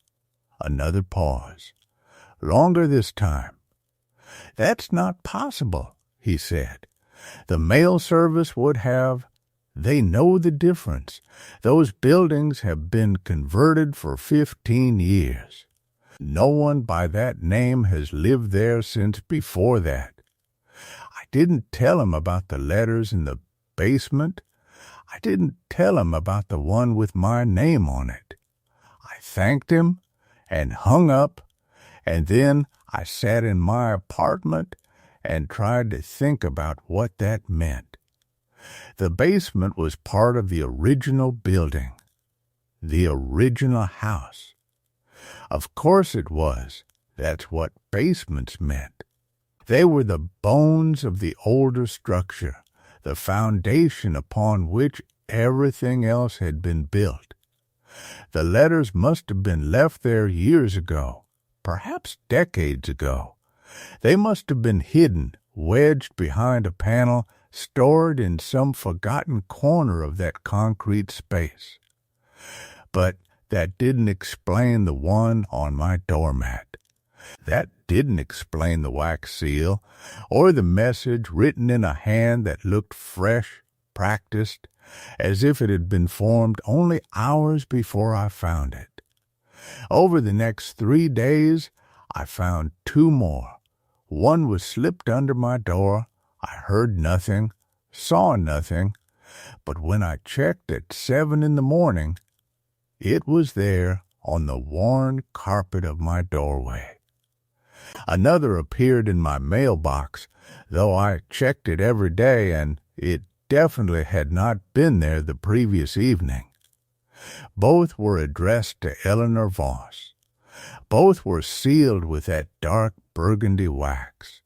[SPEAKER 1] Another pause. Longer this time. That's not possible, he said. The mail service would have. They know the difference. Those buildings have been converted for 15 years. No one by that name has lived there since before that. I didn't tell him about the letters in the basement. I didn't tell him about the one with my name on it. I thanked him and hung up, and then I sat in my apartment and tried to think about what that meant. The basement was part of the original building, the original house. Of course it was. That's what basements meant. They were the bones of the older structure, the foundation upon which everything else had been built. The letters must have been left there years ago, perhaps decades ago. They must have been hidden, wedged behind a panel, stored in some forgotten corner of that concrete space. But that didn't explain the one on my doormat. That didn't explain the wax seal, or the message written in a hand that looked fresh, practiced, as if it had been formed only hours before I found it. Over the next 3 days, I found 2 more. One was slipped under my door. I heard nothing, saw nothing, but when I checked at 7 in the morning, it was there on the worn carpet of my doorway. Another appeared in my mailbox, though I checked it every day, and it definitely had not been there the previous evening. Both were addressed to Eleanor Voss. Both were sealed with that dark burgundy wax.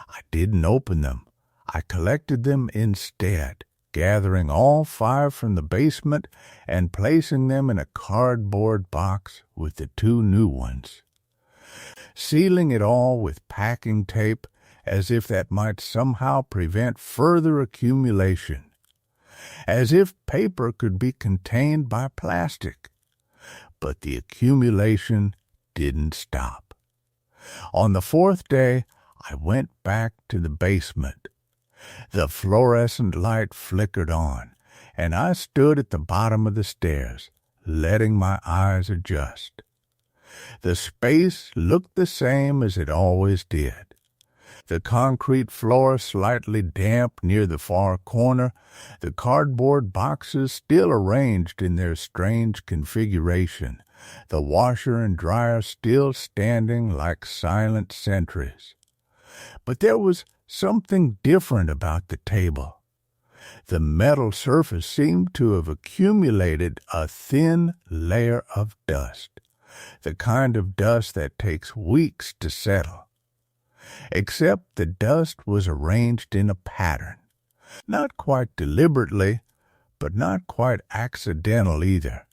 [SPEAKER 1] I didn't open them. I collected them instead, gathering all 5 from the basement and placing them in a cardboard box with the 2 new ones, sealing it all with packing tape as if that might somehow prevent further accumulation, as if paper could be contained by plastic. But the accumulation didn't stop. On the 4th day, I went back to the basement. The fluorescent light flickered on, and I stood at the bottom of the stairs, letting my eyes adjust. The space looked the same as it always did. The concrete floor slightly damp near the far corner, the cardboard boxes still arranged in their strange configuration, the washer and dryer still standing like silent sentries. But there was something different about the table. The metal surface seemed to have accumulated a thin layer of dust, the kind of dust that takes weeks to settle. Except the dust was arranged in a pattern, not quite deliberately, but not quite accidental either.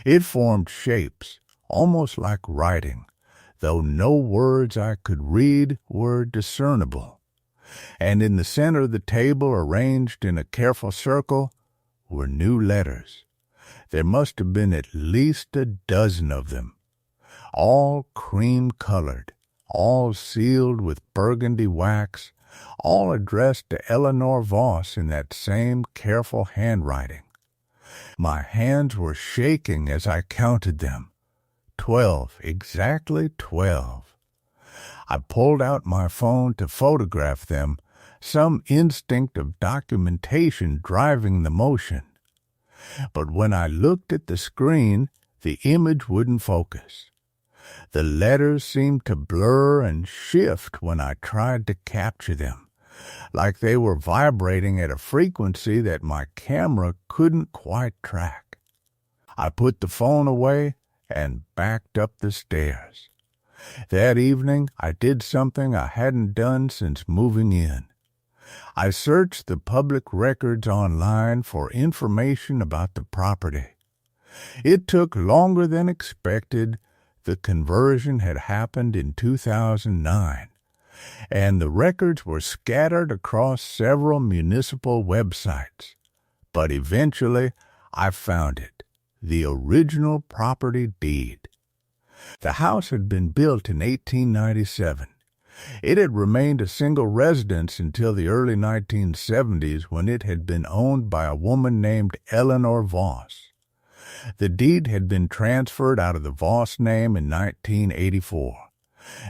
[SPEAKER 1] It formed shapes, almost like writing, though no words I could read were discernible. And in the center of the table, arranged in a careful circle, were new letters. There must have been at least a dozen of them, all cream-colored, all sealed with burgundy wax, all addressed to Eleanor Voss in that same careful handwriting. My hands were shaking as I counted them. 12, exactly 12. I pulled out my phone to photograph them, some instinct of documentation driving the motion. But when I looked at the screen, the image wouldn't focus. The letters seemed to blur and shift when I tried to capture them, like they were vibrating at a frequency that my camera couldn't quite track. I put the phone away and backed up the stairs. That evening, I did something I hadn't done since moving in. I searched the public records online for information about the property. It took longer than expected. The conversion had happened in 2009, and the records were scattered across several municipal websites. But eventually, I found it, the original property deed. The house had been built in 1897. It had remained a single residence until the early 1970s, when it had been owned by a woman named Eleanor Voss. The deed had been transferred out of the Voss name in 1984.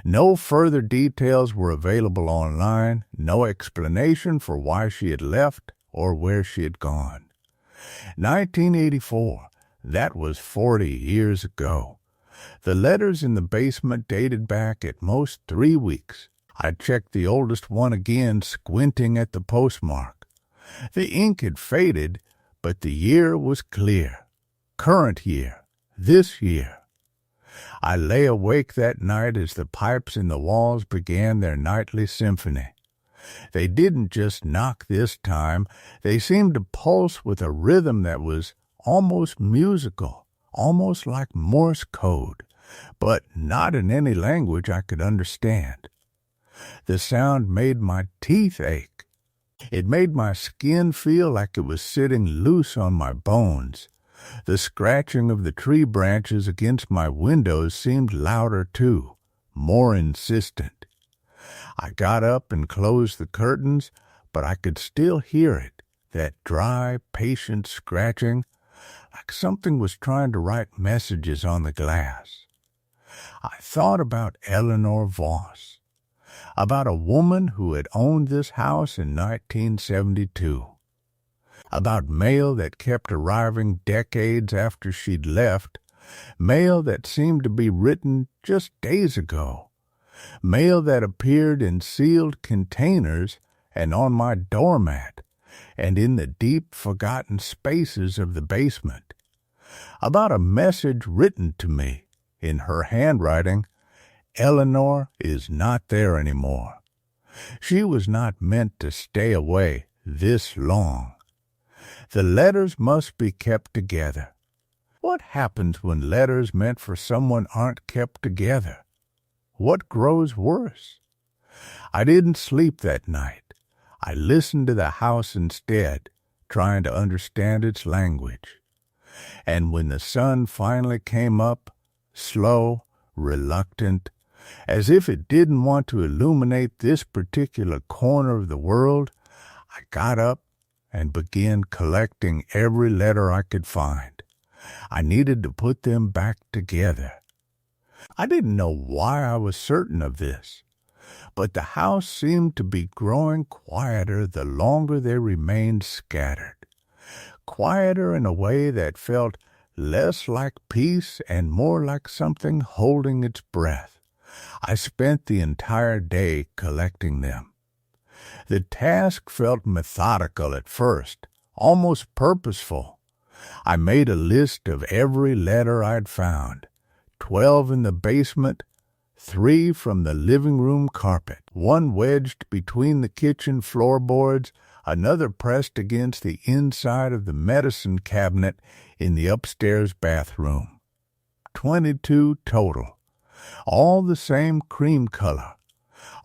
[SPEAKER 1] No further details were available online, no explanation for why she had left or where she had gone. 1984, that was 40 years ago. The letters in the basement dated back at most 3 weeks. I checked the oldest one again, squinting at the postmark. The ink had faded, but the year was clear. Current year. This year. I lay awake that night as the pipes in the walls began their nightly symphony. They didn't just knock this time. They seemed to pulse with a rhythm that was almost musical, almost like Morse code, but not in any language I could understand. The sound made my teeth ache. It made my skin feel like it was sitting loose on my bones. The scratching of the tree branches against my windows seemed louder too, more insistent. I got up and closed the curtains, but I could still hear it, that dry, patient scratching, like something was trying to write messages on the glass. I thought about Eleanor Voss, about a woman who had owned this house in 1972, about mail that kept arriving decades after she'd left, Mail that seemed to be written just days ago. Mail that appeared in sealed containers and on my doormat and in the deep forgotten spaces of the basement. About a message written to me in her handwriting, Eleanor is not there anymore. She was not meant to stay away this long. The letters must be kept together. What happens when letters meant for someone aren't kept together? What grows worse? I didn't sleep that night. I listened to the house instead, trying to understand its language. And when the sun finally came up, slow, reluctant, as if it didn't want to illuminate this particular corner of the world, I got up and began collecting every letter I could find. I needed to put them back together. I didn't know why I was certain of this, but the house seemed to be growing quieter the longer they remained scattered. Quieter in a way that felt less like peace and more like something holding its breath. I spent the entire day collecting them. The task felt methodical at first, almost purposeful. I made a list of every letter I'd found, 12 in the basement, 3 from the living room carpet, 1 wedged between the kitchen floorboards, another pressed against the inside of the medicine cabinet in the upstairs bathroom. 22 total, all the same cream color,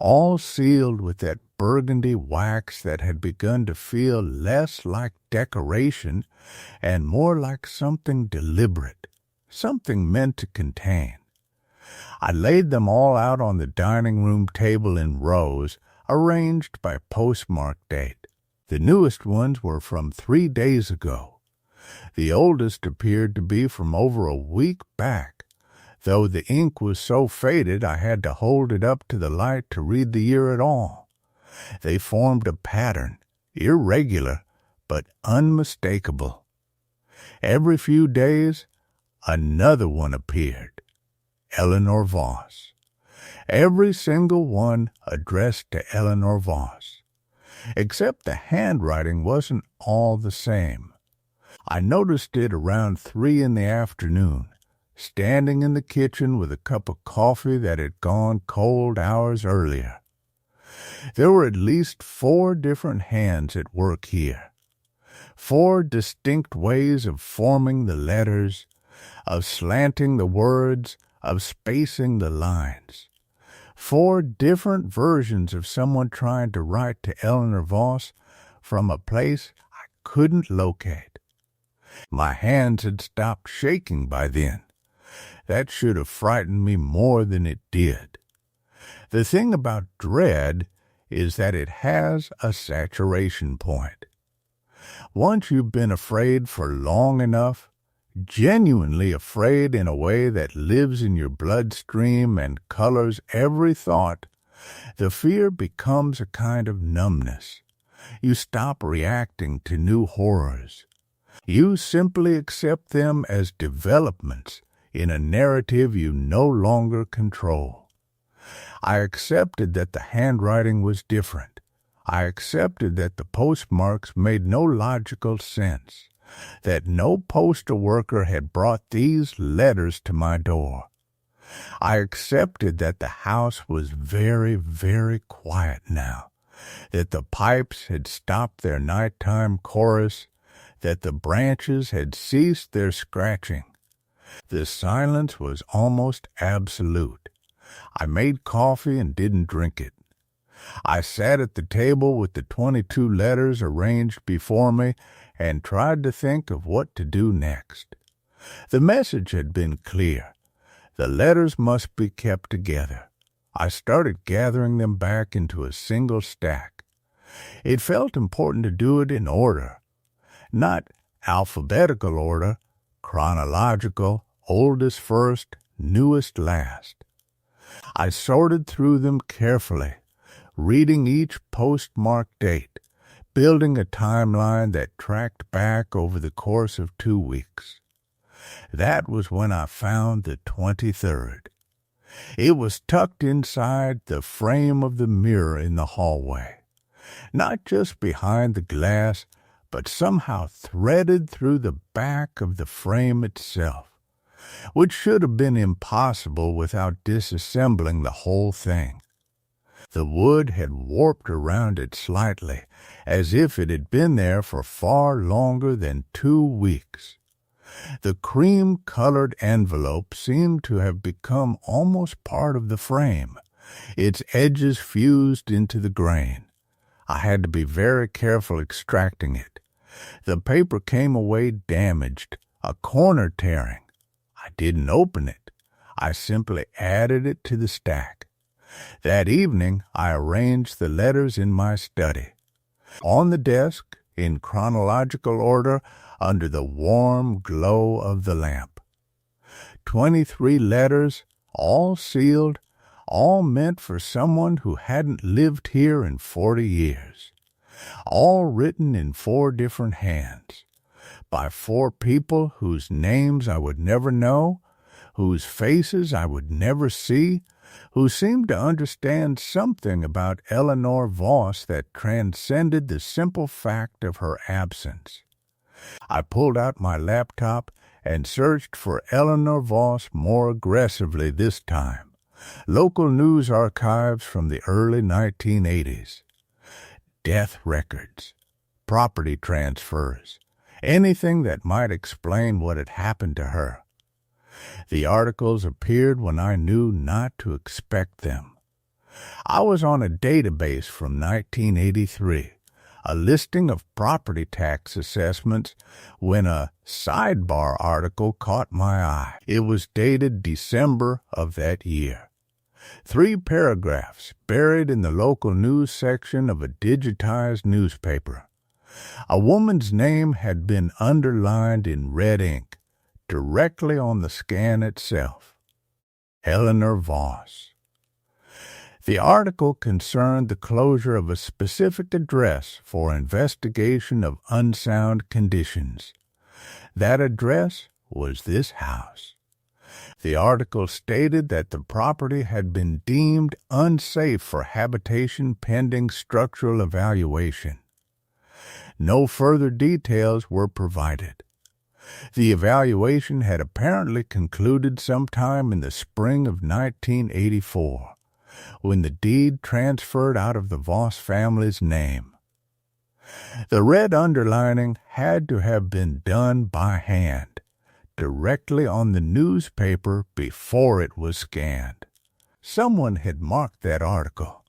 [SPEAKER 1] all sealed with that burgundy wax that had begun to feel less like decoration and more like something deliberate, something meant to contain. I laid them all out on the dining room table in rows, arranged by postmark date. The newest ones were from 3 days ago. The oldest appeared to be from over a week back, though the ink was so faded I had to hold it up to the light to read the year at all. They formed a pattern, irregular but unmistakable. Every few days, another one appeared. Eleanor Voss. Every single one addressed to Eleanor Voss. Except the handwriting wasn't all the same. I noticed it around 3 in the afternoon, standing in the kitchen with a cup of coffee that had gone cold hours earlier. There were at least 4 different hands at work here. 4 distinct ways of forming the letters, of slanting the words, of spacing the lines. 4 different versions of someone trying to write to Eleanor Voss from a place I couldn't locate. My hands had stopped shaking by then. That should have frightened me more than it did. The thing about dread is that it has a saturation point. Once you've been afraid for long enough, genuinely afraid in a way that lives in your bloodstream and colors every thought, the fear becomes a kind of numbness. You stop reacting to new horrors. You simply accept them as developments in a narrative you no longer control. I accepted that the handwriting was different. I accepted that the postmarks made no logical sense, that no postal worker had brought these letters to my door. I accepted that the house was very, very quiet now, that the pipes had stopped their nighttime chorus, that the branches had ceased their scratching. The silence was almost absolute. I made coffee and didn't drink it. I sat at the table with the 22 letters arranged before me and tried to think of what to do next. The message had been clear. The letters must be kept together. I started gathering them back into a single stack. It felt important to do it in order. Not alphabetical order, chronological, oldest first, newest last. I sorted through them carefully, reading each postmark date, building a timeline that tracked back over the course of 2 weeks. That was when I found the 23rd. It was tucked inside the frame of the mirror in the hallway, not just behind the glass, but somehow threaded through the back of the frame itself, which should have been impossible without disassembling the whole thing. The wood had warped around it slightly, as if it had been there for far longer than 2 weeks. The cream-colored envelope seemed to have become almost part of the frame, its edges fused into the grain. I had to be very careful extracting it. The paper came away damaged, a corner tearing. I didn't open it. I simply added it to the stack. That evening, I arranged the letters in my study. On the desk, in chronological order, under the warm glow of the lamp. 23 letters, all sealed, all meant for someone who hadn't lived here in 40 years. All written in 4 different hands, by 4 people whose names I would never know, whose faces I would never see, who seemed to understand something about Eleanor Voss that transcended the simple fact of her absence. I pulled out my laptop and searched for Eleanor Voss more aggressively this time. Local news archives from the early 1980s. Death records, property transfers, anything that might explain what had happened to her. The articles appeared when I knew not to expect them. I was on a database from 1983, a listing of property tax assessments, when a sidebar article caught my eye. It was dated December of that year. 3 paragraphs buried in the local news section of a digitized newspaper. A woman's name had been underlined in red ink, directly on the scan itself. Eleanor Voss. The article concerned the closure of a specific address for investigation of unsound conditions. That address was this house. The article stated that the property had been deemed unsafe for habitation pending structural evaluation. No further details were provided. The evaluation had apparently concluded sometime in the spring of 1984, when the deed transferred out of the Voss family's name. The red underlining had to have been done by hand, directly on the newspaper before it was scanned. Someone had marked that article.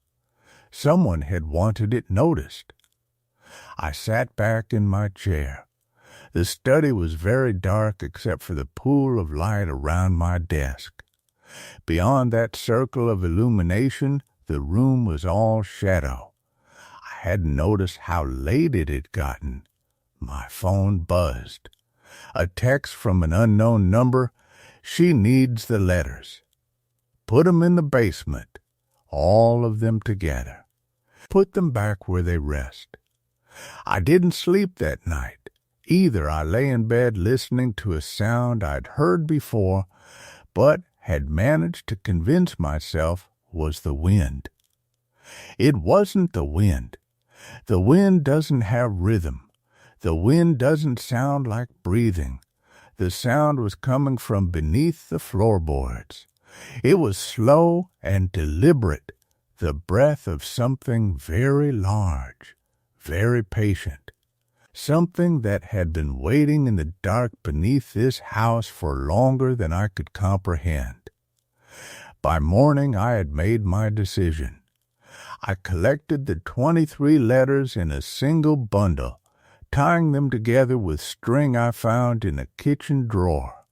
[SPEAKER 1] Someone had wanted it noticed. I sat back in my chair. The study was very dark except for the pool of light around my desk. Beyond that circle of illumination, the room was all shadow. I hadn't noticed how late it had gotten. My phone buzzed. A text from an unknown number. She needs the letters. Put them in the basement, all of them together. Put them back where they rest. I didn't sleep that night. Either I lay in bed listening to a sound I'd heard before, but had managed to convince myself was the wind. It wasn't the wind. The wind doesn't have rhythm. The wind doesn't sound like breathing. The sound was coming from beneath the floorboards. It was slow and deliberate, the breath of something very large, very patient. Something that had been waiting in the dark beneath this house for longer than I could comprehend. By morning I had made my decision. I collected the 23 letters in a single bundle, tying them together with string I found in a kitchen drawer.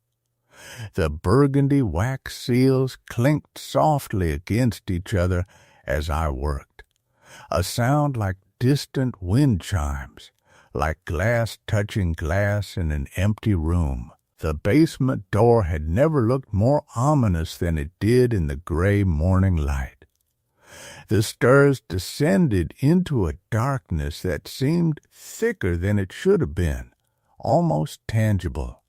[SPEAKER 1] The burgundy wax seals clinked softly against each other as I worked, a sound like distant wind chimes, like glass touching glass in an empty room. The basement door had never looked more ominous than it did in the gray morning light. The stairs descended into a darkness that seemed thicker than it should have been, almost tangible.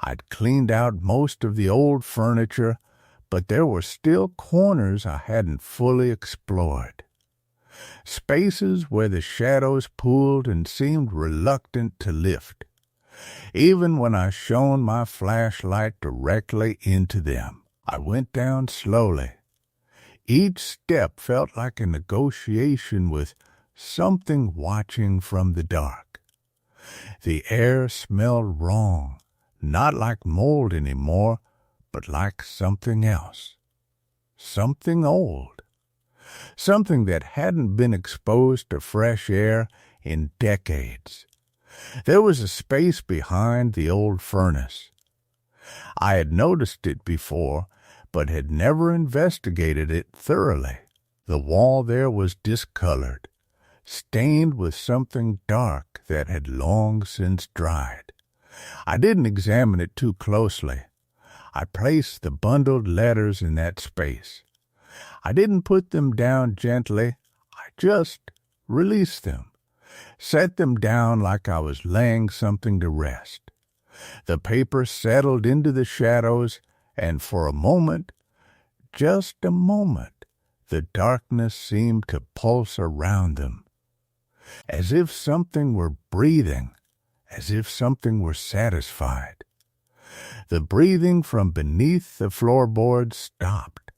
[SPEAKER 1] I'd cleaned out most of the old furniture, but there were still corners I hadn't fully explored. Spaces where the shadows pooled and seemed reluctant to lift, even when I shone my flashlight directly into them. I went down slowly. Each step felt like a negotiation with something watching from the dark. The air smelled wrong, not like mold anymore, but like something else. Something old. Something that hadn't been exposed to fresh air in decades. There was a space behind the old furnace. I had noticed it before, but had never investigated it thoroughly. The wall there was discolored, stained with something dark that had long since dried. I didn't examine it too closely. I placed the bundled letters in that space. I didn't put them down gently. I just released them, set them down like I was laying something to rest. The paper settled into the shadows, and for a moment, just a moment, the darkness seemed to pulse around them, as if something were breathing, as if something were satisfied. The breathing from beneath the floorboards stopped.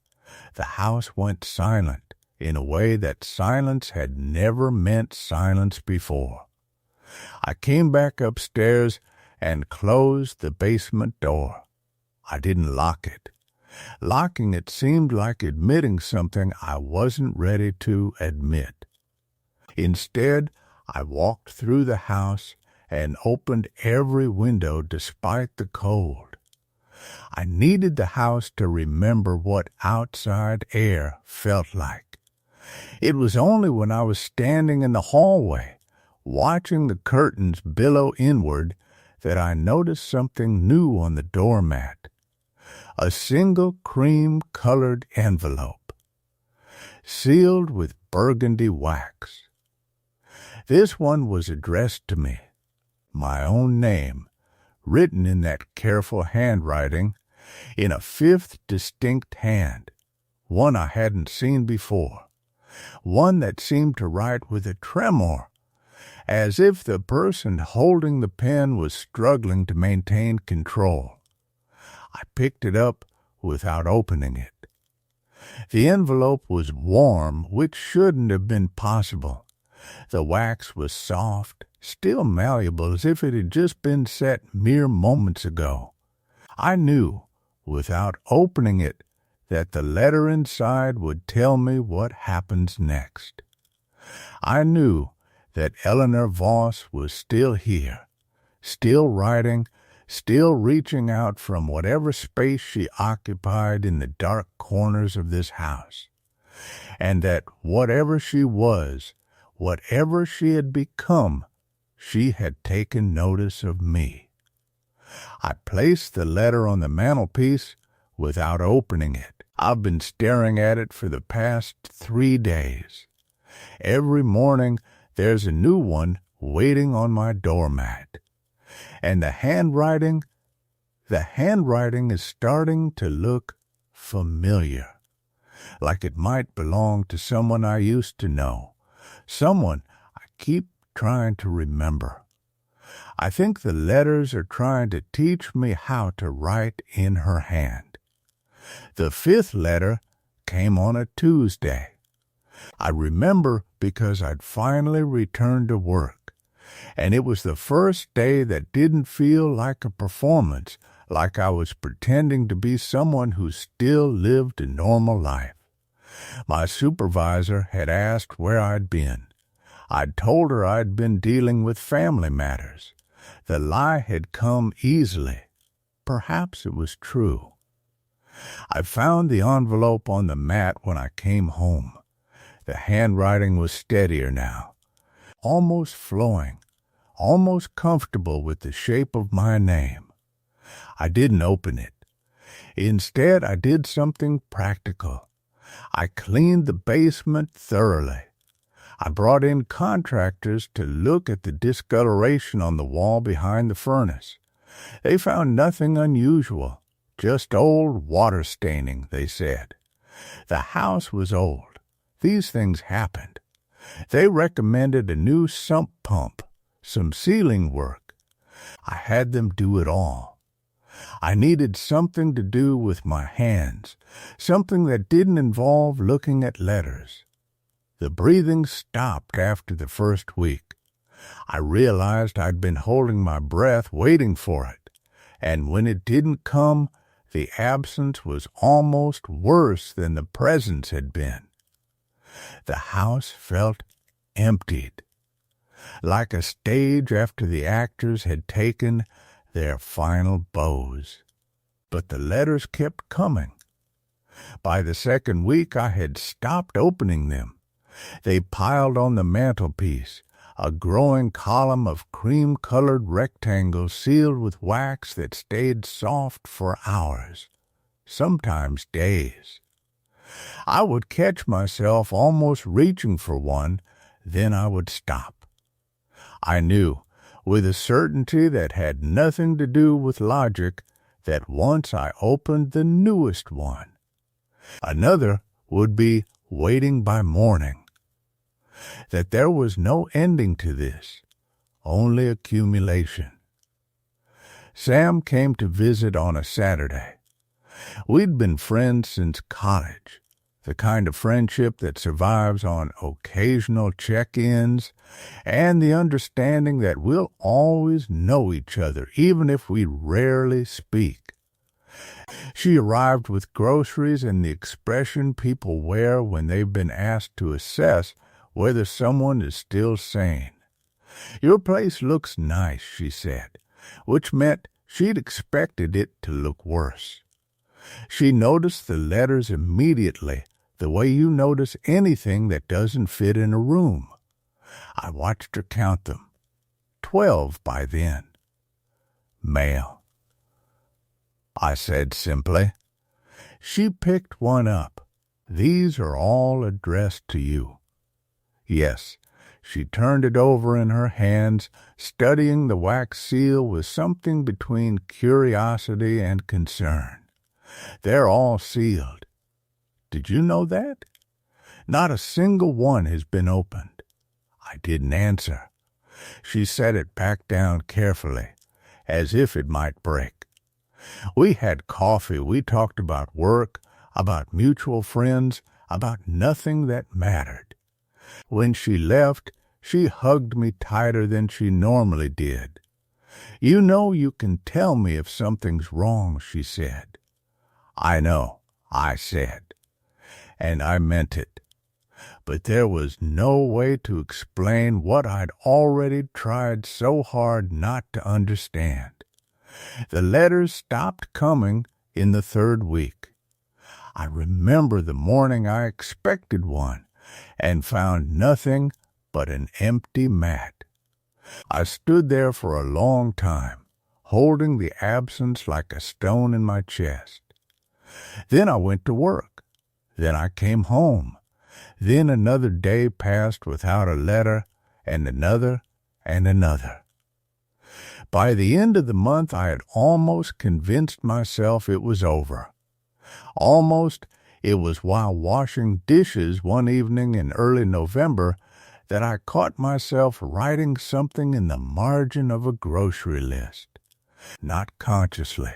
[SPEAKER 1] The house went silent in a way that silence had never meant silence before. I came back upstairs and closed the basement door. I didn't lock it. Locking it seemed like admitting something I wasn't ready to admit. Instead, I walked through the house and opened every window despite the cold. I needed the house to remember what outside air felt like. It was only when I was standing in the hallway, watching the curtains billow inward, that I noticed something new on the doormat. A single cream-colored envelope, sealed with burgundy wax. This one was addressed to me, my own name, written in that careful handwriting, in a fifth distinct hand, one I hadn't seen before, one that seemed to write with a tremor, as if the person holding the pen was struggling to maintain control. I picked it up without opening it. The envelope was warm, which shouldn't have been possible. The wax was soft, still malleable as if it had just been set mere moments ago. I knew, without opening it, that the letter inside would tell me what happens next. I knew that Eleanor Voss was still here, still writing, still reaching out from whatever space she occupied in the dark corners of this house, and that whatever she was, whatever she had become, she had taken notice of me. I placed the letter on the mantelpiece without opening it. I've been staring at it for the past 3 days. Every morning there's a new one waiting on my doormat. And the handwriting is starting to look familiar, like it might belong to someone I used to know, someone I keep trying to remember. I think the letters are trying to teach me how to write in her hand. The 5th letter came on a Tuesday. I remember because I'd finally returned to work, and it was the first day that didn't feel like a performance, like I was pretending to be someone who still lived a normal life. My supervisor had asked where I'd been. I'd told her I'd been dealing with family matters. The lie had come easily. Perhaps it was true. I found the envelope on the mat when I came home. The handwriting was steadier now, almost flowing, almost comfortable with the shape of my name. I didn't open it. Instead, I did something practical. I cleaned the basement thoroughly. I brought in contractors to look at the discoloration on the wall behind the furnace. They found nothing unusual, just old water staining, they said. The house was old. These things happened. They recommended a new sump pump, some ceiling work. I had them do it all. I needed something to do with my hands, something that didn't involve looking at letters. The breathing stopped after the first week. I realized I'd been holding my breath waiting for it, and when it didn't come, the absence was almost worse than the presence had been. The house felt emptied, like a stage after the actors had taken their final bows. But the letters kept coming. By the second week, I had stopped opening them. They piled on the mantelpiece, a growing column of cream-colored rectangles sealed with wax that stayed soft for hours, sometimes days. I would catch myself almost reaching for one, then I would stop. I knew, with a certainty that had nothing to do with logic, that once I opened the newest one, another would be waiting by morning. That there was no ending to this, only accumulation. Sam came to visit on a Saturday. We'd been friends since college, the kind of friendship that survives on occasional check-ins and the understanding that we'll always know each other, even if we rarely speak. She arrived with groceries and the expression people wear when they've been asked to assess whether someone is still sane. "Your place looks nice," she said, which meant she'd expected it to look worse. She noticed the letters immediately, the way you notice anything that doesn't fit in a room. I watched her count them. 12 by then. "Mail," I said simply. She picked one up. "These are all addressed to you." Yes, she turned it over in her hands, studying the wax seal with something between curiosity and concern. "They're all sealed. Did you know that? Not a single one has been opened." I didn't answer. She set it back down carefully, as if it might break. We had coffee. We talked about work, about mutual friends, about nothing that mattered. When she left, she hugged me tighter than she normally did. "You know you can tell me if something's wrong," she said. "I know," I said, and I meant it. But there was no way to explain what I'd already tried so hard not to understand. The letters stopped coming in the third week. I remember the morning I expected one and found nothing but an empty mat. I stood there for a long time, holding the absence like a stone in my chest. Then I went to work. Then I came home. Then another day passed without a letter, and another, and another. By the end of the month, I had almost convinced myself it was over. Almost. It was while washing dishes one evening in early November that I caught myself writing something in the margin of a grocery list. Not consciously.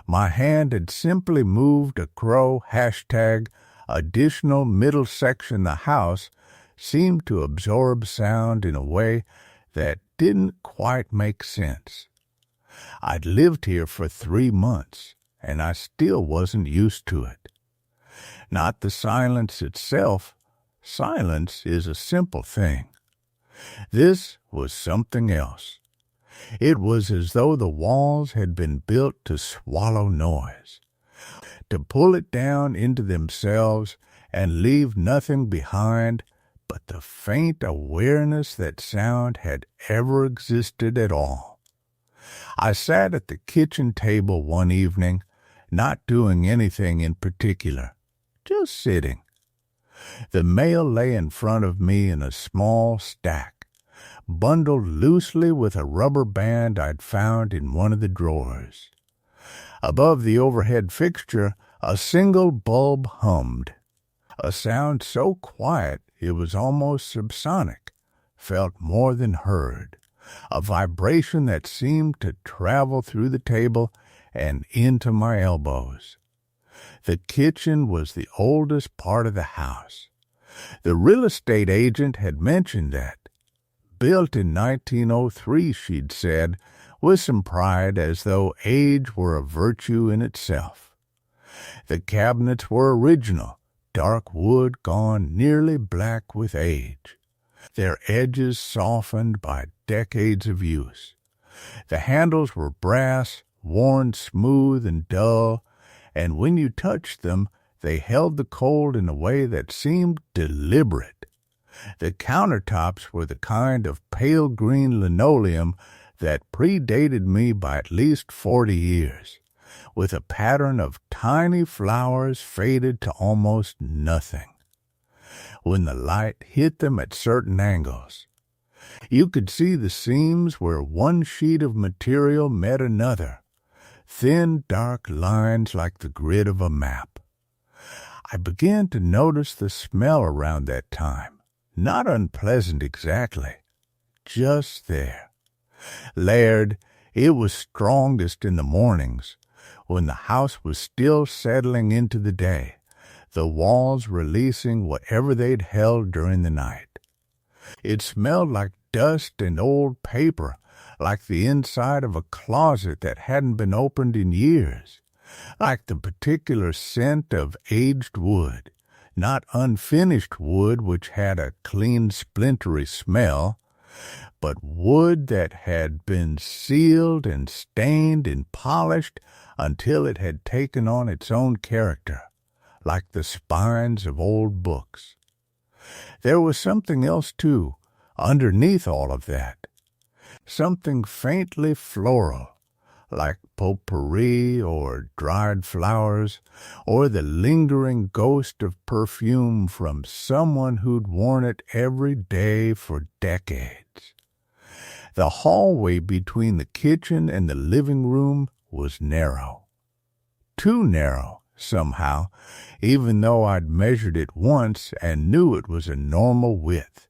[SPEAKER 1] My hand had simply moved a crow hashtag additional middle section the house seemed to absorb sound in a way that didn't quite make sense. I'd lived here for 3 months, and I still wasn't used to it. Not the silence itself. Silence is a simple thing. This was something else. It was as though the walls had been built to swallow noise, to pull it down into themselves and leave nothing behind but the faint awareness that sound had ever existed at all. I sat at the kitchen table one evening, not doing anything in particular, just sitting. The mail lay in front of me in a small stack, bundled loosely with a rubber band I'd found in one of the drawers. Above the overhead fixture, a single bulb hummed. A sound so quiet it was almost subsonic, felt more than heard. A vibration that seemed to travel through the table and into my elbows. The kitchen was the oldest part of the house. The real estate agent had mentioned that. Built in 1903, she'd said, with some pride, as though age were a virtue in itself. The cabinets were original, dark wood gone nearly black with age, their edges softened by decades of use. The handles were brass, worn smooth and dull, and when you touched them, they held the cold in a way that seemed deliberate. The countertops were the kind of pale green linoleum that predated me by at least 40 years, with a pattern of tiny flowers faded to almost nothing. When the light hit them at certain angles, you could see the seams where one sheet of material met another, thin dark lines like the grid of a map. I began to notice the smell around that time. Not unpleasant exactly, just there. Layered, it was strongest in the mornings, when the house was still settling into the day, the walls releasing whatever they'd held during the night. It smelled like dust and old paper, like the inside of a closet that hadn't been opened in years, like the particular scent of aged wood. Not unfinished wood which had a clean, splintery smell, but wood that had been sealed and stained and polished until it had taken on its own character, like the spines of old books. There was something else, too, underneath all of that, something faintly floral, like potpourri or dried flowers, or the lingering ghost of perfume from someone who'd worn it every day for decades. The hallway between the kitchen and the living room was narrow. Too narrow, somehow, even though I'd measured it once and knew it was a normal width.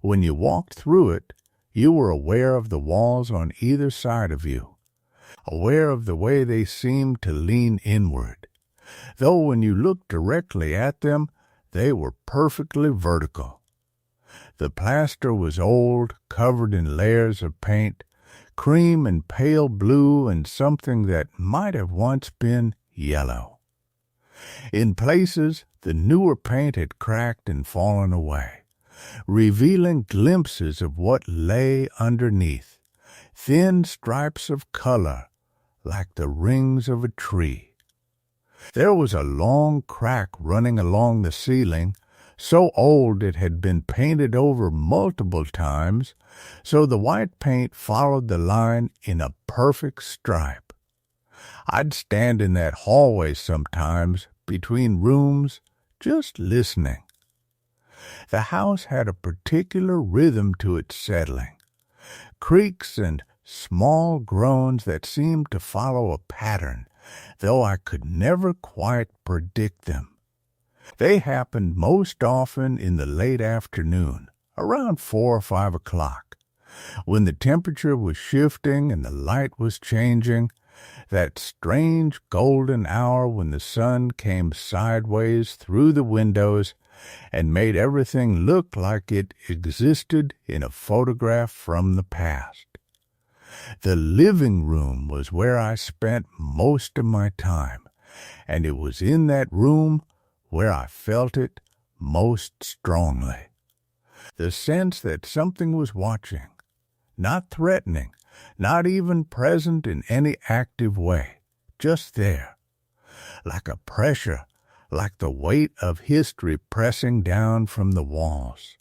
[SPEAKER 1] When you walked through it, you were aware of the walls on either side of you, aware of the way they seemed to lean inward, though when you looked directly at them, they were perfectly vertical. The plaster was old, covered in layers of paint, cream and pale blue and something that might have once been yellow. In places, the newer paint had cracked and fallen away, revealing glimpses of what lay underneath, thin stripes of color, like the rings of a tree. There was a long crack running along the ceiling, so old it had been painted over multiple times, so the white paint followed the line in a perfect stripe. I'd stand in that hallway sometimes, between rooms, just listening. The house had a particular rhythm to its settling, creaks and small groans that seemed to follow a pattern, though I could never quite predict them. They happened most often in the late afternoon, around 4 or 5 o'clock, when the temperature was shifting and the light was changing, that strange golden hour when the sun came sideways through the windows and made everything look like it existed in a photograph from the past. The living room was where I spent most of my time, and it was in that room where I felt it most strongly. The sense that something was watching, not threatening, not even present in any active way, just there, like a pressure, like the weight of history pressing down from the walls.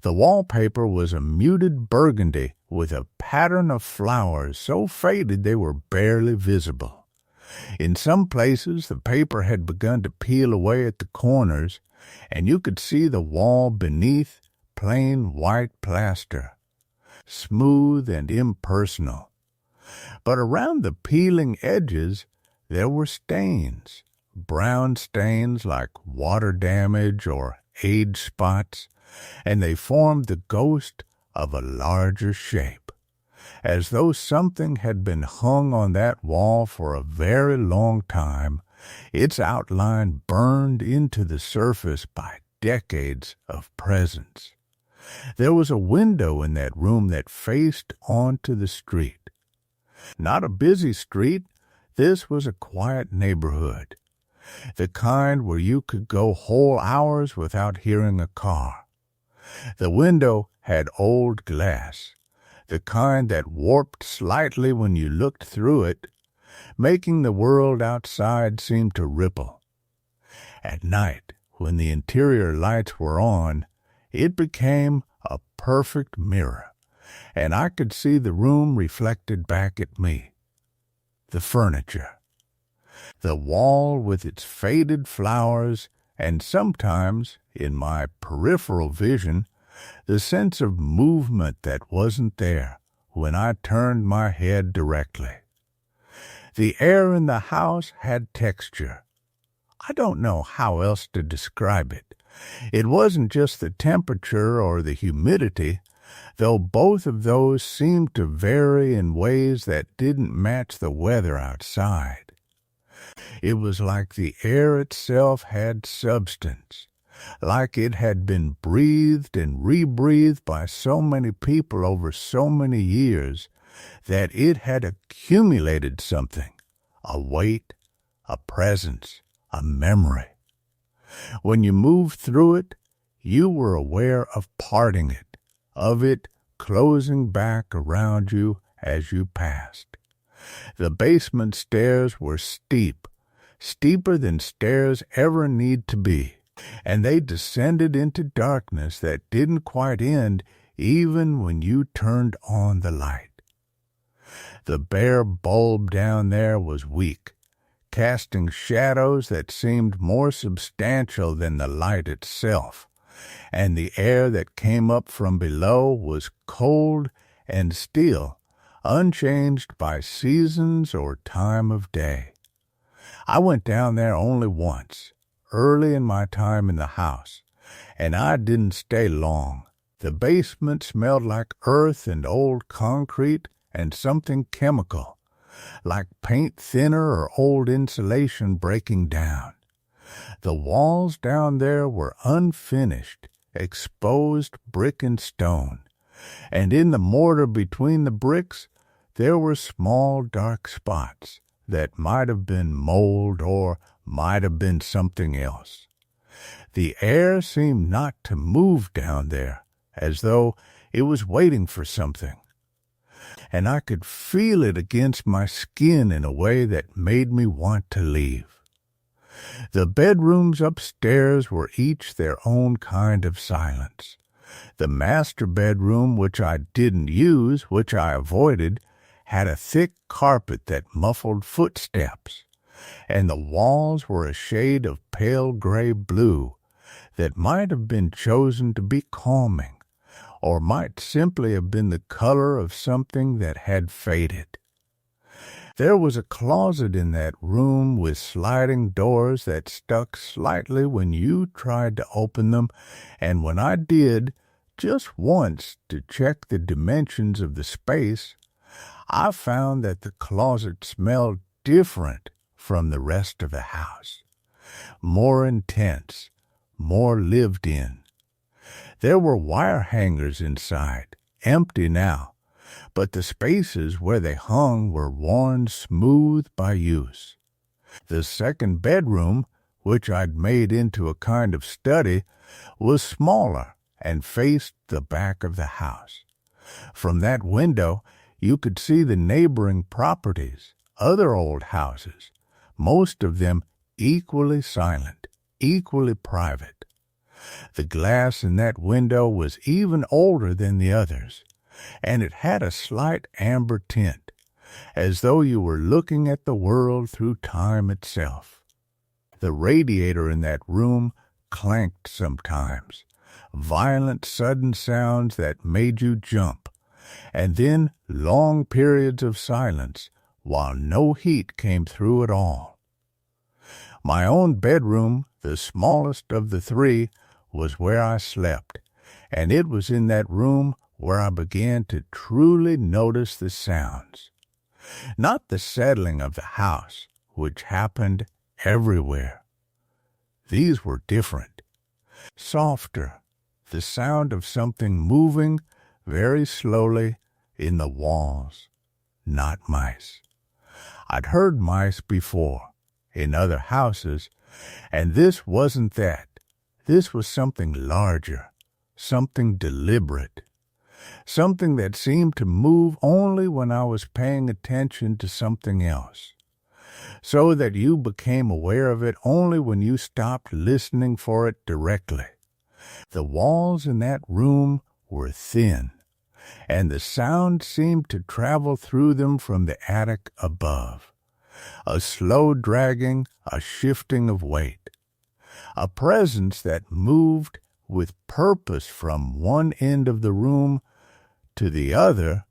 [SPEAKER 1] The wallpaper was a muted burgundy with a pattern of flowers so faded they were barely visible. In some places the paper had begun to peel away at the corners, and you could see the wall beneath plain white plaster, smooth and impersonal. But around the peeling edges, there were stains, brown stains like water damage or age spots, and they formed the ghost of a larger shape, as though something had been hung on that wall for a very long time, its outline burned into the surface by decades of presence. There was a window in that room that faced onto the street. Not a busy street, this was a quiet neighborhood, the kind where you could go whole hours without hearing a car. The window had old glass, the kind that warped slightly when you looked through it, making the world outside seem to ripple. At night, when the interior lights were on, it became a perfect mirror, and I could see the room reflected back at me. The furniture, the wall with its faded flowers, and sometimes, in my peripheral vision, the sense of movement that wasn't there when I turned my head directly. The air in the house had texture. I don't know how else to describe it. It wasn't just the temperature or the humidity, though both of those seemed to vary in ways that didn't match the weather outside. It was like the air itself had substance, like it had been breathed and rebreathed by so many people over so many years that it had accumulated something, a weight, a presence, a memory. When you moved through it, you were aware of parting it, of it closing back around you as you passed. The basement stairs were steep, steeper than stairs ever need to be, and they descended into darkness that didn't quite end even when you turned on the light. The bare bulb down there was weak, casting shadows that seemed more substantial than the light itself, and the air that came up from below was cold and still, unchanged by seasons or time of day. I went down there only once, early in my time in the house, and I didn't stay long. The basement smelled like earth and old concrete and something chemical, like paint thinner or old insulation breaking down. The walls down there were unfinished, exposed brick and stone, and in the mortar between the bricks there were small dark spots that might have been mold or might have been something else. The air seemed not to move down there, as though it was waiting for something, and I could feel it against my skin in a way that made me want to leave. The bedrooms upstairs were each their own kind of silence. The master bedroom, which I didn't use, which I avoided, had a thick carpet that muffled footsteps, and the walls were a shade of pale gray blue that might have been chosen to be calming, or might simply have been the color of something that had faded. There was a closet in that room with sliding doors that stuck slightly when you tried to open them, and when I did, just once to check the dimensions of the space, I found that the closet smelled different from the rest of the house, more intense, more lived in. There were wire hangers inside, empty now, but the spaces where they hung were worn smooth by use. The second bedroom, which I'd made into a kind of study, was smaller and faced the back of the house. From that window, you could see the neighboring properties, other old houses, most of them equally silent, equally private. The glass in that window was even older than the others, and it had a slight amber tint, as though you were looking at the world through time itself. The radiator in that room clanked sometimes, violent sudden sounds that made you jump, and then long periods of silence while no heat came through at all. My own bedroom, the smallest of the three, was where I slept, and it was in that room where I began to truly notice the sounds. Not the settling of the house, which happened everywhere. These were different. Softer, the sound of something moving very slowly in the walls, not mice. I'd heard mice before, in other houses, and this wasn't that. This was something larger, something deliberate, something that seemed to move only when I was paying attention to something else, so that you became aware of it only when you stopped listening for it directly. The walls in that room were thin, and the sound seemed to travel through them from the attic above, a slow dragging, a shifting of weight, a presence that moved with purpose from one end of the room to the other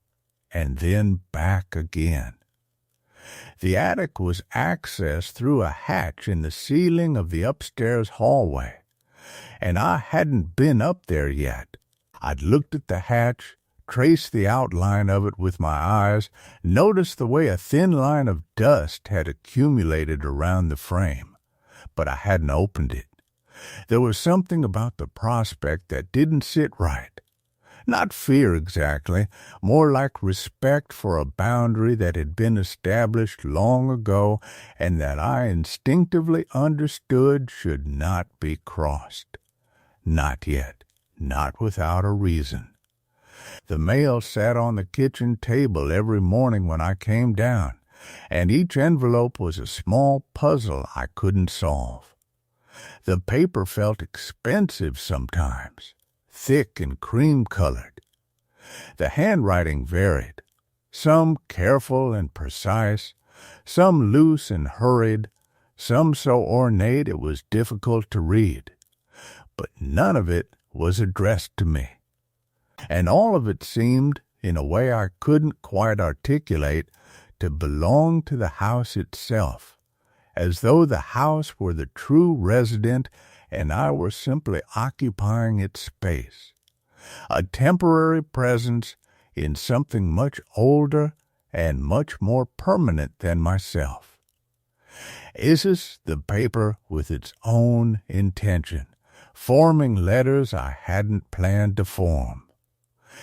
[SPEAKER 1] and then back again. The attic was accessed through a hatch in the ceiling of the upstairs hallway, and I hadn't been up there yet. I'd looked at the hatch, traced the outline of it with my eyes, noticed the way a thin line of dust had accumulated around the frame, but I hadn't opened it. There was something about the prospect that didn't sit right. Not fear exactly, more like respect for a boundary that had been established long ago and that I instinctively understood should not be crossed. Not yet, not without a reason. The mail sat on the kitchen table every morning when I came down, and each envelope was a small puzzle I couldn't solve. The paper felt expensive sometimes, thick and cream-colored. The handwriting varied, some careful and precise, some loose and hurried, some so ornate it was difficult to read. But none of it was addressed to me, and all of it seemed, in a way I couldn't quite articulate, to belong to the house itself, as though the house were the true resident and I were simply occupying its space, a temporary presence in something much older and much more permanent than myself. Is this the paper with its own intention, forming letters I hadn't planned to form?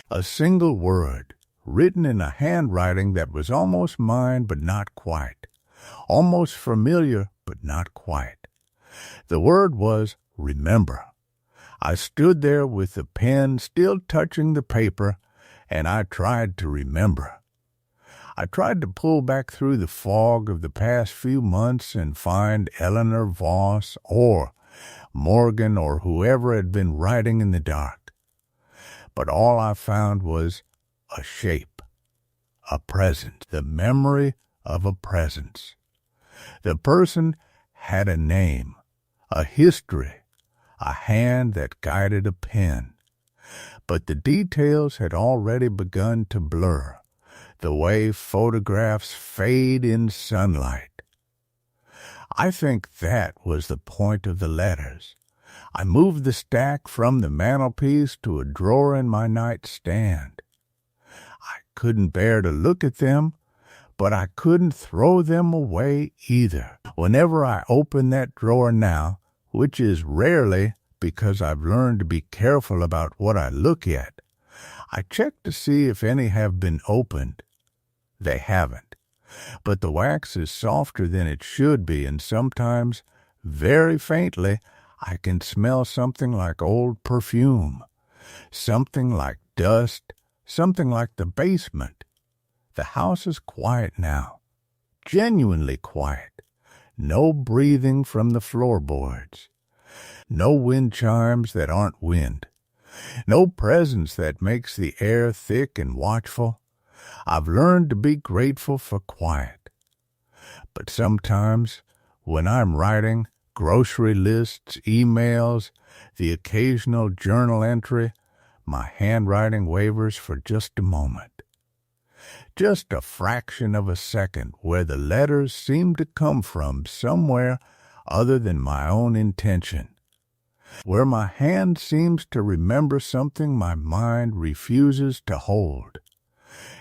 [SPEAKER 1] A single word, written in a handwriting that was almost mine but not quite, almost familiar but not quite. The word was remember. I stood there with the pen still touching the paper, and I tried to remember. I tried to pull back through the fog of the past few months and find Eleanor Voss or Morgan or whoever had been writing in the dark. But all I found was a shape, a presence, the memory of a presence. The person had a name, a history, a hand that guided a pen. But the details had already begun to blur, the way photographs fade in sunlight. I think that was the point of the letters. I moved the stack from the mantelpiece to a drawer in my nightstand. I couldn't bear to look at them, but I couldn't throw them away either. Whenever I open that drawer now, which is rarely because I've learned to be careful about what I look at, I check to see if any have been opened. They haven't. But the wax is softer than it should be, and sometimes, very faintly, I can smell something like old perfume, something like dust, something like the basement. The house is quiet now, genuinely quiet. No breathing from the floorboards. No wind chimes that aren't wind. No presence that makes the air thick and watchful. I've learned to be grateful for quiet. But sometimes, when I'm writing, grocery lists, emails, the occasional journal entry, my handwriting wavers for just a moment. Just a fraction of a second where the letters seem to come from somewhere other than my own intention. Where my hand seems to remember something my mind refuses to hold.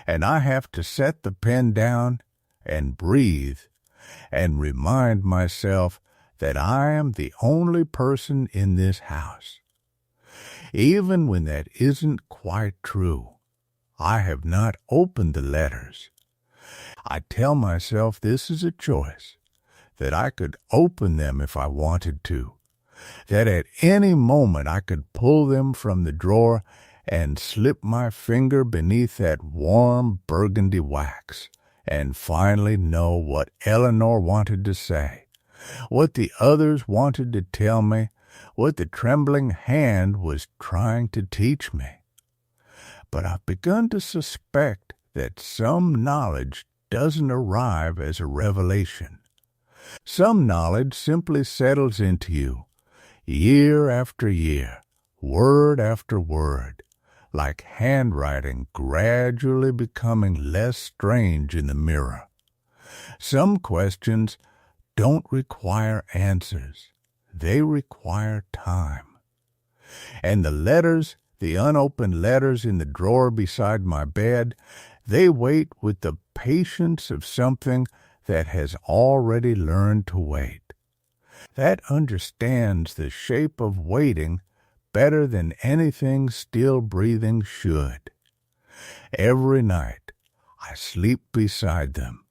[SPEAKER 1] And I have to set the pen down and breathe and remind myself that I am the only person in this house. Even when that isn't quite true, I have not opened the letters. I tell myself this is a choice, that I could open them if I wanted to, that at any moment I could pull them from the drawer and slip my finger beneath that warm burgundy wax and finally know what Eleanor wanted to say, what the others wanted to tell me, what the trembling hand was trying to teach me. But I've begun to suspect that some knowledge doesn't arrive as a revelation. Some knowledge simply settles into you, year after year, word after word, like handwriting gradually becoming less strange in the mirror. Some questions don't require answers. They require time. And the letters, the unopened letters in the drawer beside my bed, they wait with the patience of something that has already learned to wait. That understands the shape of waiting better than anything still breathing should. Every night I sleep beside them.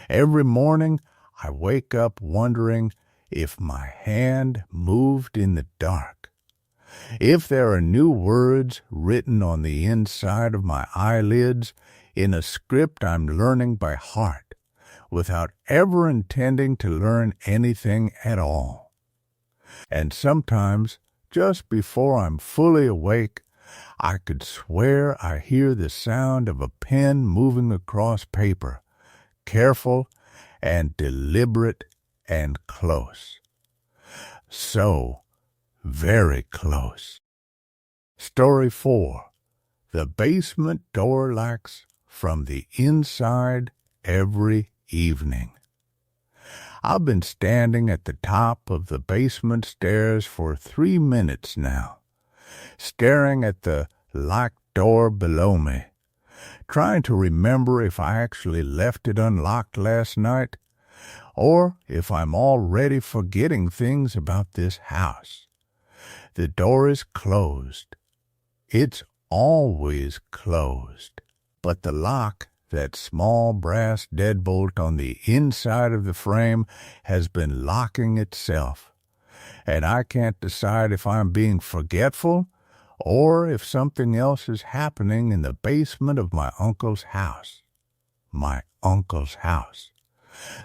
[SPEAKER 1] Every morning I wake up wondering if my hand moved in the dark, if there are new words written on the inside of my eyelids in a script I'm learning by heart, without ever intending to learn anything at all. And sometimes, just before I'm fully awake, I could swear I hear the sound of a pen moving across paper, careful and deliberate and close. So very close. Story 4. The basement door locks from the inside every evening. I've been standing at the top of the basement stairs for 3 minutes now, staring at the locked door below me, trying to remember if I actually left it unlocked last night, or if I'm already forgetting things about this house. The door is closed. It's always closed. But the lock, that small brass deadbolt on the inside of the frame, has been locking itself. And I can't decide if I'm being forgetful or if something else is happening in the basement of my uncle's house. My uncle's house.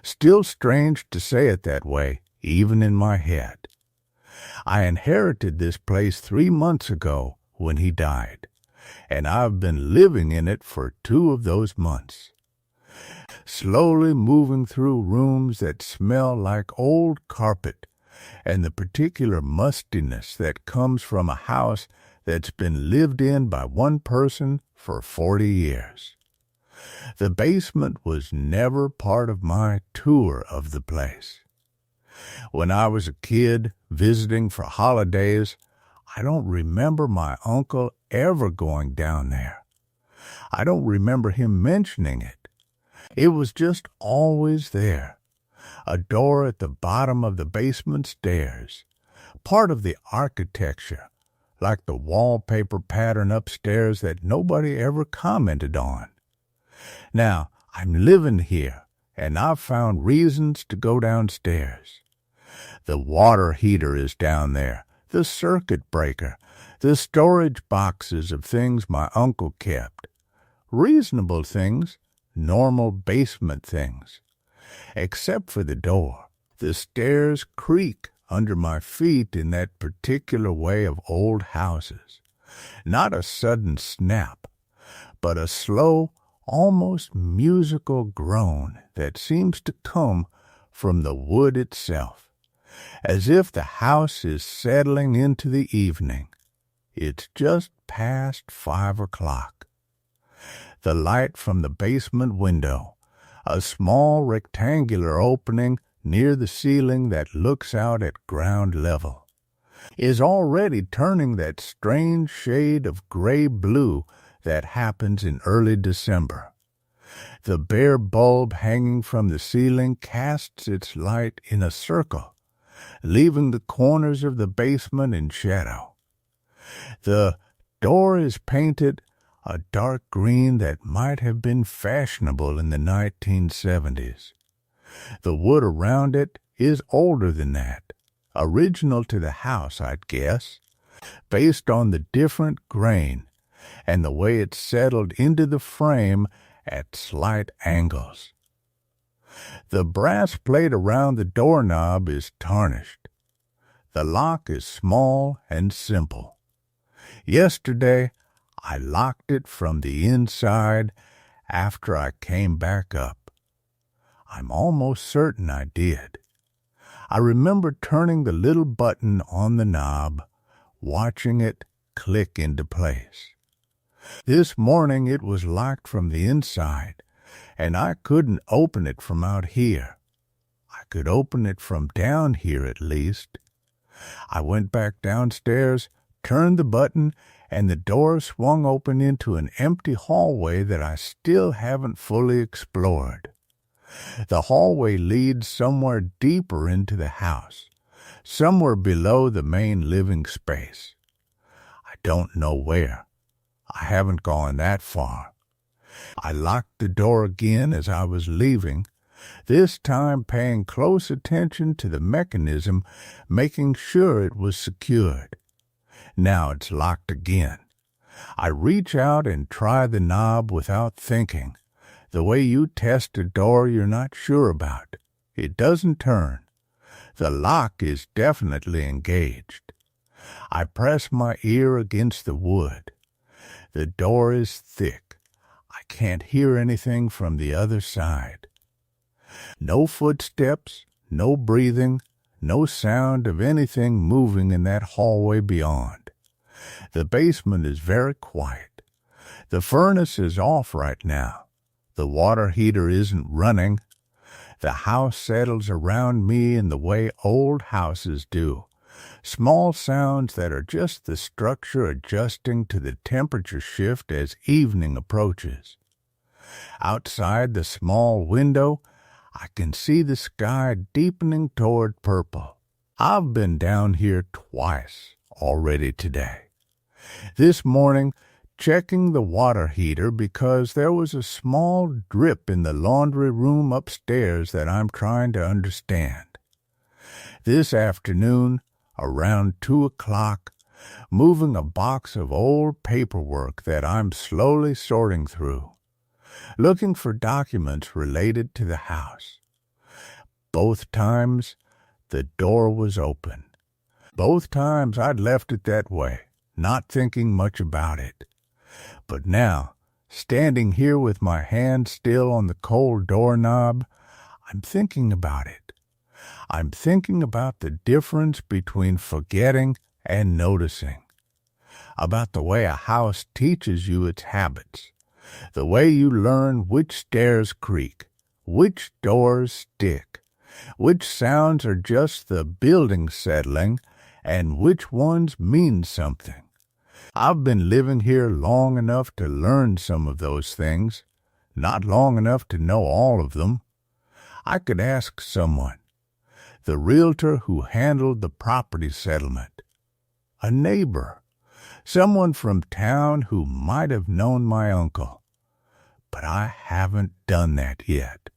[SPEAKER 1] Still strange to say it that way, even in my head. I inherited this place 3 months ago when he died, and I've been living in it for 2 of those months. Slowly moving through rooms that smell like old carpet and the particular mustiness that comes from a house that's been lived in by one person for 40 years. The basement was never part of my tour of the place. When I was a kid visiting for holidays, I don't remember my uncle ever going down there. I don't remember him mentioning it. It was just always there. A door at the bottom of the basement stairs, part of the architecture, like the wallpaper pattern upstairs that nobody ever commented on. Now, I'm living here, and I've found reasons to go downstairs. The water heater is down there, the circuit breaker, the storage boxes of things my uncle kept. Reasonable things, normal basement things. Except for the door. The stairs creak under my feet in that particular way of old houses. Not a sudden snap, but a slow, almost musical groan that seems to come from the wood itself, as if the house is settling into the evening. It's just past 5 o'clock. The light from the basement window, a small rectangular opening near the ceiling that looks out at ground level, is already turning that strange shade of gray-blue that happens in early December. The bare bulb hanging from the ceiling casts its light in a circle, leaving the corners of the basement in shadow. The door is painted a dark green that might have been fashionable in the 1970s. The wood around it is older than that, original to the house, I'd guess, based on the different grain and the way it settled into the frame at slight angles. The brass plate around the doorknob is tarnished. The lock is small and simple. Yesterday, I locked it from the inside after I came back up. I'm almost certain I did. I remember turning the little button on the knob, watching it click into place. This morning it was locked from the inside, and I couldn't open it from out here. I could open it from down here at least. I went back downstairs, turned the button, and the door swung open into an empty hallway that I still haven't fully explored. The hallway leads somewhere deeper into the house, somewhere below the main living space. I don't know where. I haven't gone that far. I locked the door again as I was leaving, this time paying close attention to the mechanism, making sure it was secured. Now it's locked again. I reach out and try the knob without thinking, the way you test a door you're not sure about. It doesn't turn. The lock is definitely engaged. I press my ear against the wood. The door is thick. I can't hear anything from the other side. No footsteps, no breathing, no sound of anything moving in that hallway beyond. The basement is very quiet. The furnace is off right now. The water heater isn't running. The house settles around me in the way old houses do. Small sounds that are just the structure adjusting to the temperature shift as evening approaches. Outside the small window, I can see the sky deepening toward purple. I've been down here twice already today. This morning, checking the water heater because there was a small drip in the laundry room upstairs that I'm trying to understand. This afternoon, around 2 o'clock, moving a box of old paperwork that I'm slowly sorting through, looking for documents related to the house. Both times, the door was open. Both times I'd left it that way, not thinking much about it. But now, standing here with my hand still on the cold doorknob, I'm thinking about it. I'm thinking about the difference between forgetting and noticing, about the way a house teaches you its habits, the way you learn which stairs creak, which doors stick, which sounds are just the building settling, and which ones mean something. I've been living here long enough to learn some of those things, not long enough to know all of them. I could ask someone, the realtor who handled the property settlement, a neighbor, someone from town who might have known my uncle. But I haven't done that yet,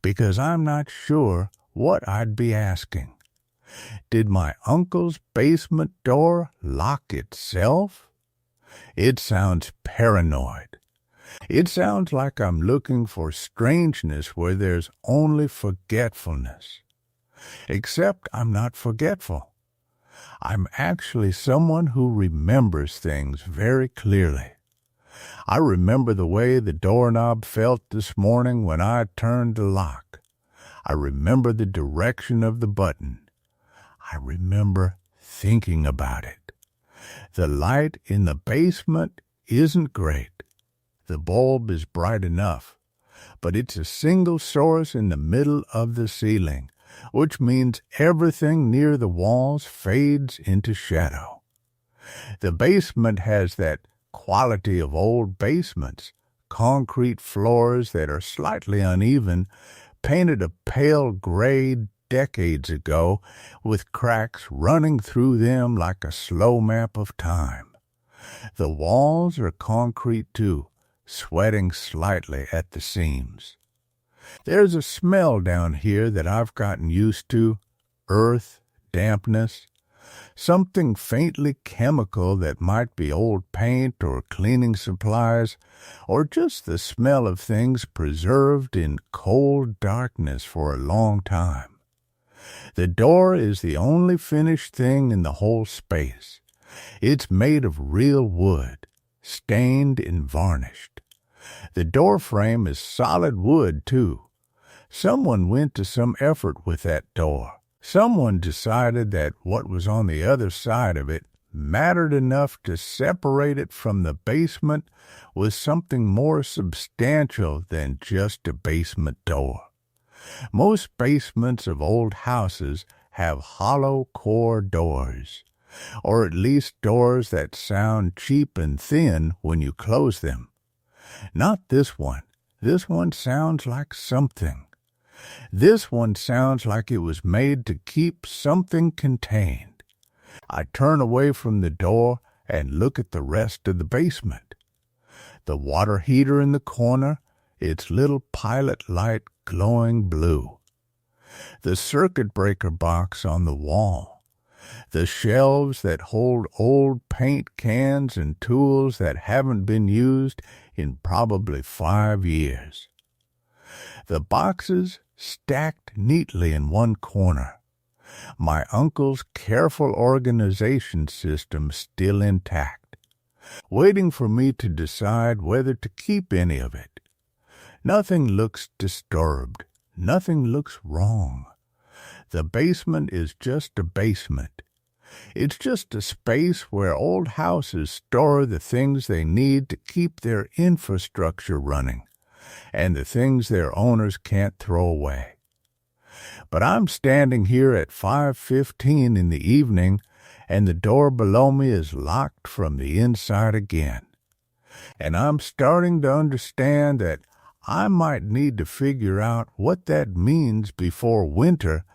[SPEAKER 1] because I'm not sure what I'd be asking. Did my uncle's basement door lock itself? It sounds paranoid. It sounds like I'm looking for strangeness where there's only forgetfulness. Except I'm not forgetful. I'm actually someone who remembers things very clearly. I remember the way the doorknob felt this morning when I turned the lock. I remember the direction of the button. I remember thinking about it. The light in the basement isn't great. The bulb is bright enough, but it's a single source in the middle of the ceiling, which means everything near the walls fades into shadow. The basement has that quality of old basements, concrete floors that are slightly uneven, painted a pale gray decades ago, with cracks running through them like a slow map of time. The walls are concrete too, sweating slightly at the seams. There's a smell down here that I've gotten used to, earth, dampness, something faintly chemical that might be old paint or cleaning supplies, or just the smell of things preserved in cold darkness for a long time. The door is the only finished thing in the whole space. It's made of real wood, stained and varnished. The door frame is solid wood, too. Someone went to some effort with that door. Someone decided that what was on the other side of it mattered enough to separate it from the basement with something more substantial than just a basement door. Most basements of old houses have hollow core doors, or at least doors that sound cheap and thin when you close them. Not this one. This one sounds like something. This one sounds like it was made to keep something contained. I turn away from the door and look at the rest of the basement. The water heater in the corner, its little pilot light glowing blue. The circuit breaker box on the wall. The shelves that hold old paint cans and tools that haven't been used in probably 5 years. The boxes stacked neatly in one corner. My uncle's careful organization system still intact, waiting for me to decide whether to keep any of it. Nothing looks disturbed. Nothing looks wrong. The basement is just a basement. It's just a space where old houses store the things they need to keep their infrastructure running, and the things their owners can't throw away. But I'm standing here at 5:15 in the evening, and the door below me is locked from the inside again. And I'm starting to understand that I might need to figure out what that means before winter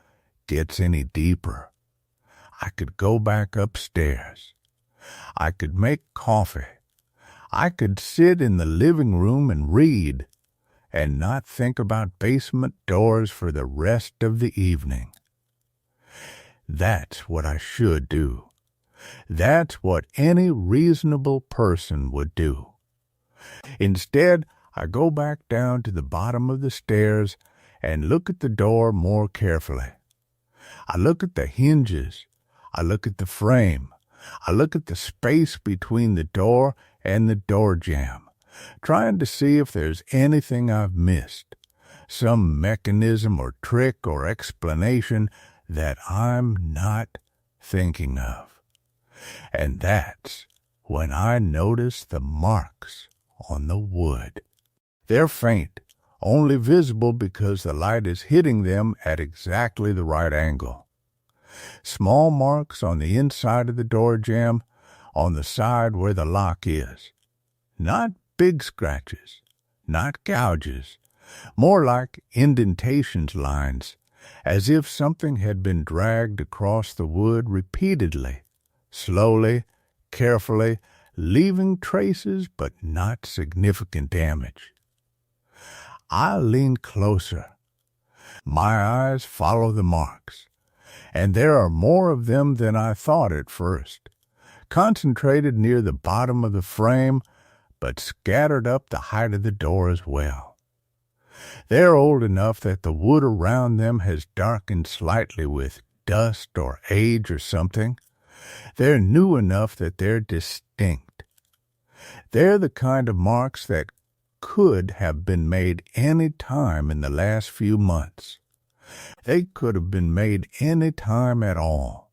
[SPEAKER 1] gets any deeper. I could go back upstairs. I could make coffee. I could sit in the living room and read, and not think about basement doors for the rest of the evening. That's what I should do. That's what any reasonable person would do. Instead, I go back down to the bottom of the stairs and look at the door more carefully. I look at the hinges. I look at the frame. I look at the space between the door and the door jamb, trying to see if there's anything I've missed, some mechanism or trick or explanation that I'm not thinking of. And that's when I notice the marks on the wood. They're faint, only visible because the light is hitting them at exactly the right angle. Small marks on the inside of the door jamb, on the side where the lock is. Not big scratches, not gouges, more like indentations lines, as if something had been dragged across the wood repeatedly, slowly, carefully, leaving traces but not significant damage. I lean closer. My eyes follow the marks, and there are more of them than I thought at first, concentrated near the bottom of the frame, but scattered up the height of the door as well. They're old enough that the wood around them has darkened slightly with dust or age or something. They're new enough that they're distinct. They're the kind of marks that could have been made any time in the last few months. They could have been made any time at all.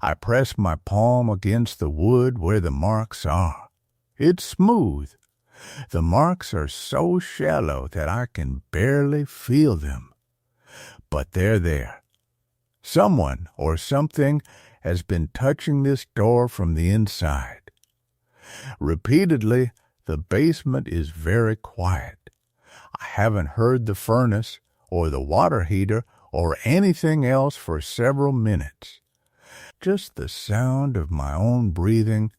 [SPEAKER 1] I press my palm against the wood where the marks are. It's smooth. The marks are so shallow that I can barely feel them. But they're there. Someone or something has been touching this door from the inside. Repeatedly, the basement is very quiet. I haven't heard the furnace or the water heater or anything else for several minutes. Just the sound of my own breathing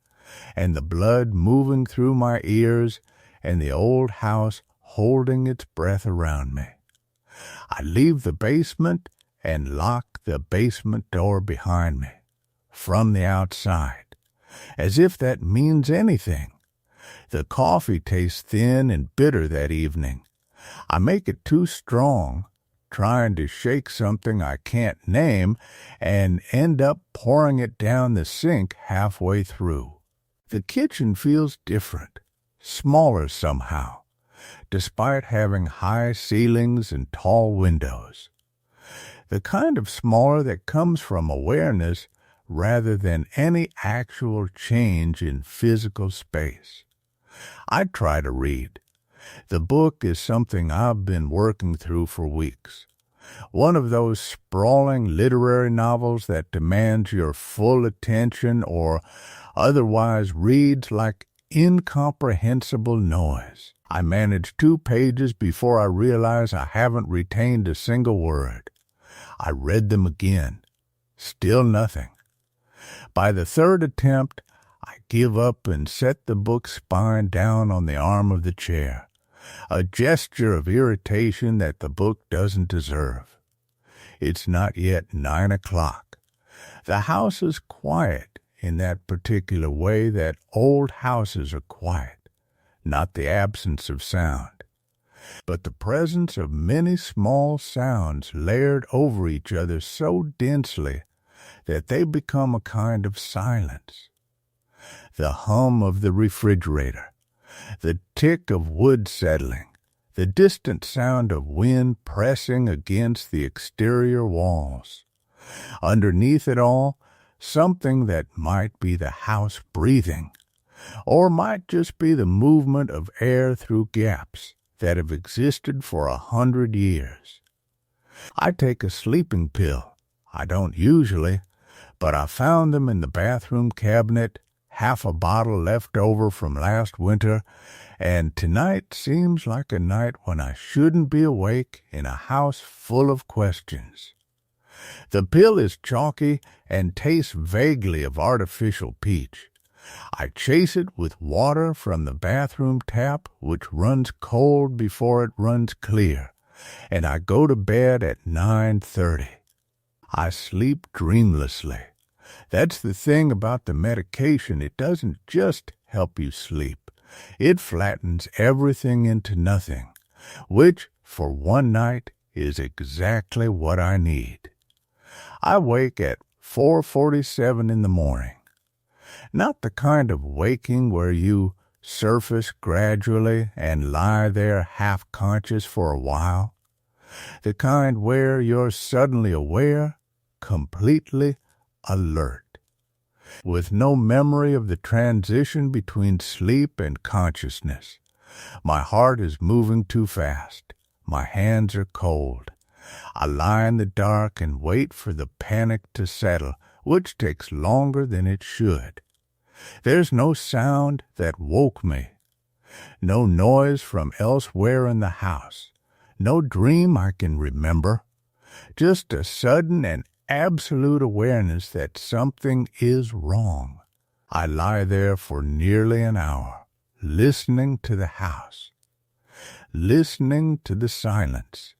[SPEAKER 1] and the blood moving through my ears and the old house holding its breath around me. I leave the basement and lock the basement door behind me, from the outside, as if that means anything. The coffee tastes thin and bitter that evening. I make it too strong, trying to shake something I can't name, and end up pouring it down the sink halfway through. The kitchen feels different, smaller somehow, despite having high ceilings and tall windows. The kind of smaller that comes from awareness rather than any actual change in physical space. I try to read. The book is something I've been working through for weeks. One of those sprawling literary novels that demands your full attention or otherwise reads like incomprehensible noise. I manage 2 pages before I realize I haven't retained a single word. I read them again. Still nothing. By the 3rd attempt, I give up and set the book spine down on the arm of the chair, a gesture of irritation that the book doesn't deserve. It's not yet 9 o'clock. The house is quiet in that particular way that old houses are quiet, not the absence of sound, but the presence of many small sounds layered over each other so densely that they become a kind of silence. The hum of the refrigerator, the tick of wood settling, the distant sound of wind pressing against the exterior walls. Underneath it all, something that might be the house breathing, or might just be the movement of air through gaps that have existed for 100 years. I take a sleeping pill. I don't usually, but I found them in the bathroom cabinet, half a bottle left over from last winter, and tonight seems like a night when I shouldn't be awake in a house full of questions. The pill is chalky and tastes vaguely of artificial peach. I chase it with water from the bathroom tap, which runs cold before it runs clear, and I go to bed at 9:30. I sleep dreamlessly. That's the thing about the medication. It doesn't just help you sleep. It flattens everything into nothing, which, for one night, is exactly what I need. I wake at 4:47 in the morning. Not the kind of waking where you surface gradually and lie there half-conscious for a while. The kind where you're suddenly aware, completely alert, with no memory of the transition between sleep and consciousness. My heart is moving too fast. My hands are cold. I lie in the dark and wait for the panic to settle, which takes longer than it should. There's no sound that woke me, no noise from elsewhere in the house, no dream I can remember, just a sudden and absolute awareness that something is wrong. I lie there for nearly an hour, listening to the house, listening to the silence.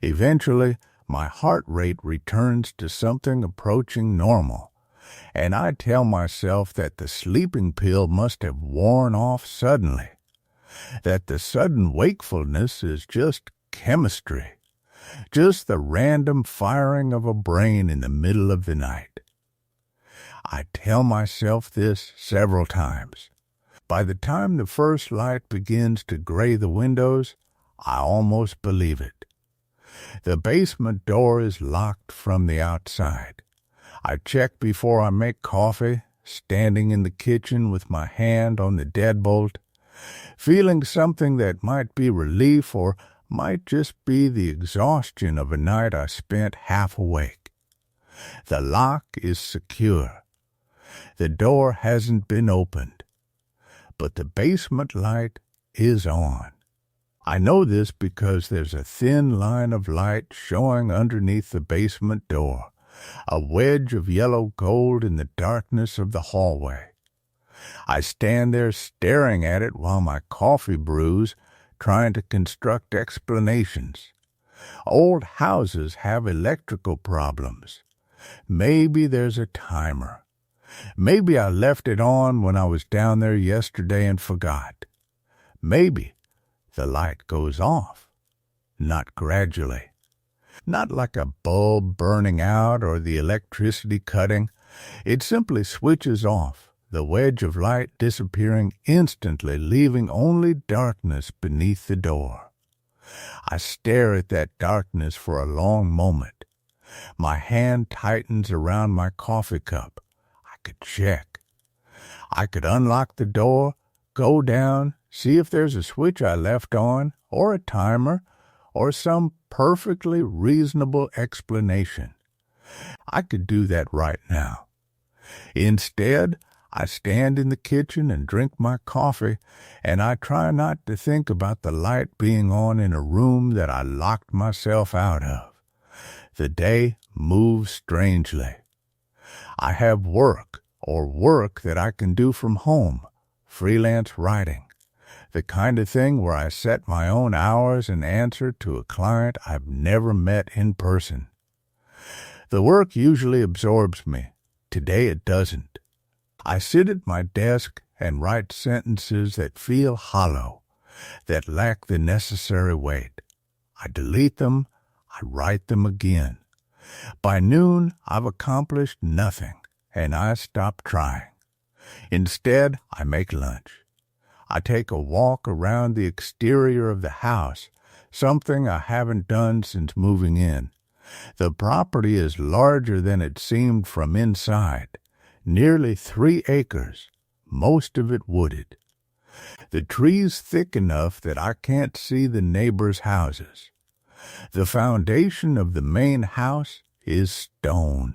[SPEAKER 1] Eventually, my heart rate returns to something approaching normal, and I tell myself that the sleeping pill must have worn off suddenly, that the sudden wakefulness is just chemistry, just the random firing of a brain in the middle of the night. I tell myself this several times. By the time the first light begins to gray the windows, I almost believe it. The basement door is locked from the outside. I check before I make coffee, standing in the kitchen with my hand on the deadbolt, feeling something that might be relief or might just be the exhaustion of a night I spent half awake. The lock is secure. The door hasn't been opened, but the basement light is on. I know this because there's a thin line of light showing underneath the basement door, a wedge of yellow gold in the darkness of the hallway. I stand there staring at it while my coffee brews, trying to construct explanations. Old houses have electrical problems. Maybe there's a timer. Maybe I left it on when I was down there yesterday and forgot. Maybe the light goes off, not gradually. Not like a bulb burning out or the electricity cutting. It simply switches off, the wedge of light disappearing instantly, leaving only darkness beneath the door. I stare at that darkness for a long moment. My hand tightens around my coffee cup. I could check. I could unlock the door, go down, see if there's a switch I left on, or a timer, or some perfectly reasonable explanation. I could do that right now. Instead, I stand in the kitchen and drink my coffee, and I try not to think about the light being on in a room that I locked myself out of. The day moves strangely. I have work that I can do from home, freelance writing, the kind of thing where I set my own hours and answer to a client I've never met in person. The work usually absorbs me. Today it doesn't. I sit at my desk and write sentences that feel hollow, that lack the necessary weight. I delete them, I write them again. By noon, I've accomplished nothing, and I stop trying. Instead, I make lunch. I take a walk around the exterior of the house, something I haven't done since moving in. The property is larger than it seemed from inside. Nearly 3 acres, most of it wooded. The trees thick enough that I can't see the neighbors' houses. The foundation of the main house is stone,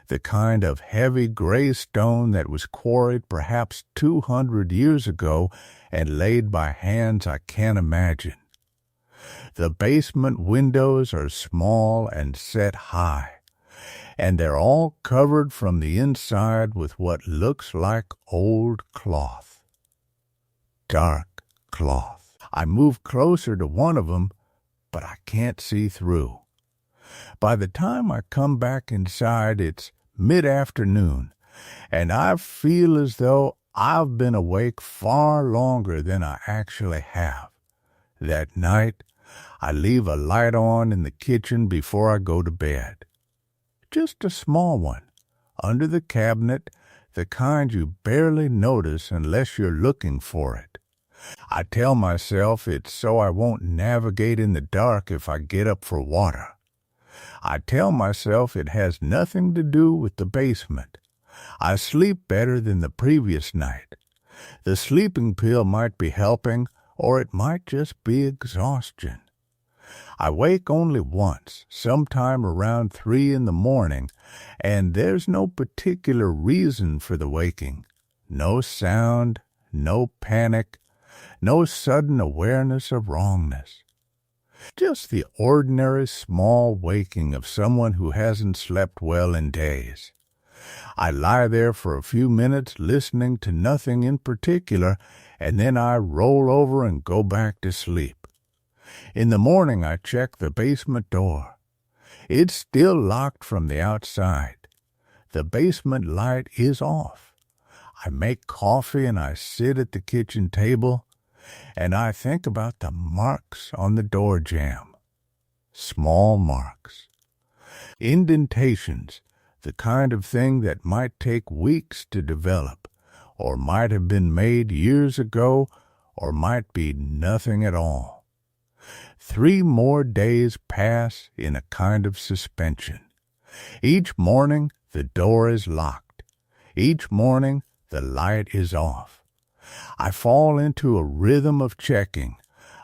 [SPEAKER 1] the kind of heavy gray stone that was quarried perhaps 200 years ago and laid by hands I can't imagine. The basement windows are small and set high, and they're all covered from the inside with what looks like old cloth. Dark cloth. I move closer to one of them, but I can't see through. By the time I come back inside, it's mid-afternoon, and I feel as though I've been awake far longer than I actually have. That night, I leave a light on in the kitchen before I go to bed. Just a small one, under the cabinet, the kind you barely notice unless you're looking for it. I tell myself it's so I won't navigate in the dark if I get up for water. I tell myself it has nothing to do with the basement. I sleep better than the previous night. The sleeping pill might be helping, or it might just be exhaustion. I wake only once, sometime around 3 in the morning, and there's no particular reason for the waking. No sound, no panic, no sudden awareness of wrongness. Just the ordinary small waking of someone who hasn't slept well in days. I lie there for a few minutes listening to nothing in particular, and then I roll over and go back to sleep. In the morning, I check the basement door. It's still locked from the outside. The basement light is off. I make coffee and I sit at the kitchen table, and I think about the marks on the door jamb. Small marks. Indentations, the kind of thing that might take weeks to develop, or might have been made years ago, or might be nothing at all. 3 more days pass in a kind of suspension. Each morning, the door is locked. Each morning, the light is off. I fall into a rhythm of checking,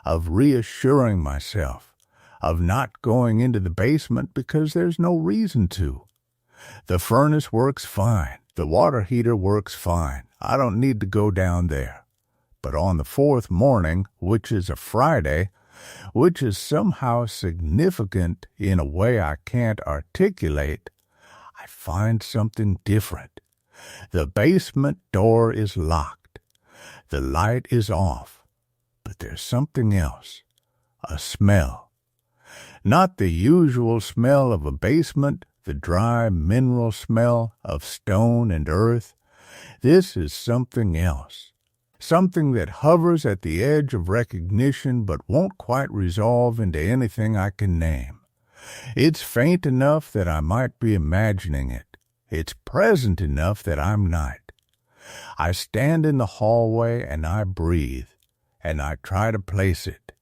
[SPEAKER 1] of reassuring myself, of not going into the basement because there's no reason to. The furnace works fine. The water heater works fine. I don't need to go down there. But on the fourth morning, which is a Friday, which is somehow significant in a way I can't articulate, I find something different. The basement door is locked. The light is off. But there's something else. A smell. Not the usual smell of a basement, the dry mineral smell of stone and earth. This is something else. Something that hovers at the edge of recognition but won't quite resolve into anything I can name. It's faint enough that I might be imagining it. It's present enough that I'm not. I stand in the hallway and I breathe, and I try to place it.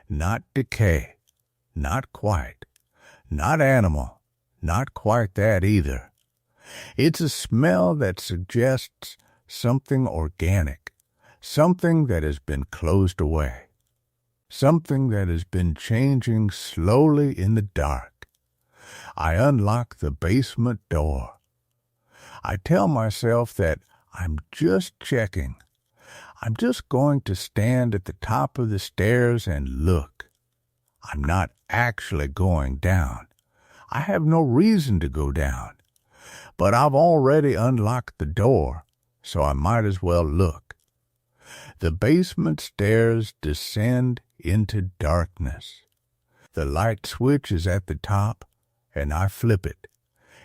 [SPEAKER 1] Not decay. Not quite. Not animal. Not quite that either. It's a smell that suggests something organic, something that has been closed away, something that has been changing slowly in the dark. I unlock the basement door. I tell myself that I'm just checking. I'm just going to stand at the top of the stairs and look. I'm not actually going down. I have no reason to go down. But I've already unlocked the door, so I might as well look. The basement stairs descend into darkness. The light switch is at the top, and I flip it,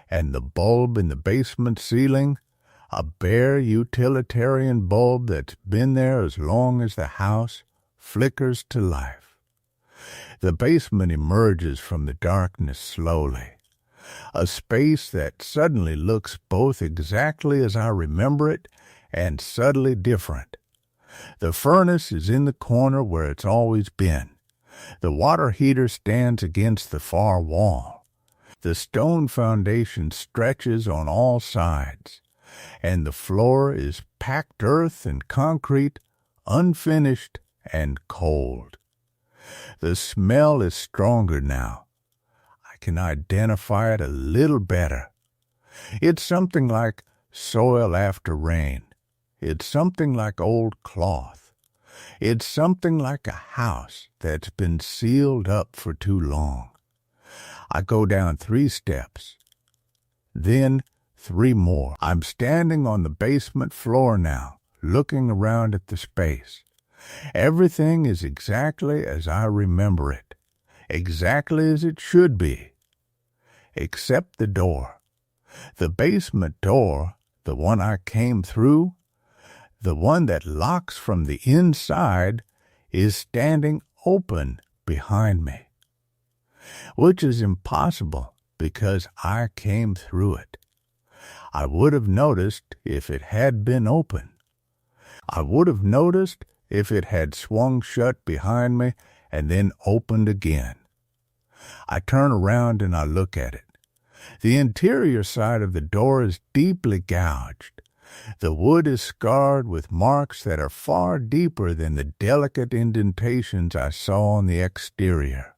[SPEAKER 1] and the bulb in the basement ceiling, a bare utilitarian bulb that's been there as long as the house, flickers to life. The basement emerges from the darkness slowly, a space that suddenly looks both exactly as I remember it and subtly different. The furnace is in the corner where it's always been. The water heater stands against the far wall. The stone foundation stretches on all sides, and the floor is packed earth and concrete, unfinished and cold. The smell is stronger now. I can identify it a little better. It's something like soil after rain. It's something like old cloth. It's something like a house that's been sealed up for too long. I go down 3 steps, then 3 more. I'm standing on the basement floor now, looking around at the space. Everything is exactly as I remember it, exactly as it should be, except the door. The basement door, the one I came through, the one that locks from the inside, is standing open behind me, which is impossible because I came through it. I would have noticed if it had been open. I would have noticed if it had swung shut behind me and then opened again. I turn around and I look at it. The interior side of the door is deeply gouged. The wood is scarred with marks that are far deeper than the delicate indentations I saw on the exterior.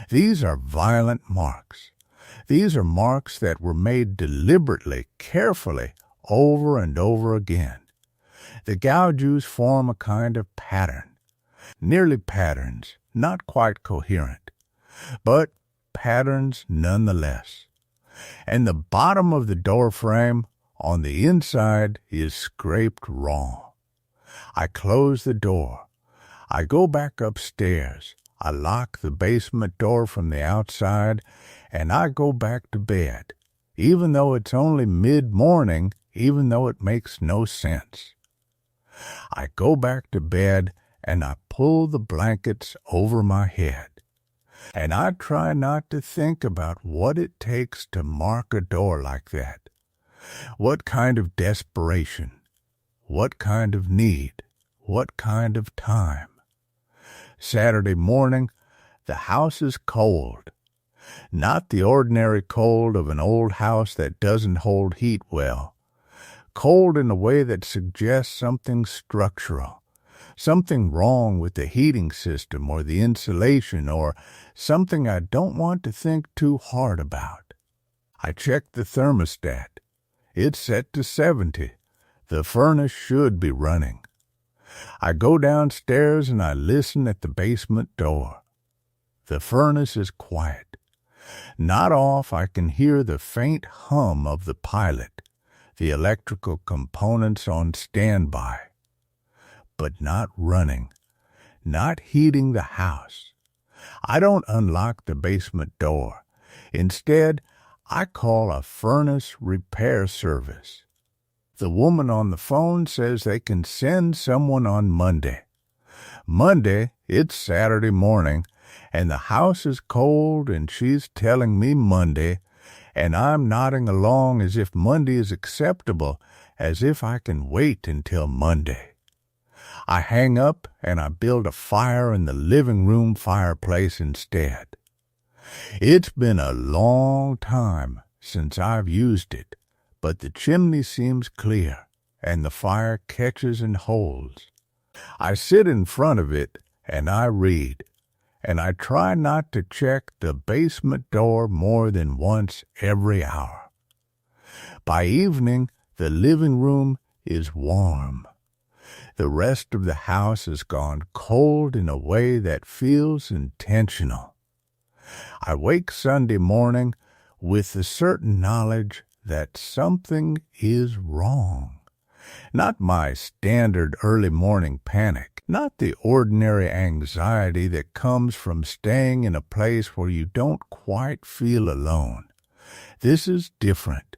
[SPEAKER 1] These are violent marks. These are marks that were made deliberately, carefully, over and over again. The gouges form a kind of pattern, nearly patterns, not quite coherent, but patterns nonetheless. And the bottom of the door frame on the inside is scraped raw. I close the door. I go back upstairs. I lock the basement door from the outside, and I go back to bed, even though it's only mid-morning, even though it makes no sense. I go back to bed, and I pull the blankets over my head, and I try not to think about what it takes to mark a door like that. What kind of desperation? What kind of need? What kind of time? Saturday morning, the house is cold. Not the ordinary cold of an old house that doesn't hold heat well. Cold in a way that suggests something structural, something wrong with the heating system or the insulation, or something I don't want to think too hard about. I check the thermostat. It's set to 70. The furnace should be running. I go downstairs and I listen at the basement door. The furnace is quiet. Not off, I can hear the faint hum of the pilot, the electrical components on standby. But not running, not heating the house. I don't unlock the basement door. Instead, I call a furnace repair service. The woman on the phone says they can send someone on Monday. Monday, it's Saturday morning, and the house is cold, and she's telling me Monday, and I'm nodding along as if Monday is acceptable, as if I can wait until Monday. I hang up and I build a fire in the living room fireplace instead. It's been a long time since I've used it, but the chimney seems clear, and the fire catches and holds. I sit in front of it and I read, and I try not to check the basement door more than once every hour. By evening, the living room is warm. The rest of the house has gone cold in a way that feels intentional. I wake Sunday morning with the certain knowledge that something is wrong. Not my standard early morning panic, not the ordinary anxiety that comes from staying in a place where you don't quite feel alone. This is different.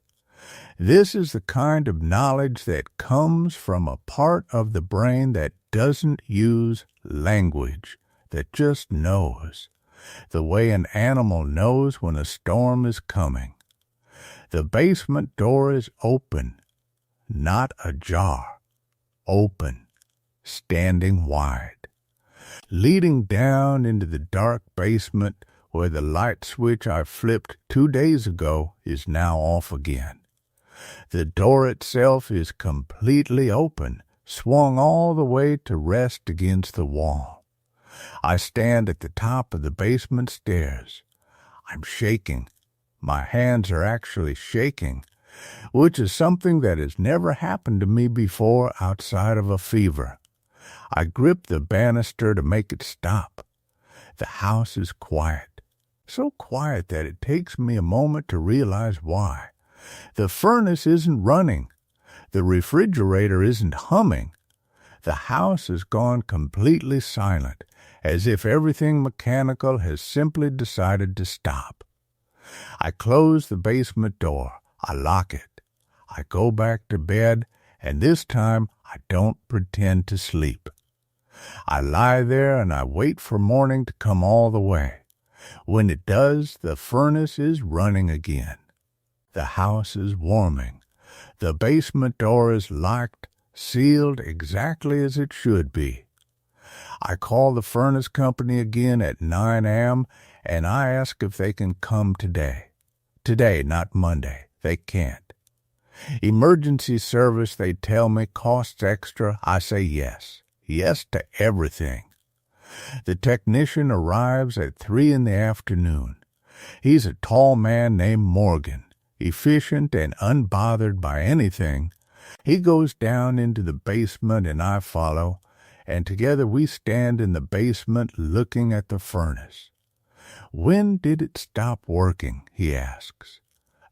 [SPEAKER 1] This is the kind of knowledge that comes from a part of the brain that doesn't use language, that just knows, the way an animal knows when a storm is coming. The basement door is open, not ajar, open, standing wide, leading down into the dark basement where the light switch I flipped 2 days ago is now off again. The door itself is completely open, swung all the way to rest against the wall. I stand at the top of the basement stairs. I'm shaking. My hands are actually shaking, which is something that has never happened to me before outside of a fever. I grip the banister to make it stop. The house is quiet, so quiet that it takes me a moment to realize why. The furnace isn't running. The refrigerator isn't humming. The house has gone completely silent, as if everything mechanical has simply decided to stop. I close the basement door. I lock it. I go back to bed, and this time I don't pretend to sleep. I lie there and I wait for morning to come all the way. When it does, the furnace is running again. The house is warming. The basement door is locked, sealed exactly as it should be. I call the furnace company again at 9 a.m., and I ask if they can come today. Today, not Monday. They can't. Emergency service, they tell me, costs extra. I say yes. Yes to everything. The technician arrives at 3 in the afternoon. He's a tall man named Morgan, efficient and unbothered by anything. He goes down into the basement and I follow, and together we stand in the basement looking at the furnace. When did it stop working, he asks.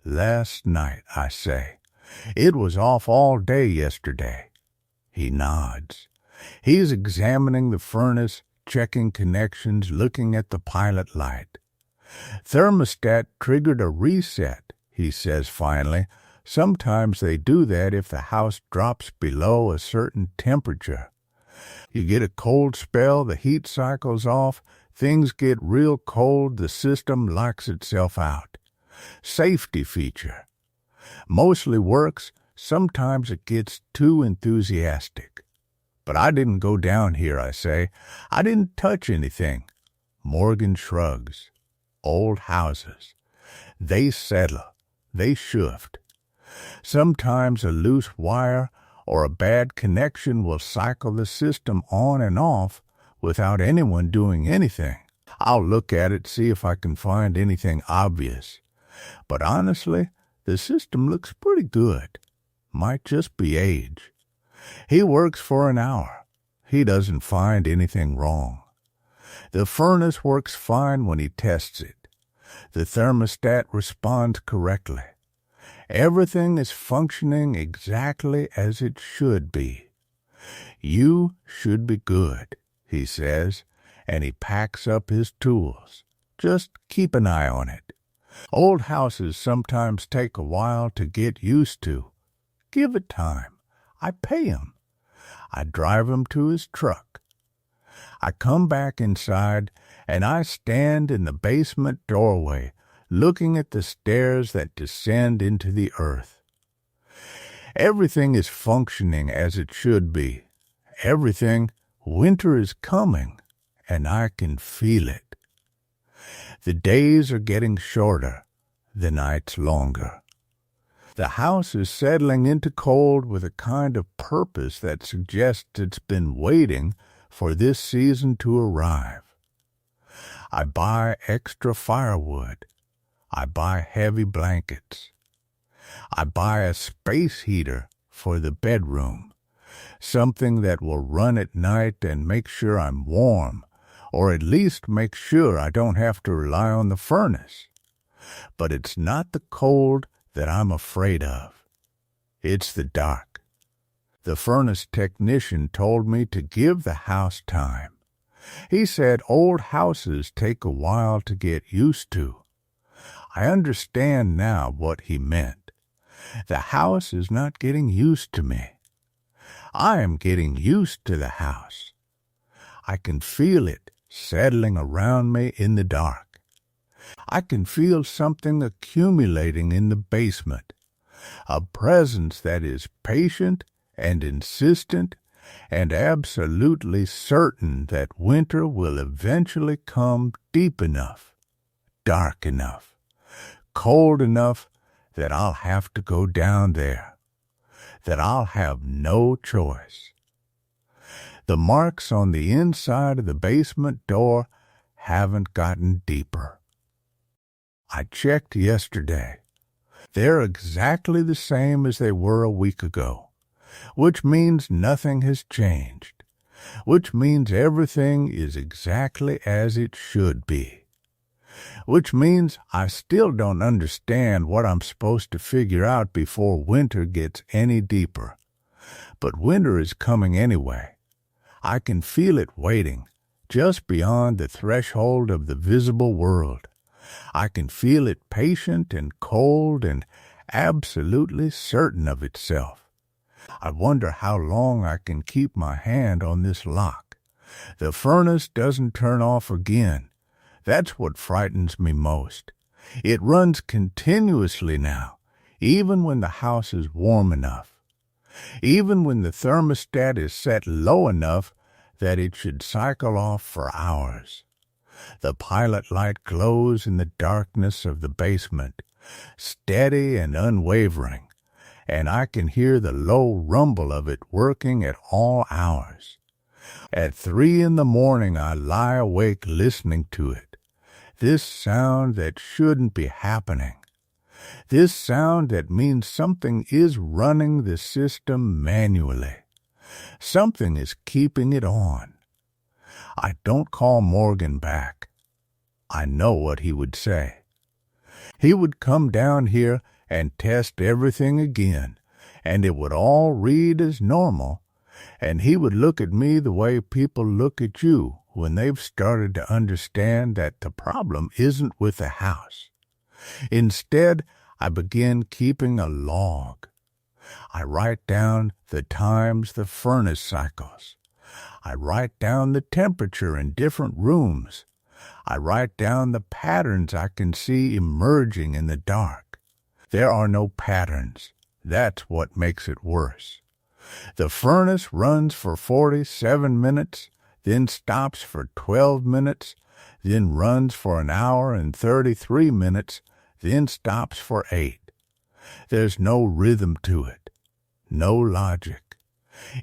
[SPEAKER 1] Last night, I say. It was off all day yesterday. He nods. He's examining the furnace, checking connections, looking at the pilot light. Thermostat triggered a reset, he says finally. Sometimes they do that if the house drops below a certain temperature. You get a cold spell, the heat cycle's off, things get real cold, the system locks itself out. Safety feature. Mostly works, sometimes it gets too enthusiastic. But I didn't go down here, I say. I didn't touch anything. Morgan shrugs. Old houses. They settle. They shift. Sometimes a loose wire or a bad connection will cycle the system on and off without anyone doing anything. I'll look at it, see if I can find anything obvious. But honestly, the system looks pretty good. Might just be age. He works for an hour. He doesn't find anything wrong. The furnace works fine when he tests it. The thermostat responds correctly. Everything is functioning exactly as it should be. You should be good, he says, and he packs up his tools. Just keep an eye on it. Old houses sometimes take a while to get used to. Give it time. I pay him. I drive him to his truck. I come back inside, and I stand in the basement doorway, looking at the stairs that descend into the earth. Everything is functioning as it should be. Everything. Winter is coming, and I can feel it. The days are getting shorter, the nights longer. The house is settling into cold with a kind of purpose that suggests it's been waiting for this season to arrive. I buy extra firewood. I buy heavy blankets. I buy a space heater for the bedroom, something that will run at night and make sure I'm warm, or at least make sure I don't have to rely on the furnace. But it's not the cold that I'm afraid of. It's the dark. The furnace technician told me to give the house time. He said old houses take a while to get used to. I understand now what he meant. The house is not getting used to me. I am getting used to the house. I can feel it settling around me in the dark. I can feel something accumulating in the basement, a presence that is patient and insistent and absolutely certain that winter will eventually come deep enough, dark enough, cold enough that I'll have to go down there, that I'll have no choice. The marks on the inside of the basement door haven't gotten deeper. I checked yesterday. They're exactly the same as they were a week ago, which means nothing has changed, which means everything is exactly as it should be, which means I still don't understand what I'm supposed to figure out before winter gets any deeper. But winter is coming anyway. I can feel it waiting, just beyond the threshold of the visible world. I can feel it patient and cold and absolutely certain of itself. I wonder how long I can keep my hand on this lock. The furnace doesn't turn off again. That's what frightens me most. It runs continuously now, even when the house is warm enough. Even when the thermostat is set low enough that it should cycle off for hours. The pilot light glows in the darkness of the basement, steady and unwavering, and I can hear the low rumble of it working at all hours. At 3 in the morning I lie awake listening to it. This sound that shouldn't be happening. This sound that means something is running the system manually. Something is keeping it on. I don't call Morgan back. I know what he would say. He would come down here and test everything again, and it would all read as normal, and he would look at me the way people look at you when they've started to understand that the problem isn't with the house. Instead, I begin keeping a log. I write down the times the furnace cycles. I write down the temperature in different rooms. I write down the patterns I can see emerging in the dark. There are no patterns. That's what makes it worse. The furnace runs for 47 minutes, then stops for 12 minutes, then runs for an hour and 33 minutes, then stops for 8. There's no rhythm to it, no logic.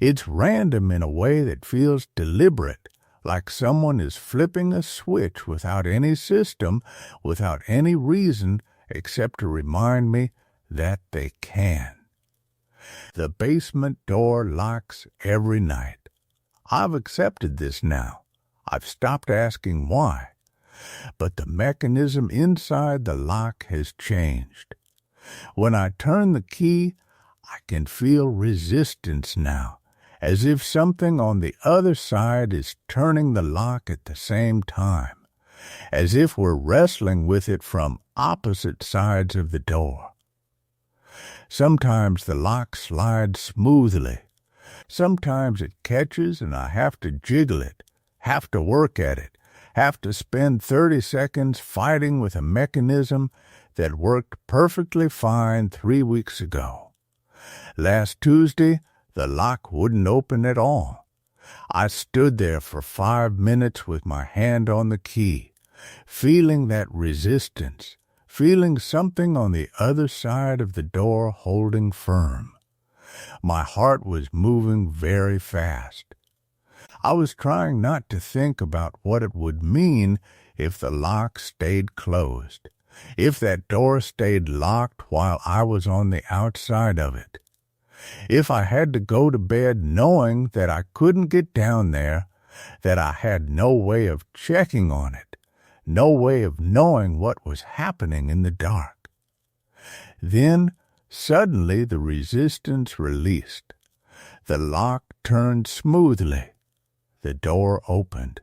[SPEAKER 1] It's random in a way that feels deliberate, like someone is flipping a switch without any system, without any reason except to remind me that they can. The basement door locks every night. I've accepted this now. I've stopped asking why. But the mechanism inside the lock has changed. When I turn the key, I can feel resistance now, as if something on the other side is turning the lock at the same time, as if we're wrestling with it from opposite sides of the door. Sometimes the lock slides smoothly. Sometimes it catches and I have to jiggle it, have to work at it, have to spend 30 seconds fighting with a mechanism that worked perfectly fine 3 weeks ago. Last Tuesday, the lock wouldn't open at all. I stood there for 5 minutes with my hand on the key, feeling that resistance, feeling something on the other side of the door holding firm. My heart was moving very fast. I was trying not to think about what it would mean if the lock stayed closed, if that door stayed locked while I was on the outside of it. If I had to go to bed knowing that I couldn't get down there, that I had no way of checking on it, no way of knowing what was happening in the dark. Then, suddenly the resistance released. The lock turned smoothly. The door opened.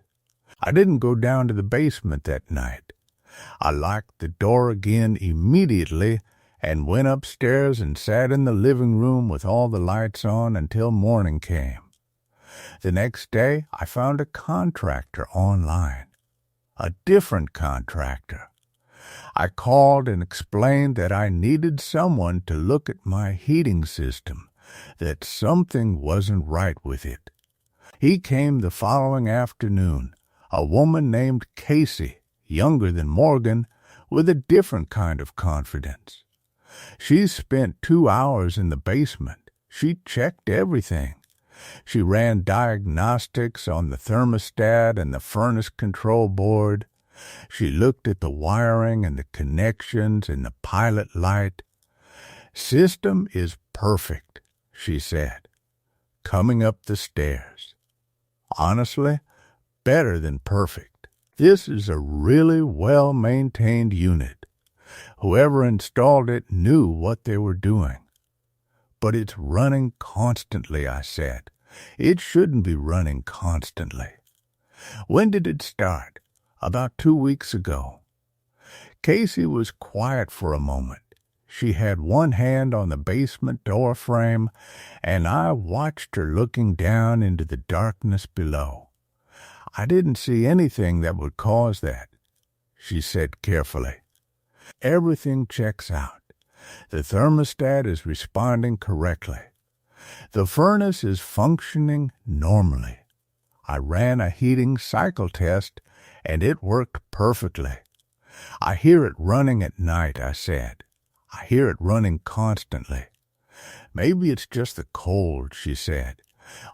[SPEAKER 1] I didn't go down to the basement that night. I locked the door again immediately and went upstairs and sat in the living room with all the lights on until morning came. The next day, I found a contractor online. A different contractor. I called and explained that I needed someone to look at my heating system, that something wasn't right with it. He came the following afternoon, a woman named Casey, younger than Morgan, with a different kind of confidence. She spent 2 hours in the basement. She checked everything. She ran diagnostics on the thermostat and the furnace control board. She looked at the wiring and the connections and the pilot light. "System is perfect," she said, coming up the stairs. Honestly, better than perfect. This is a really well-maintained unit. Whoever installed it knew what they were doing. "But it's running constantly," I said. "It shouldn't be running constantly." "When did it start?" "About 2 weeks ago." Casey was quiet for a moment. She had one hand on the basement door frame, and I watched her looking down into the darkness below. "I didn't see anything that would cause that," she said carefully. "Everything checks out. The thermostat is responding correctly. The furnace is functioning normally. I ran a heating cycle test, and it worked perfectly. I hear it running at night," I said. "I hear it running constantly." "Maybe it's just the cold," she said.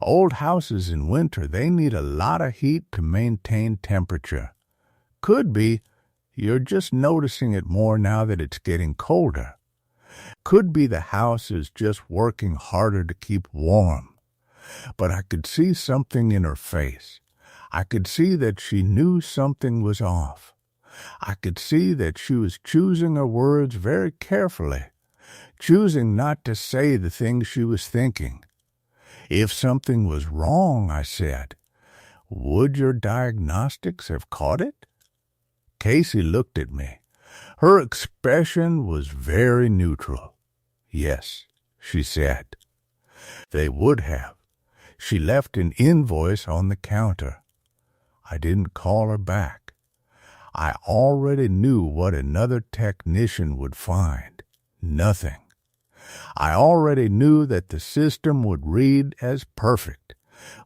[SPEAKER 1] "Old houses in winter, they need a lot of heat to maintain temperature." "Could be. You're just noticing it more now that it's getting colder." "Could be the house is just working harder to keep warm." But I could see something in her face. I could see that she knew something was off. I could see that she was choosing her words very carefully, choosing not to say the things she was thinking. "If something was wrong," I said, "would your diagnostics have caught it?" Casey looked at me. Her expression was very neutral. "Yes," she said. "They would have." She left an invoice on the counter. I didn't call her back. I already knew what another technician would find. Nothing. I already knew that the system would read as perfect,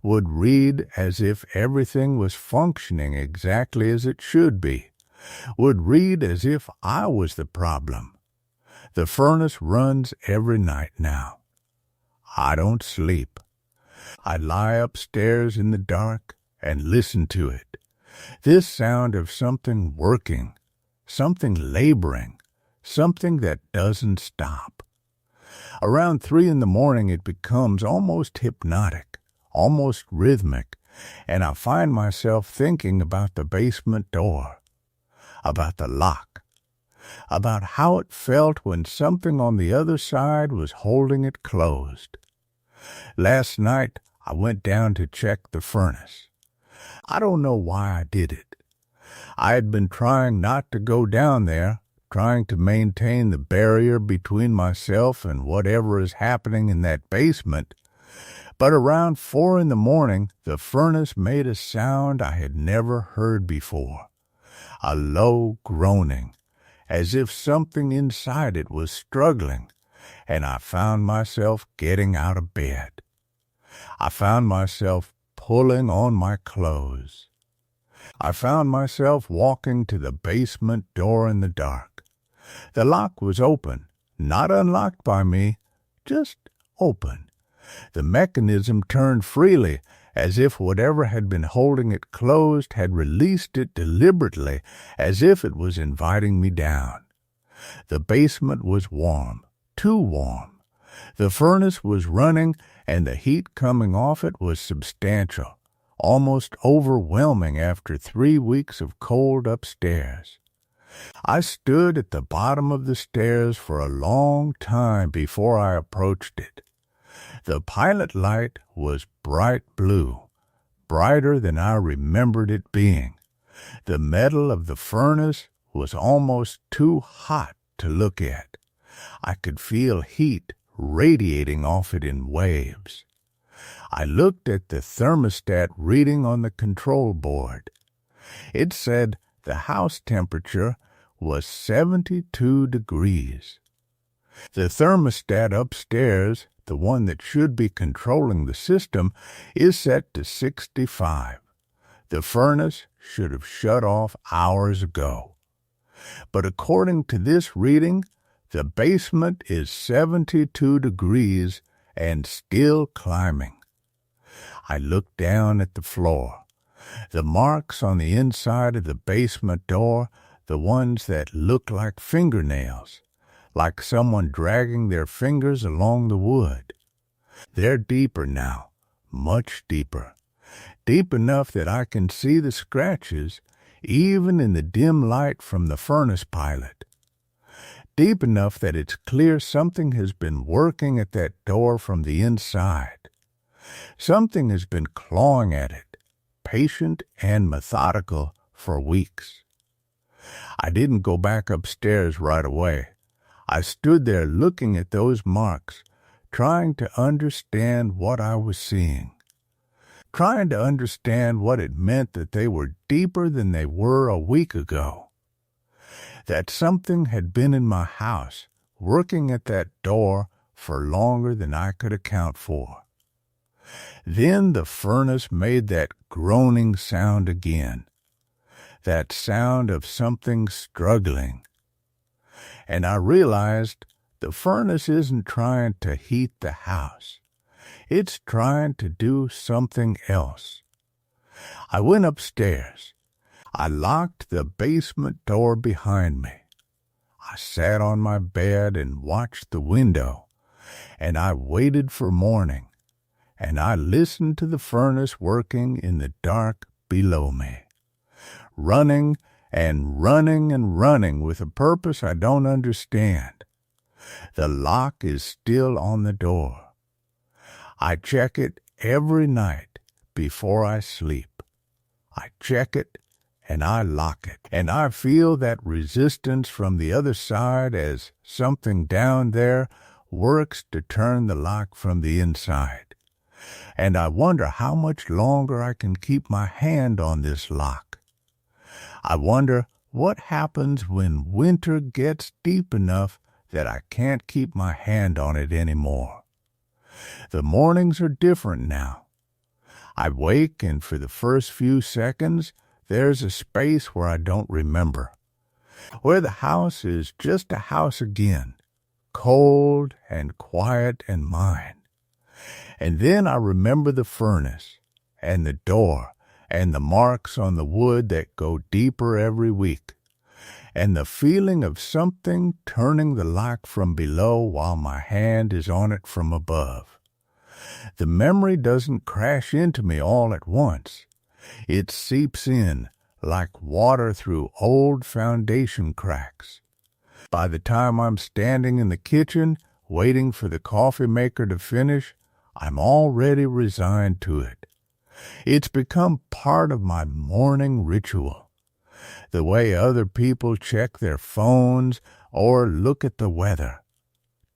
[SPEAKER 1] would read as if everything was functioning exactly as it should be, would read as if I was the problem. The furnace runs every night now. I don't sleep. I lie upstairs in the dark and listen to it. This sound of something working, something laboring, something that doesn't stop. Around 3 in the morning it becomes almost hypnotic, almost rhythmic, and I find myself thinking about the basement door, about the lock, about how it felt when something on the other side was holding it closed. Last night I went down to check the furnace. I don't know why I did it. I had been trying not to go down there, trying to maintain the barrier between myself and whatever is happening in that basement, but around 4 in the morning the furnace made a sound I had never heard before, a low groaning, as if something inside it was struggling, and I found myself getting out of bed. I found myself pulling on my clothes. I found myself walking to the basement door in the dark. The lock was open, not unlocked by me, just open. The mechanism turned freely, as if whatever had been holding it closed had released it deliberately, as if it was inviting me down. The basement was warm, too warm. The furnace was running, and the heat coming off it was substantial, almost overwhelming after 3 weeks of cold upstairs. I stood at the bottom of the stairs for a long time before I approached it. The pilot light was bright blue, brighter than I remembered it being. The metal of the furnace was almost too hot to look at. I could feel heat radiating off it in waves. I looked at the thermostat reading on the control board. It said the house temperature was 72 degrees. The thermostat upstairs, the one that should be controlling the system, is set to 65. The furnace should have shut off hours ago. But according to this reading, the basement is 72 degrees and still climbing. I looked down at the floor. The marks on the inside of the basement door, the ones that look like fingernails, like someone dragging their fingers along the wood. They're deeper now, much deeper. Deep enough that I can see the scratches, even in the dim light from the furnace pilot. Deep enough that it's clear something has been working at that door from the inside. Something has been clawing at it, patient and methodical, for weeks. I didn't go back upstairs right away. I stood there looking at those marks, trying to understand what I was seeing, trying to understand what it meant that they were deeper than they were a week ago, that something had been in my house, working at that door for longer than I could account for. Then the furnace made that groaning sound again, that sound of something struggling. And I realized the furnace isn't trying to heat the house. It's trying to do something else. I went upstairs. I locked the basement door behind me. I sat on my bed and watched the window, and I waited for morning, and I listened to the furnace working in the dark below me, running and running and running with a purpose I don't understand. The lock is still on the door. I check it every night before I sleep. I check it and I lock it, and I feel that resistance from the other side as something down there works to turn the lock from the inside. And I wonder how much longer I can keep my hand on this lock. I wonder what happens when winter gets deep enough that I can't keep my hand on it anymore. The mornings are different now. I wake, and for the first few seconds, there's a space where I don't remember, where the house is just a house again, cold and quiet and mine. And then I remember the furnace, and the door, and the marks on the wood that go deeper every week, and the feeling of something turning the lock from below while my hand is on it from above. The memory doesn't crash into me all at once. It seeps in like water through old foundation cracks. By the time I'm standing in the kitchen, waiting for the coffee maker to finish, I'm already resigned to it. It's become part of my morning ritual. The way other people check their phones or look at the weather.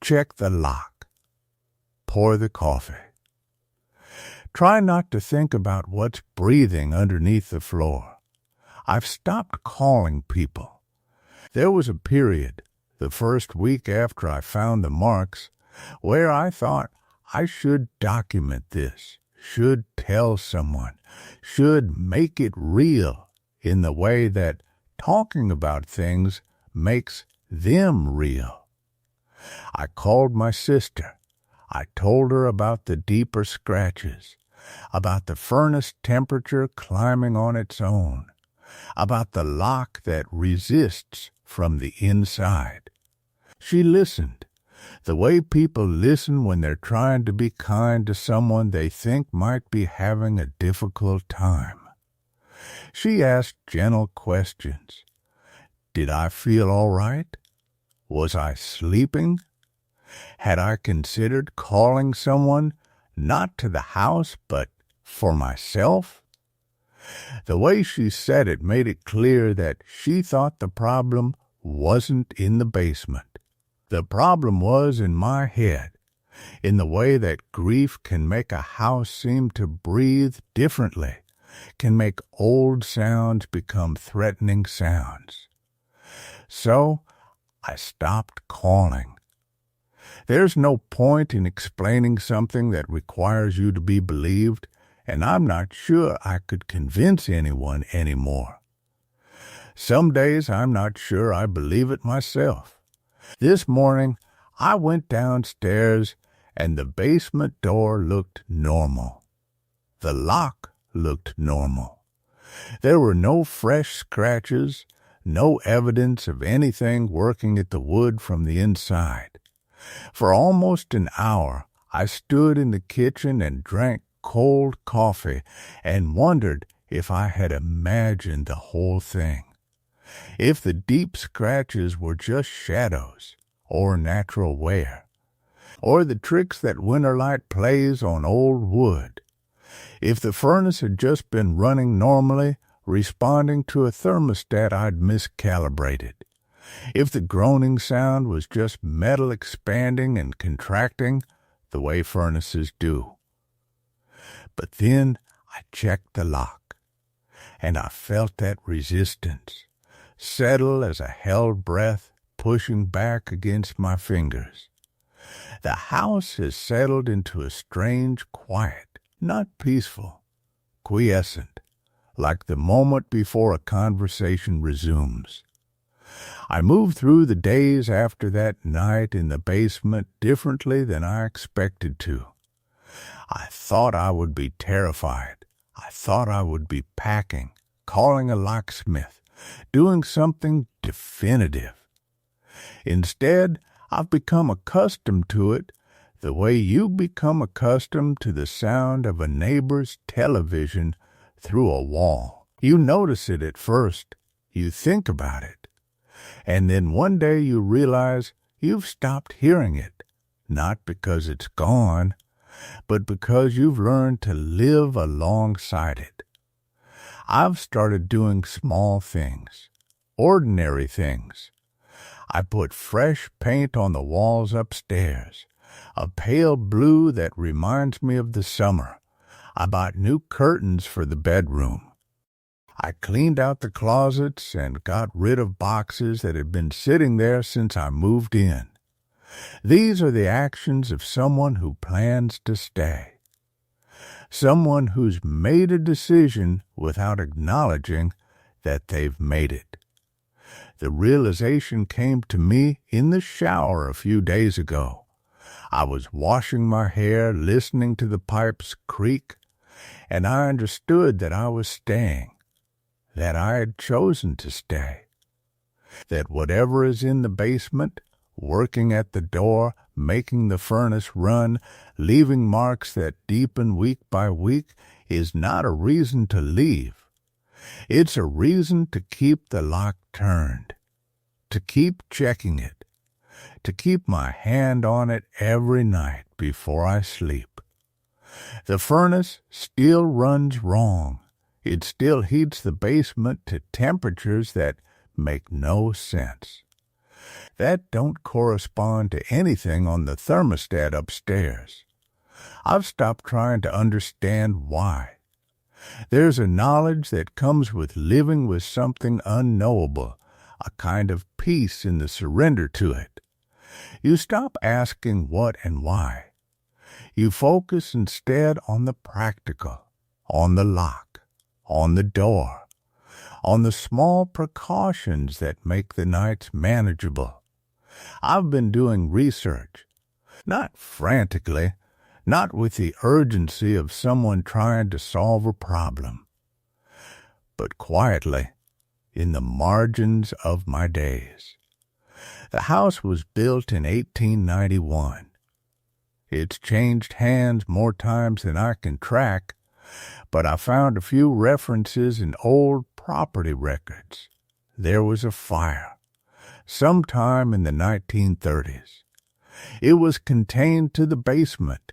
[SPEAKER 1] Check the lock. Pour the coffee. Try not to think about what's breathing underneath the floor. I've stopped calling people. There was a period, the first week after I found the marks, where I thought I should document this, should tell someone, should make it real in the way that talking about things makes them real. I called my sister. I told her about the deeper scratches, about the furnace temperature climbing on its own, about the lock that resists from the inside. She listened, the way people listen when they're trying to be kind to someone they think might be having a difficult time. She asked gentle questions. Did I feel all right? Was I sleeping? Had I considered calling someone, not to the house, but for myself? The way she said it made it clear that she thought the problem wasn't in the basement. The problem was in my head, in the way that grief can make a house seem to breathe differently, can make old sounds become threatening sounds. So I stopped calling. There's no point in explaining something that requires you to be believed, and I'm not sure I could convince anyone anymore. Some days I'm not sure I believe it myself. This morning I went downstairs and the basement door looked normal. The lock looked normal. There were no fresh scratches, no evidence of anything working at the wood from the inside. For almost an hour I stood in the kitchen and drank cold coffee and wondered if I had imagined the whole thing. If the deep scratches were just shadows or natural wear, or the tricks that winterlight plays on old wood. If the furnace had just been running normally, responding to a thermostat I'd miscalibrated. If the groaning sound was just metal expanding and contracting the way furnaces do. But then I checked the lock, and I felt that resistance settle as a held breath pushing back against my fingers. The house has settled into a strange quiet, not peaceful, quiescent, like the moment before a conversation resumes. I moved through the days after that night in the basement differently than I expected to. I thought I would be terrified. I thought I would be packing, calling a locksmith, doing something definitive. Instead, I've become accustomed to it the way you become accustomed to the sound of a neighbor's television through a wall. You notice it at first, you think about it, and then one day you realize you've stopped hearing it, not because it's gone, but because you've learned to live alongside it. I've started doing small things, ordinary things. I put fresh paint on the walls upstairs, a pale blue that reminds me of the summer. I bought new curtains for the bedroom. I cleaned out the closets and got rid of boxes that had been sitting there since I moved in. These are the actions of someone who plans to stay. someone who's made a decision without acknowledging that they've made it. The realization came to me in the shower a few days ago. I was washing my hair, listening to the pipes creak, and I understood that I was staying, that I had chosen to stay, that whatever is in the basement, working at the door, making the furnace run, leaving marks that deepen week by week, is not a reason to leave. It's a reason to keep the lock turned, to keep checking it, to keep my hand on it every night before I sleep. The furnace still runs wrong. It still heats the basement to temperatures that make no sense, that don't correspond to anything on the thermostat upstairs. I've stopped trying to understand why. There's a knowledge that comes with living with something unknowable, a kind of peace in the surrender to it. You stop asking what and why. You focus instead on the practical, on the lock, on the door, on the small precautions that make the nights manageable. I've been doing research, not frantically, not with the urgency of someone trying to solve a problem, but quietly, in the margins of my days. The house was built in 1891. It's changed hands more times than I can track, but I found a few references in old property records. There was a fire, sometime in the 1930s. It was contained to the basement.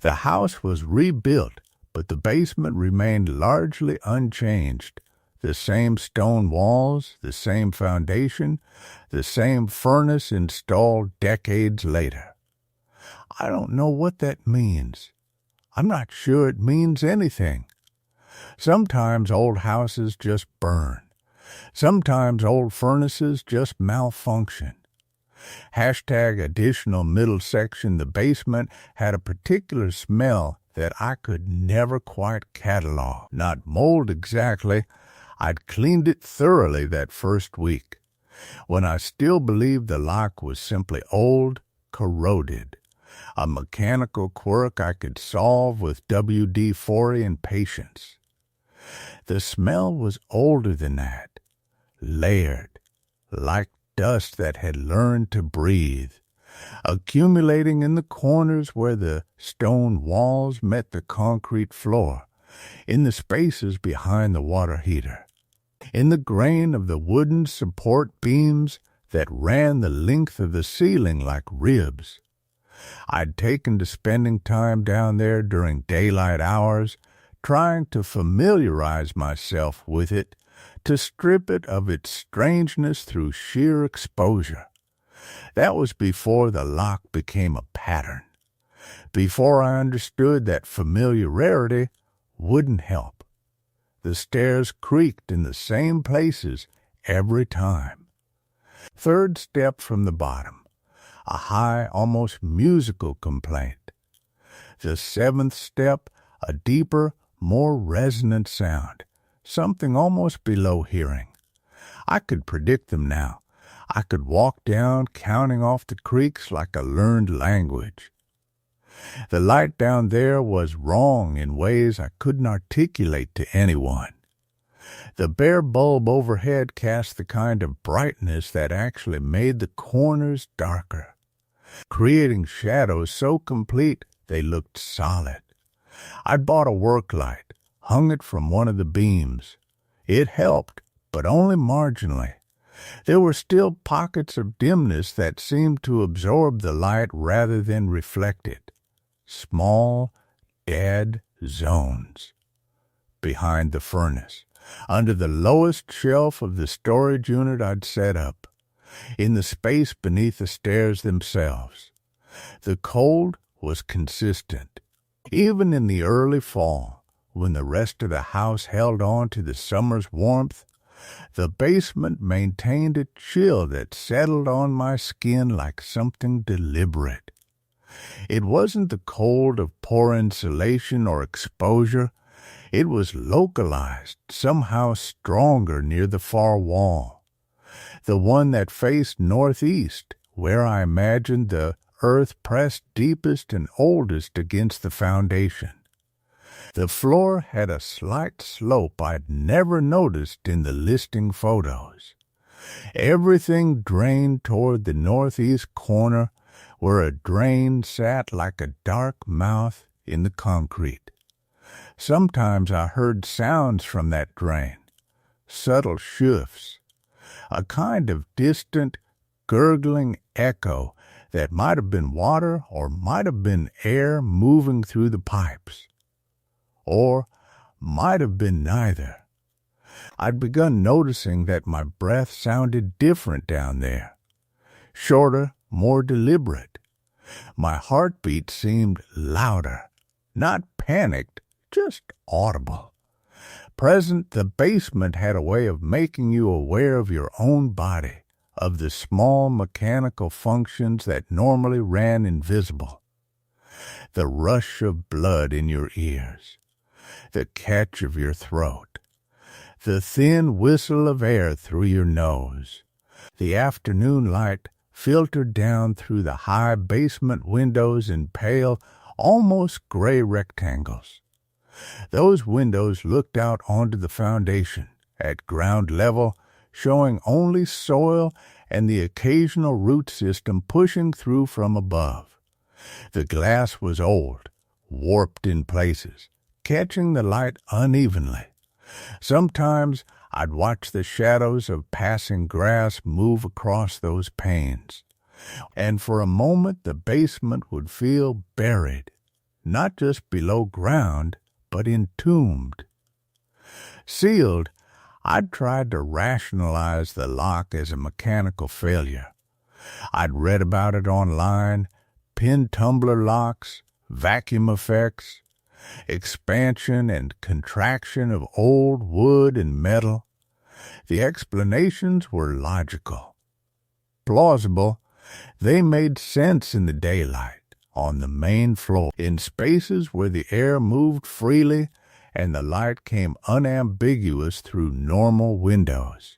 [SPEAKER 1] The house was rebuilt, but the basement remained largely unchanged. The same stone walls, the same foundation, the same furnace installed decades later. I don't know what that means. I'm not sure it means anything. Sometimes old houses just burn. Sometimes old furnaces just malfunction. #additional middle section, the basement had a particular smell that I could never quite catalog. Not mold exactly. I'd cleaned it thoroughly that first week, when I still believed the lock was simply old, corroded, a mechanical quirk I could solve with WD-40 and patience. The smell was older than that, layered, like dust that had learned to breathe, accumulating in the corners where the stone walls met the concrete floor, in the spaces behind the water heater, in the grain of the wooden support beams that ran the length of the ceiling like ribs. I'd taken to spending time down there during daylight hours, trying to familiarize myself with it, to strip it of its strangeness through sheer exposure. That was before the lock became a pattern, before I understood that familiarity wouldn't help. The stairs creaked in the same places every time. Third step from the bottom, a high, almost musical complaint. The seventh step, a deeper, more resonant sound, something almost below hearing. I could predict them now. I could walk down, counting off the creaks like a learned language. The light down there was wrong in ways I couldn't articulate to anyone. The bare bulb overhead cast the kind of brightness that actually made the corners darker, creating shadows so complete they looked solid. I'd bought a work light, hung it from one of the beams. It helped, but only marginally. There were still pockets of dimness that seemed to absorb the light rather than reflect it. Small, dead zones. Behind the furnace, under the lowest shelf of the storage unit I'd set up, in the space beneath the stairs themselves. The cold was consistent. Even in the early fall, when the rest of the house held on to the summer's warmth, the basement maintained a chill that settled on my skin like something deliberate. It wasn't the cold of poor insulation or exposure. It was localized, somehow stronger near the far wall, the one that faced northeast, where I imagined the earth pressed deepest and oldest against the foundation. The floor had a slight slope I'd never noticed in the listing photos. Everything drained toward the northeast corner, where a drain sat like a dark mouth in the concrete. Sometimes I heard sounds from that drain, subtle shifts, a kind of distant, gurgling echo that might have been water or might have been air moving through the pipes. Or might have been neither. I'd begun noticing that my breath sounded different down there, shorter, more deliberate. My heartbeat seemed louder, not panicked, just audible. Present, the basement had a way of making you aware of your own body, of the small mechanical functions that normally ran invisible. The rush of blood in your ears, the catch of your throat, the thin whistle of air through your nose. The afternoon light filtered down through the high basement windows in pale, almost gray rectangles. Those windows looked out onto the foundation, at ground level, showing only soil and the occasional root system pushing through from above. The glass was old, warped in places, catching the light unevenly. Sometimes I'd watch the shadows of passing grass move across those panes, and for a moment the basement would feel buried, not just below ground, but entombed. Sealed, I'd tried to rationalize the lock as a mechanical failure. I'd read about it online, pin tumbler locks, vacuum effects, expansion and contraction of old wood and metal. The explanations were logical, plausible. They made sense in the daylight, on the main floor, in spaces where the air moved freely and the light came unambiguous through normal windows.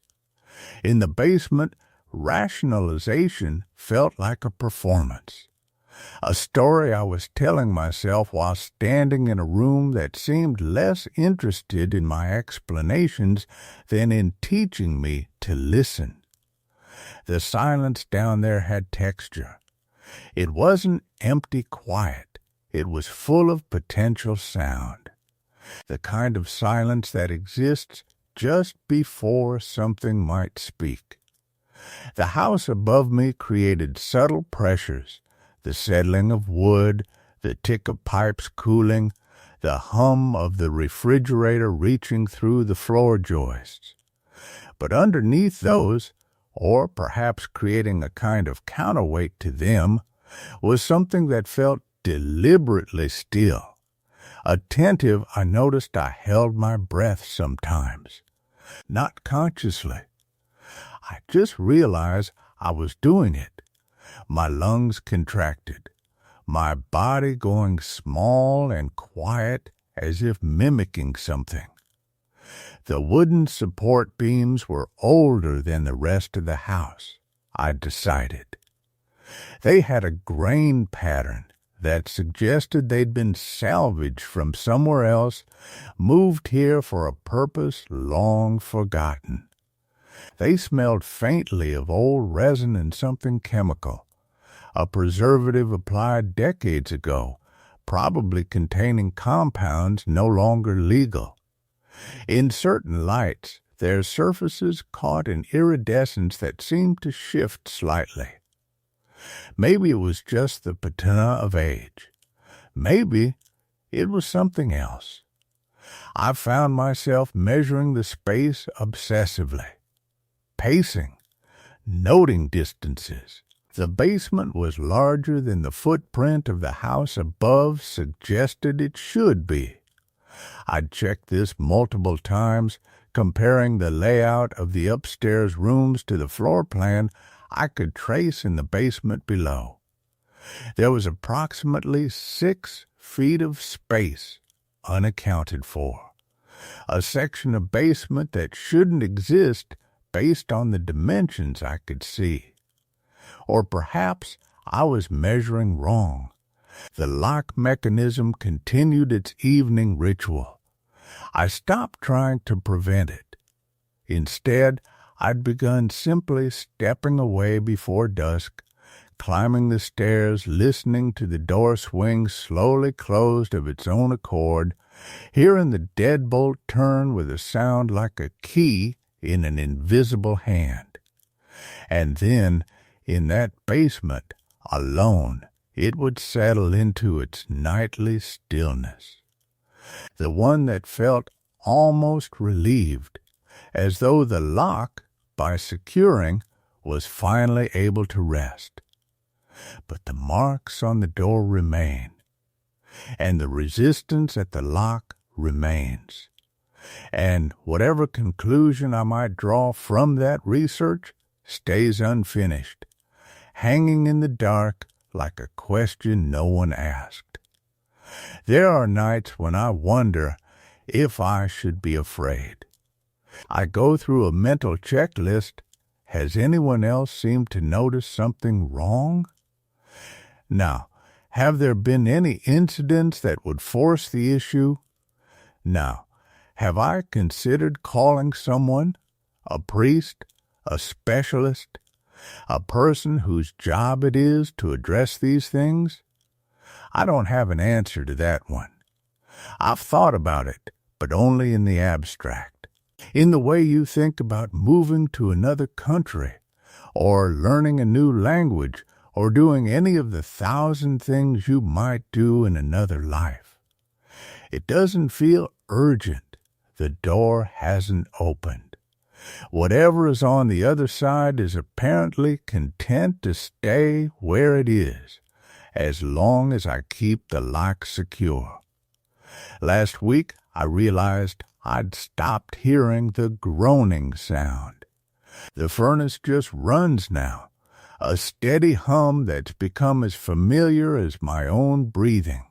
[SPEAKER 1] In the basement, rationalization felt like a performance, a story I was telling myself while standing in a room that seemed less interested in my explanations than in teaching me to listen. The silence down there had texture. It wasn't empty quiet. It was full of potential sound, the kind of silence that exists just before something might speak. The house above me created subtle pressures, the settling of wood, the tick of pipes cooling, the hum of the refrigerator reaching through the floor joists. But underneath those, or perhaps creating a kind of counterweight to them, was something that felt deliberately still. Attentive, I noticed I held my breath sometimes. Not consciously. I just realized I was doing it. My lungs contracted, my body going small and quiet as if mimicking something. The wooden support beams were older than the rest of the house, I decided. They had a grain pattern that suggested they'd been salvaged from somewhere else, moved here for a purpose long forgotten. They smelled faintly of old resin and something chemical, a preservative applied decades ago, probably containing compounds no longer legal. In certain lights, their surfaces caught an iridescence that seemed to shift slightly. Maybe it was just the patina of age. Maybe it was something else. I found myself measuring the space obsessively, pacing, noting distances. The basement was larger than the footprint of the house above suggested it should be. I'd checked this multiple times, comparing the layout of the upstairs rooms to the floor plan I could trace in the basement below. There was approximately 6 feet of space unaccounted for, a section of basement that shouldn't exist based on the dimensions I could see. Or perhaps I was measuring wrong. The lock mechanism continued its evening ritual. I stopped trying to prevent it. Instead, I'd begun simply stepping away before dusk, climbing the stairs, listening to the door swing slowly closed of its own accord, hearing the deadbolt turn with a sound like a key in an invisible hand. And then, in that basement, alone, it would settle into its nightly stillness. The one that felt almost relieved, as though the lock, by securing, was finally able to rest. But the marks on the door remain, and the resistance at the lock remains. And whatever conclusion I might draw from that research stays unfinished, hanging in the dark like a question no one asked. There are nights when I wonder if I should be afraid. I go through a mental checklist. Has anyone else seemed to notice something wrong? Now, have there been any incidents that would force the issue? Now, have I considered calling someone, a priest, a specialist, a person whose job it is to address these things? I don't have an answer to that one. I've thought about it, but only in the abstract, in the way you think about moving to another country, or learning a new language, or doing any of the 1,000 things you might do in another life. It doesn't feel urgent. The door hasn't opened. Whatever is on the other side is apparently content to stay where it is, as long as I keep the lock secure. Last week, I realized I'd stopped hearing the groaning sound. The furnace just runs now, a steady hum that's become as familiar as my own breathing.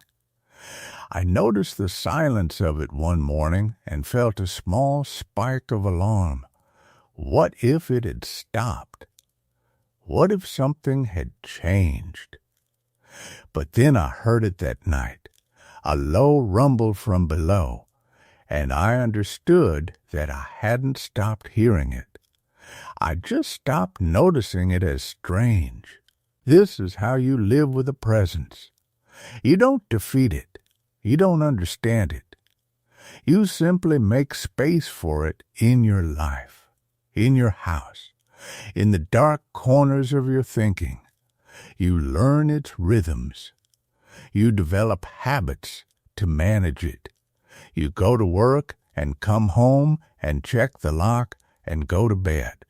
[SPEAKER 1] I noticed the silence of it one morning and felt a small spike of alarm. What if it had stopped? What if something had changed? But then I heard it that night, a low rumble from below, and I understood that I hadn't stopped hearing it. I just stopped noticing it as strange. This is how you live with a presence. You don't defeat it. You don't understand it. You simply make space for it in your life, in your house, in the dark corners of your thinking. You learn its rhythms. You develop habits to manage it. You go to work and come home and check the lock and go to bed.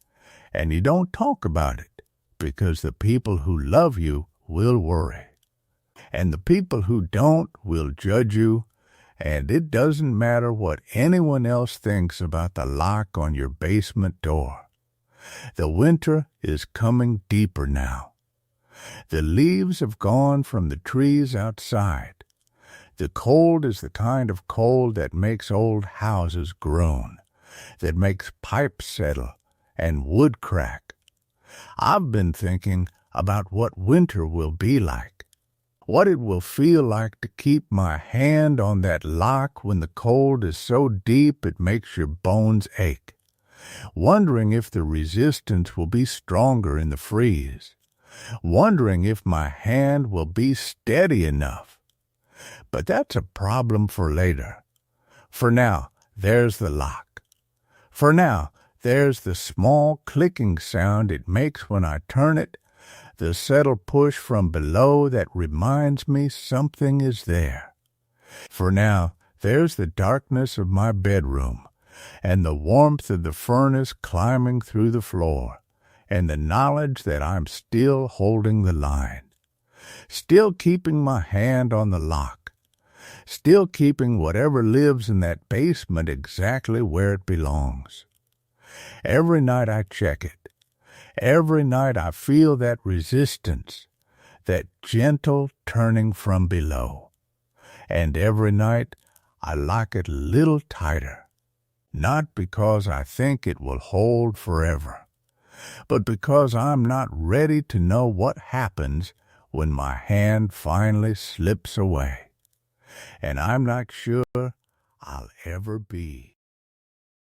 [SPEAKER 1] And you don't talk about it because the people who love you will worry. And the people who don't will judge you, and it doesn't matter what anyone else thinks about the lock on your basement door. The winter is coming deeper now. The leaves have gone from the trees outside. The cold is the kind of cold that makes old houses groan, that makes pipes settle and wood crack. I've been thinking about what winter will be like, what it will feel like to keep my hand on that lock when the cold is so deep it makes your bones ache, wondering if the resistance will be stronger in the freeze, wondering if my hand will be steady enough. But that's a problem for later. For now, there's the lock. For now, there's the small clicking sound it makes when I turn it, the subtle push from below that reminds me something is there. For now, there's the darkness of my bedroom, and the warmth of the furnace climbing through the floor, and the knowledge that I'm still holding the line, still keeping my hand on the lock, still keeping whatever lives in that basement exactly where it belongs. Every night I check it. Every night I feel that resistance, that gentle turning from below. And every night I lock it a little tighter, not because I think it will hold forever, but because I'm not ready to know what happens when my hand finally slips away. And I'm not sure I'll ever be.